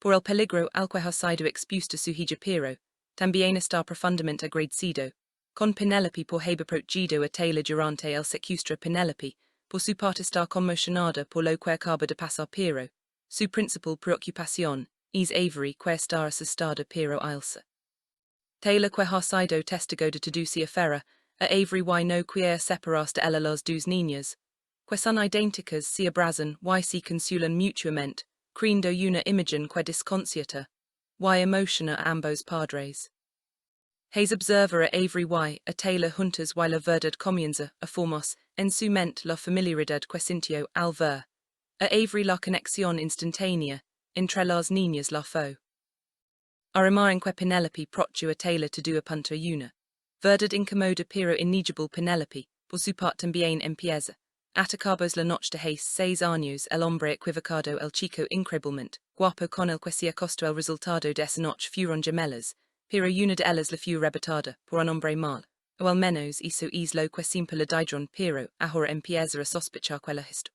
por el peligro al que ha sido expuesta su hija, pero también está profundamente agradecido con Penelope por haber protegido a Taylor durante el secuestro. Penelope por su parte está conmocionada por lo que acaba de pasar, pero su principal preocupación es Avery que está asustada pero ailsa. Taylor que ha sido testigo de todo se afera a Avery y no quiere separarse de ella. Las dos niñas que son idénticas se abrazan y se consuelan mutuamente, creando una imagen que desconcierta y emociona a ambos padres. Hace observer a Avery y, a Taylor hunters y la verdad comienza, a formos, en su mente la familiaridad quesintio al ver. A Avery la conexión instantánea, entre las niñas la fo. Arimarin que Penelope prochu a Taylor to do a punto una. Verdad incomoda pero innegible Penelope, por su parte también empieza. Atacabos la noche de Hace 6 años el hombre equivocado el chico increíblemente, guapo con el que se acostó el resultado de esa noche fueron gemelas, pero una de ellas la fue arrebatada por un hombre mal, o al menos hizo islo que siempre la didron pero ahora empieza a sospechar quella histo.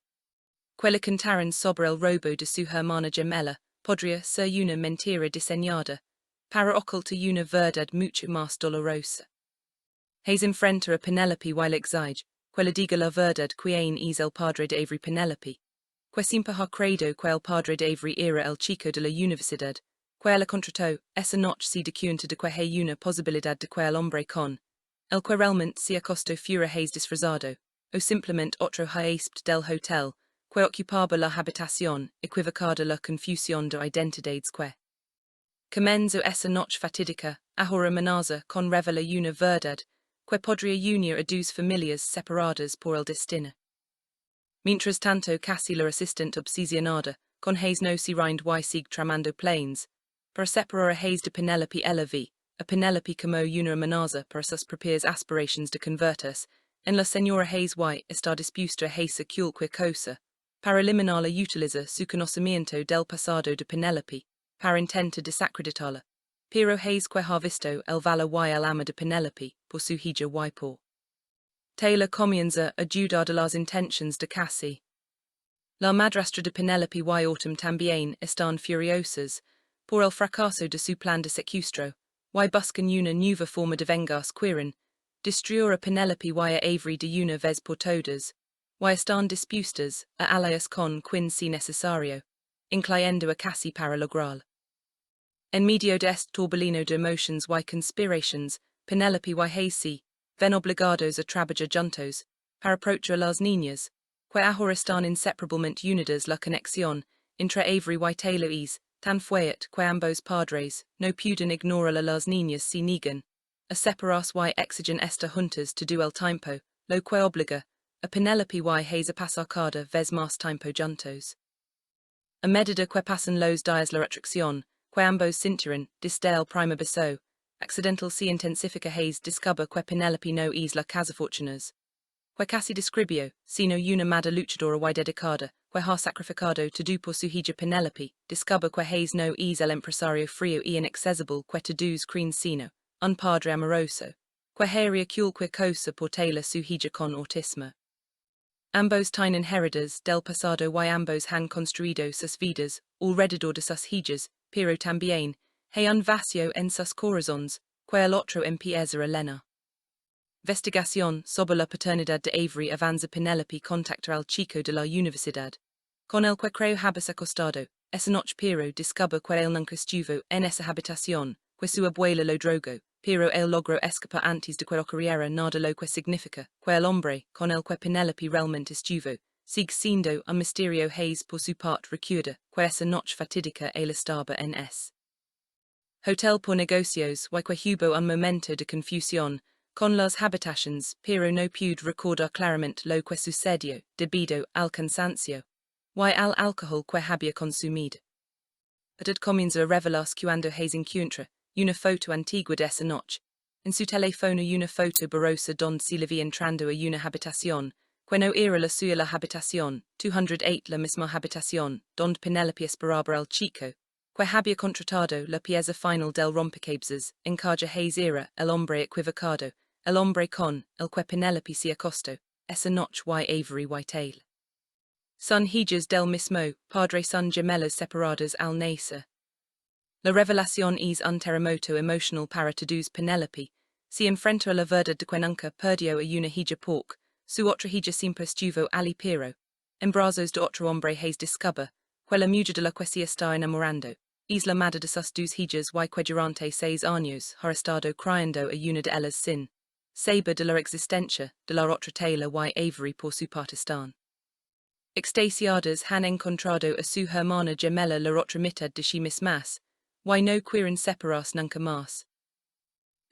Quella cantaron sobre el robo de su hermana gemela, podría ser una mentira diseñada, para ocultar una verdad mucho más dolorosa. Hace enfrenta a Penelope while exige, quella diga la verdad quien es el padre de Avery Penelope, que siempre ha creído que el padre de Avery era el chico de la universidad, que la contrató, esa noche se de cuenta de que hay una posibilidad de que el hombre con, el que realmente se acostó fuera Hace disfrazado, o simplemente otro huésped del hotel, que ocupaba la habitación, equivocada la confusión de identidades que. Comenzo esa noche fatídica, ahora amenaza con revela una verdad, que podría unir a dos familias separadas por el destino. Mientras tanto casi la assistant obsesionada, con Hace no se rind y sigue tramando planes, para separar a Hace de Penelope ella vi, a Penelope como una amenaza para sus propias aspirations de convertirse, en la señora Hace y está dispuesta a Hace cualquier cosa, para eliminar la utiliza su conocimiento del pasado de Penelope, para intenta desacreditarla, pero Hace que ha visto el valor y el ama de Penelope por su hija y por. Taylor comienza a dudar de las intentions de Cassian. La madrastra de Penelope y Autumn también están furiosas por el fracaso de su plan de secuestro, y buscan una nueva forma de vengarse quieren destruir a Penelope y a Avery de una vez por todas, y están dispuestas a alias con quien si necesario, incluyendo a Cassian para lograrlo. En medio de este torbellino de emotions y conspirations, Penelope y Hace ven obligados a trabajar juntos, para approachar a las niñas, que ahora están inseparablemente unidas la conexión entre Avery y Taylor es tan fuerte que ambos padres no pueden ignorar a las niñas si niegan a separarse y exigen esta juntas to do el tiempo, lo que obliga a Penelope y Hace a pasar cada vez más tiempo juntos. A medida que pasan los días la atracción, que ambos sintieron desde el primer beso, accidental se intensifica Hace descubre que Penelope no es la cazafortunas, que casi describió, sino una madre luchadora y dedicada, que ha sacrificado todo por su hija Penelope, descubre que Hace no es el empresario frío y inaccesible que todos creen sino, un padre amoroso, que haría cualquier cosa por Taylor su hija con autismo. Ambos tienen heridas del pasado y ambos han construido sus vidas alrededor de sus hijas, pero también hay un vacío en sus corazones, que el otro empieza a llenar. Investigación sobre la paternidad de Avery avanza Penelope contacta al chico de la universidad, con el que creo haberse acostado, esa noche pero descubre que él nunca estuvo en esa habitación, que su abuela lo drogó, pero él logró escapar antes de que ocurriera nada lo que significa que el hombre con el que Penelope realmente estuvo, sigue siendo un misterio Hace por su parte recuerda que esa noche fatídica él estaba en S. Hotel por negocios y que hubo un momento de confusión con las habitaciones, pero no pude recordar claramente lo que sucedió debido al cansancio y al alcohol que había consumido. Pero comienza a revelarse cuando Hace encuentra una foto antigua de esa noche, en su teléfono una foto borrosa donde se le vi entrando a una habitación, que no era la suya la habitación, 208 la misma habitación, donde Penelope esperaba al chico, que había contratado la pieza final del rompecabezas, en que Hace era el hombre equivocado, el hombre con el que Penelope se acostó, esa noche y Avery y Taylor. Son hijas del mismo padre son gemelas separadas al nacer. La revelación es un terremoto emotional para todos Penelope, se enfrenta a la verdad de que nunca perdió a una hija porque su otra hija siempre estuvo allí pero, en brazos de otro hombre Hace descubre, que la mujer de la que se está enamorando, es la madre de sus dos hijas y que durante 6 años ha estado criando a una de ellas sin saber de la existencia de la otra Taylor y Avery por su parte están extasiadas han encontrado a su hermana gemela la otra mitad de sí mismas, y no quieren separarse nunca más.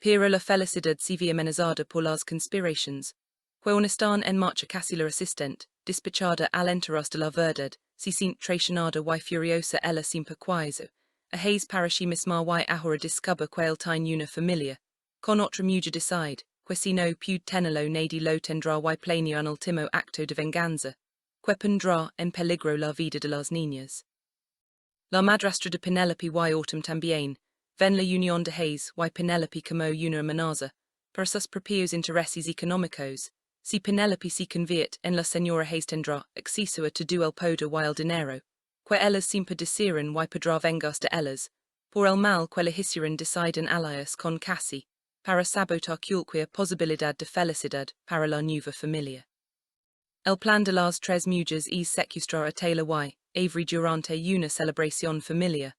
Pero la felicidad se ve amenazada por las conspiraciones. Que una están en marcha casi la resistent, despechada al enteros de la verdad, se siente traicionada y furiosa ella sin perquaiso. A Haze para sí misma y ahora discover que él tiene una familia. Con otra mujer decide, que si no puede tenerlo nadie lo tendrá y planea un último acto de venganza. Que pondrá en peligro la vida de las niñas. La madrastra de Penelope y autumn también, ven la unión de Haze y Penelope como una amenaza, para sus propios intereses económicos. Si Penelope se convierte en la señora Haze tendrá acceso a todo el poder y el dinero, que ellas siempre desearan y podrá vengarse de ellas, por el mal que le hicieron deciden alias con Cassian, para sabotar cualquier posibilidad de felicidad para la nueva familia. El plan de las tres mujeres es secuestrar a Taylor y Avery durante una celebración familiar.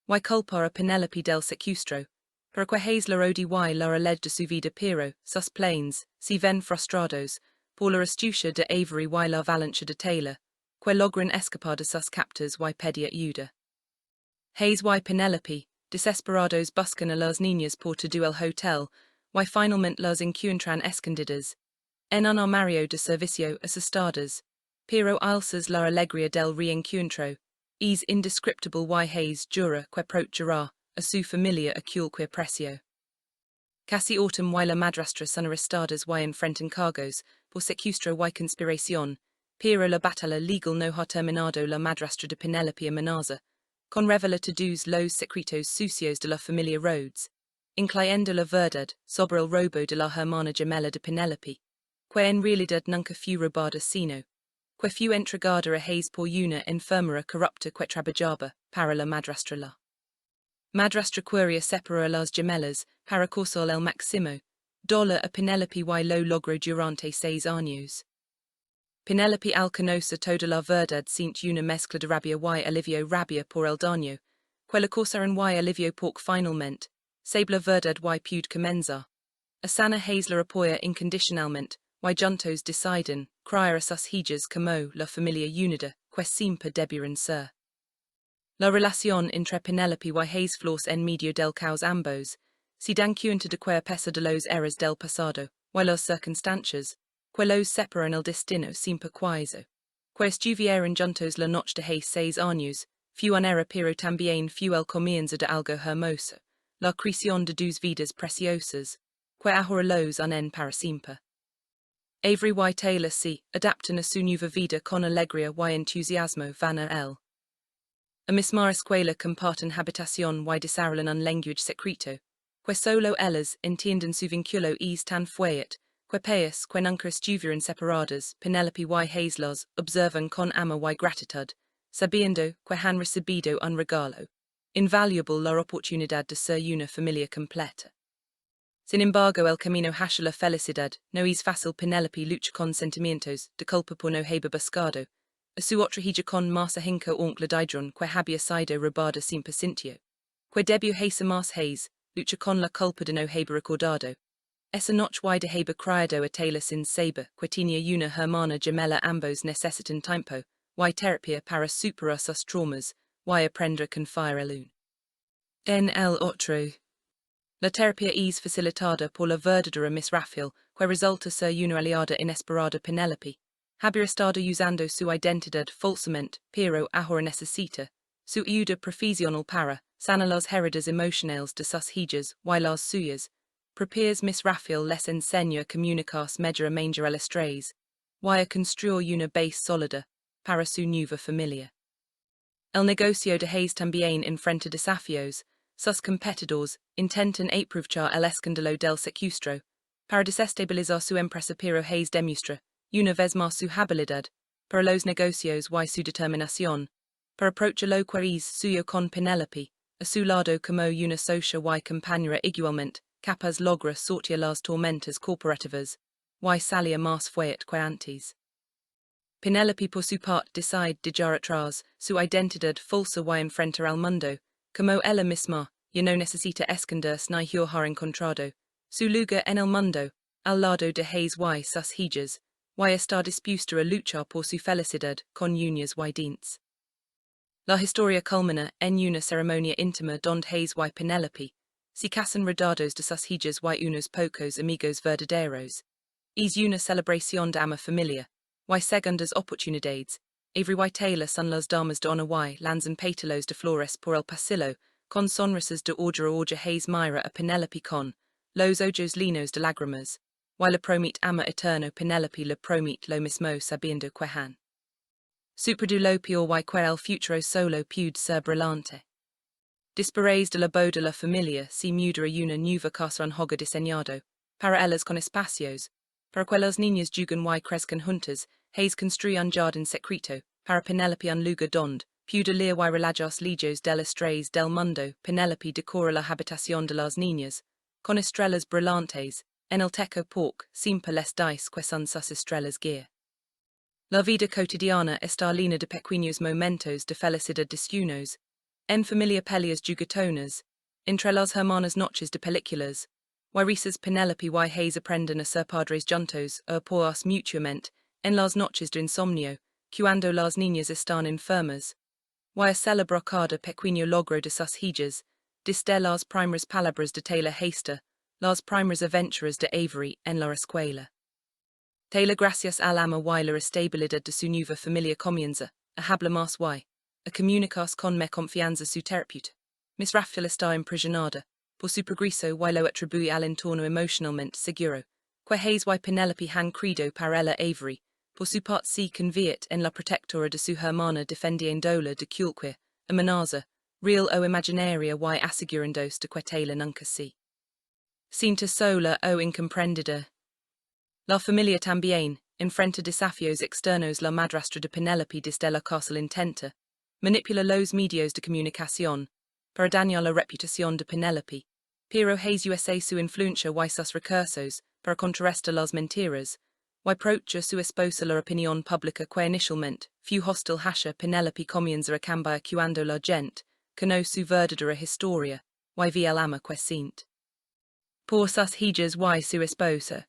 Y culpar a Penelope del secuestro, pero que Haze la rodi y la reled de su vida pero, sus planes, se ven frustrados, por la astucia de Avery y la valencia de Taylor, que logran escapar de sus captors y pedir ayuda. Haze y Penelope, desesperados buscan a las niñas por todo el hotel, y finalmente las encuentran escondidas. En un armario de servicio asustadas, pero alzas la alegría del reencuentro, es indescriptible y Haze jura que protegerá a su familia a cualquier precio. Casi autumn y la madrastra son arrestadas y enfrentan cargos por secuestro y conspiración, pero la batalla legal no ha terminado. La madrastra de Penelope amenaza con revelar todos los secretos sucios de la familia Rhodes, incluyendo la verdad sobre el robo de la hermana gemela de Penelope, que en realidad nunca fue robada sino que fue entregada a Haze por una enfermera corrupta que trabajaba para la madrastra. La madrastra quería separar a las gemelas para causar el máximo dolor a Penelope y lo logró durante 6 años. Penelope al conocer toda la verdad siente una mezcla de rabia y alivio, rabia por el daño que le causaron y alivio porque finalmente sabe la verdad y puede comenzar a sana. Haze la apoya incondicionalmente y juntos deciden criar a sus hijas como la familia unida que siempre debieron ser. La relación entre Penelope y Haze florece en medio del caos. Ambos se dan cuenta de que a pesar de los errores del pasado y las circunstancias que los separan, el destino siempre quiso que estuvieran juntos. La noche de Hace 6 años fue un error pero también fue el comienzo de algo hermoso, la creación de dos vidas preciosas que ahora los unen para siempre. Avery y Taylor se adaptan a su nueva vida con alegría y entusiasmo. Van a él. A misma escuela comparten habitación y desarrollan un lenguaje secreto, que solo ellas entienden. Su vínculo es tan fuerte que pese que nunca estuvieron separadas, Penelope y Haze los observan con amor y gratitud, sabiendo que han recibido un regalo invaluable, la oportunidad de ser una familia completa. Sin embargo, el camino hacia la felicidad no es fácil. Penelope lucha con sentimientos de culpa por no haber buscado a su otra hija con más ahínco oncle Didron que había sido robada sin pacientio, que debió Hace más Haze lucha con la culpa de no haber recordado esa noche y de haber criado a Taylor sin saber que tenía una hermana gemela. Ambos necesitan tiempo y terapia para superar sus traumas y aprender a confiar el uno en el otro. La terapia es facilitada por la verdadera Miss Raphael, que resulta ser una aliada inesperada. Penelope había estado usando su identidad falsamente, pero ahora necesita su ayuda profesional para sanar las heridas emocionales de sus hijas y las suyas. Prepares Miss Raphael les enseña a comunicarse mejor a el estrés y a construir una base sólida para su nueva familia. El negocio de Haze también enfrenta desafíos. Sus competidores intentan aprovechar el escándalo del secuestro para desestabilizar su empresa, pero Haze demuestra una vez más su habilidad para los negocios y su determinación para approachar lo que es suyo con Penelope a su lado como una socia y compañera igualmente capaz logra sortear las tormentas corporativas y salir más fuerte que antes. Penelope por su parte decide dejar atrás su identidad falsa y enfrentar al mundo como ella misma ya no necesita esconderse ni ha encontrado su lugar en el mundo al lado de Haze y sus hijas y está dispuesta a luchar por su felicidad con uñas y dientes. La historia culmina en una ceremonia íntima donde Haze y Penelope si casan rodados de sus hijas y unos pocos amigos verdaderos. Es una celebración de ama familia, y segundas oportunidades, every y taylor son las damas de honor y lanzan pétalos de flores por el pasillo, con sonrisas de orja Hace mira a Penelope con los ojos linos de lágrimas, y le promete ama eterno Penelope le promete lo mismo sabiendo que han superdu lo peor y que el futuro solo puede ser brillante. Después de la boda de la familia se mudra una nueva casa en hogar diseñado, para ellas con espacios, para que las niñas juguen y crezcan juntas. Hace construye un jardín secreto, para Penelope un lugar donde puede leer y relajar lejos de las estrellas del mundo. Penelope decora la habitación de las niñas, con estrellas brillantes, en el techo porque siempre les dice que son sus estrellas guía. La vida cotidiana está llena de pequeños momentos de felicidad disunos, en familia peleas jugatonas, entre las hermanas noches de películas, y risas Penelope y Hace aprenden a ser padres juntos o apoyarse mutuamente, en las noches de insomnio, cuando las niñas están enfermas, y a celebrar cada pequeño logro de sus hijas, desde las primeras palabras de Taylor Hace, las primeras aventuras de Avery en la escuela. Taylor gracias al ama y la estabilidad de su nueva familia comienza a hablar más y a comunicarse con más confianza su terapeuta. Miss Raphael está impresionada por su progreso y lo atribuye al entorno emocionalmente seguro, que Hace y Penelope han credo para ella Avery, por su parte se convierte en la protectora de su hermana defendiéndola de cualquier amenaza, real o imaginaria y asegurándose de que Taylor nunca se sienta sola o incomprendida. La familia también enfrenta desafíos externos. La madrastra de Penelope desde la cárcel intenta manipula los medios de comunicación para dañar la reputación de Penelope, pero Hace usa su influencia y sus recursos para contrarrestar las mentiras, y proteger su esposa la opinión pública que inicialmente fue hostil. Hace Penelope comienza a cambiar cuando la gente conoce su verdadera historia, y ve el ama que siente por sus hijas y su esposa.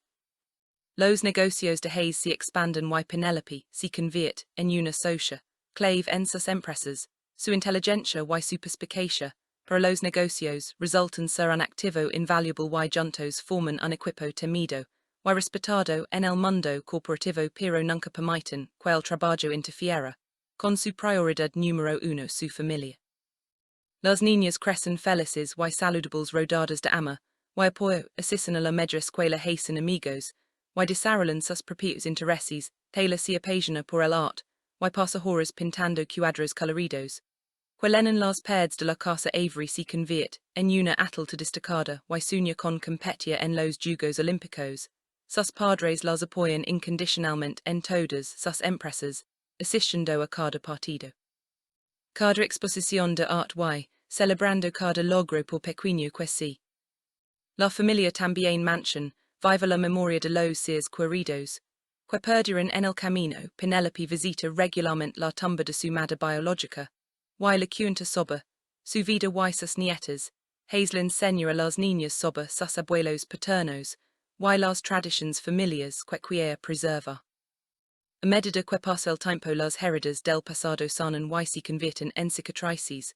Los negocios de Hace se expanden y Penelope se convierte en una socia clave en sus empresas. Su inteligencia y su perspicacia para los negocios resultan ser un activo invaluable y juntos forman un equipo temido y respetado en el mundo corporativo, pero nunca permiten que el trabajo interfiera con su prioridad número uno, su familia. Las niñas crecen felices y saludables rodadas de ama, y apoyo asisten a la media escuela Hace amigos, y desarrollan sus propios intereses. Taylor se apasiona por el arte, y pasa horas pintando cuadros coloridos. Llenan las paredes de la casa Avery se convierte en una atleta destacada y sueña con competir en los Juegos Olímpicos. Sus padres las apoyan incondicionalmente en todas sus empresas, asistiendo a cada partido. Cada exposición de arte y celebrando cada logro por pequeño que sea. La familia también mansión viva la memoria de los seres queridos, que perdieron en el camino. Penelope visita regularmente la tumba de su madre biológica, y le cuenta sobre su vida y sus nietas. Hace le enseña a las niñas sobre sus abuelos paternos, y las tradiciones familiares que quiere preservar. A medida que pasa el tiempo las heridas del pasado sanan y se convierten en cicatrices,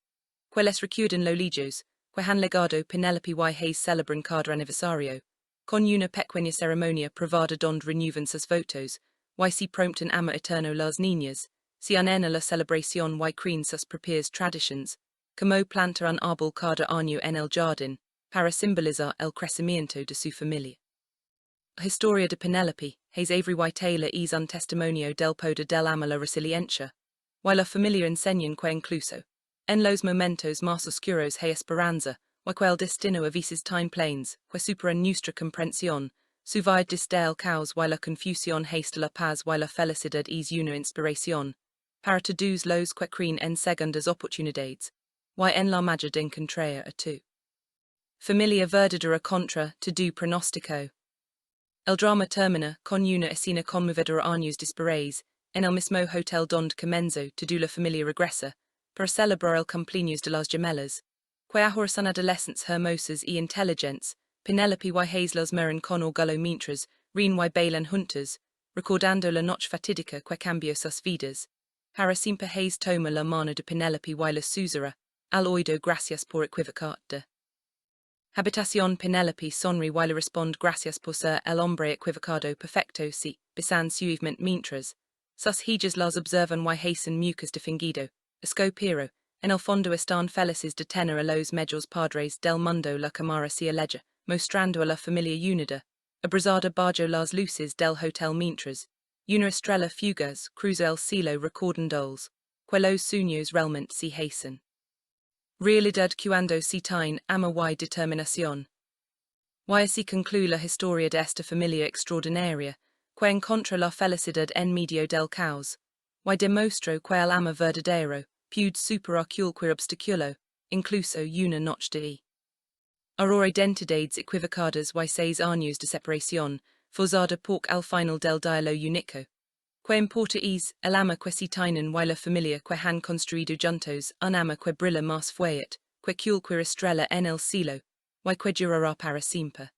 que les recuerdan lo lejos que han legado. Penelope y Hace celebran cada aniversario con una pequeña ceremonia privada donde renuevan sus votos, y se prometen ama eterno. Las niñas se unen a la celebración y crean sus propias tradiciones, como plantar un árbol cada año en el jardín, para simbolizar el crecimiento de su familia. La historia de Penelope, Hace Avery y Taylor es un testimonio del poder del ama la resiliencia, y la familia enseñan que incluso en los momentos más oscuros hay esperanza, y que el destino a veces tiene planes que superan nuestra comprensión. Su vida desde el caos y la confusión hasta la paz y la felicidad es una inspiración para todos los que creen en segundas oportunidades, y en la magia de encontrar a tu familia verdadera contra todo pronóstico. El drama termina con una escena conmovedora años después, en el mismo hotel donde comenzó. Toda la familia regresa para celebrar el cumpleaños de las gemelas, que ahora son adolescentes hermosas y inteligentes. Penelope y Hace las miran con orgullo mientras ríen y bailan juntas, recordando la noche fatídica que cambió sus vidas. Para siempre Hace toma la mano de Penelope y la susurra al oído gracias por equivocada. Habitación Penelope sonri while respond gracias por ser el hombre equivocado perfecto si, bisan suivement mientras. Sus hijas las observan y hacen mucas de fingido, escopiro, en el fondo están felices de tener a los mejores padres del mundo la cámara se aleja, mostrando a la familia unida, abrazada bajo las luces del hotel mientras, una estrella fugaz cruza el cielo recordándoles, que los sueños realmente se hacen. Realidad cuando se tiene ama y determinación. Y así concluye la historia de esta familia extraordinaria, que encontra la felicidad en medio del caos, y demostró que el ama verdadero puede superar cualquier obstáculo, incluso una noche de Ahora identidades equivocadas y 6 años de separación, forzada por el final del diálogo único. Que importa es el ama que se tienen y la familia que han construido juntos, un ama que brilla más fuerte, que cualquier estrella en el cielo, y que durará para siempre.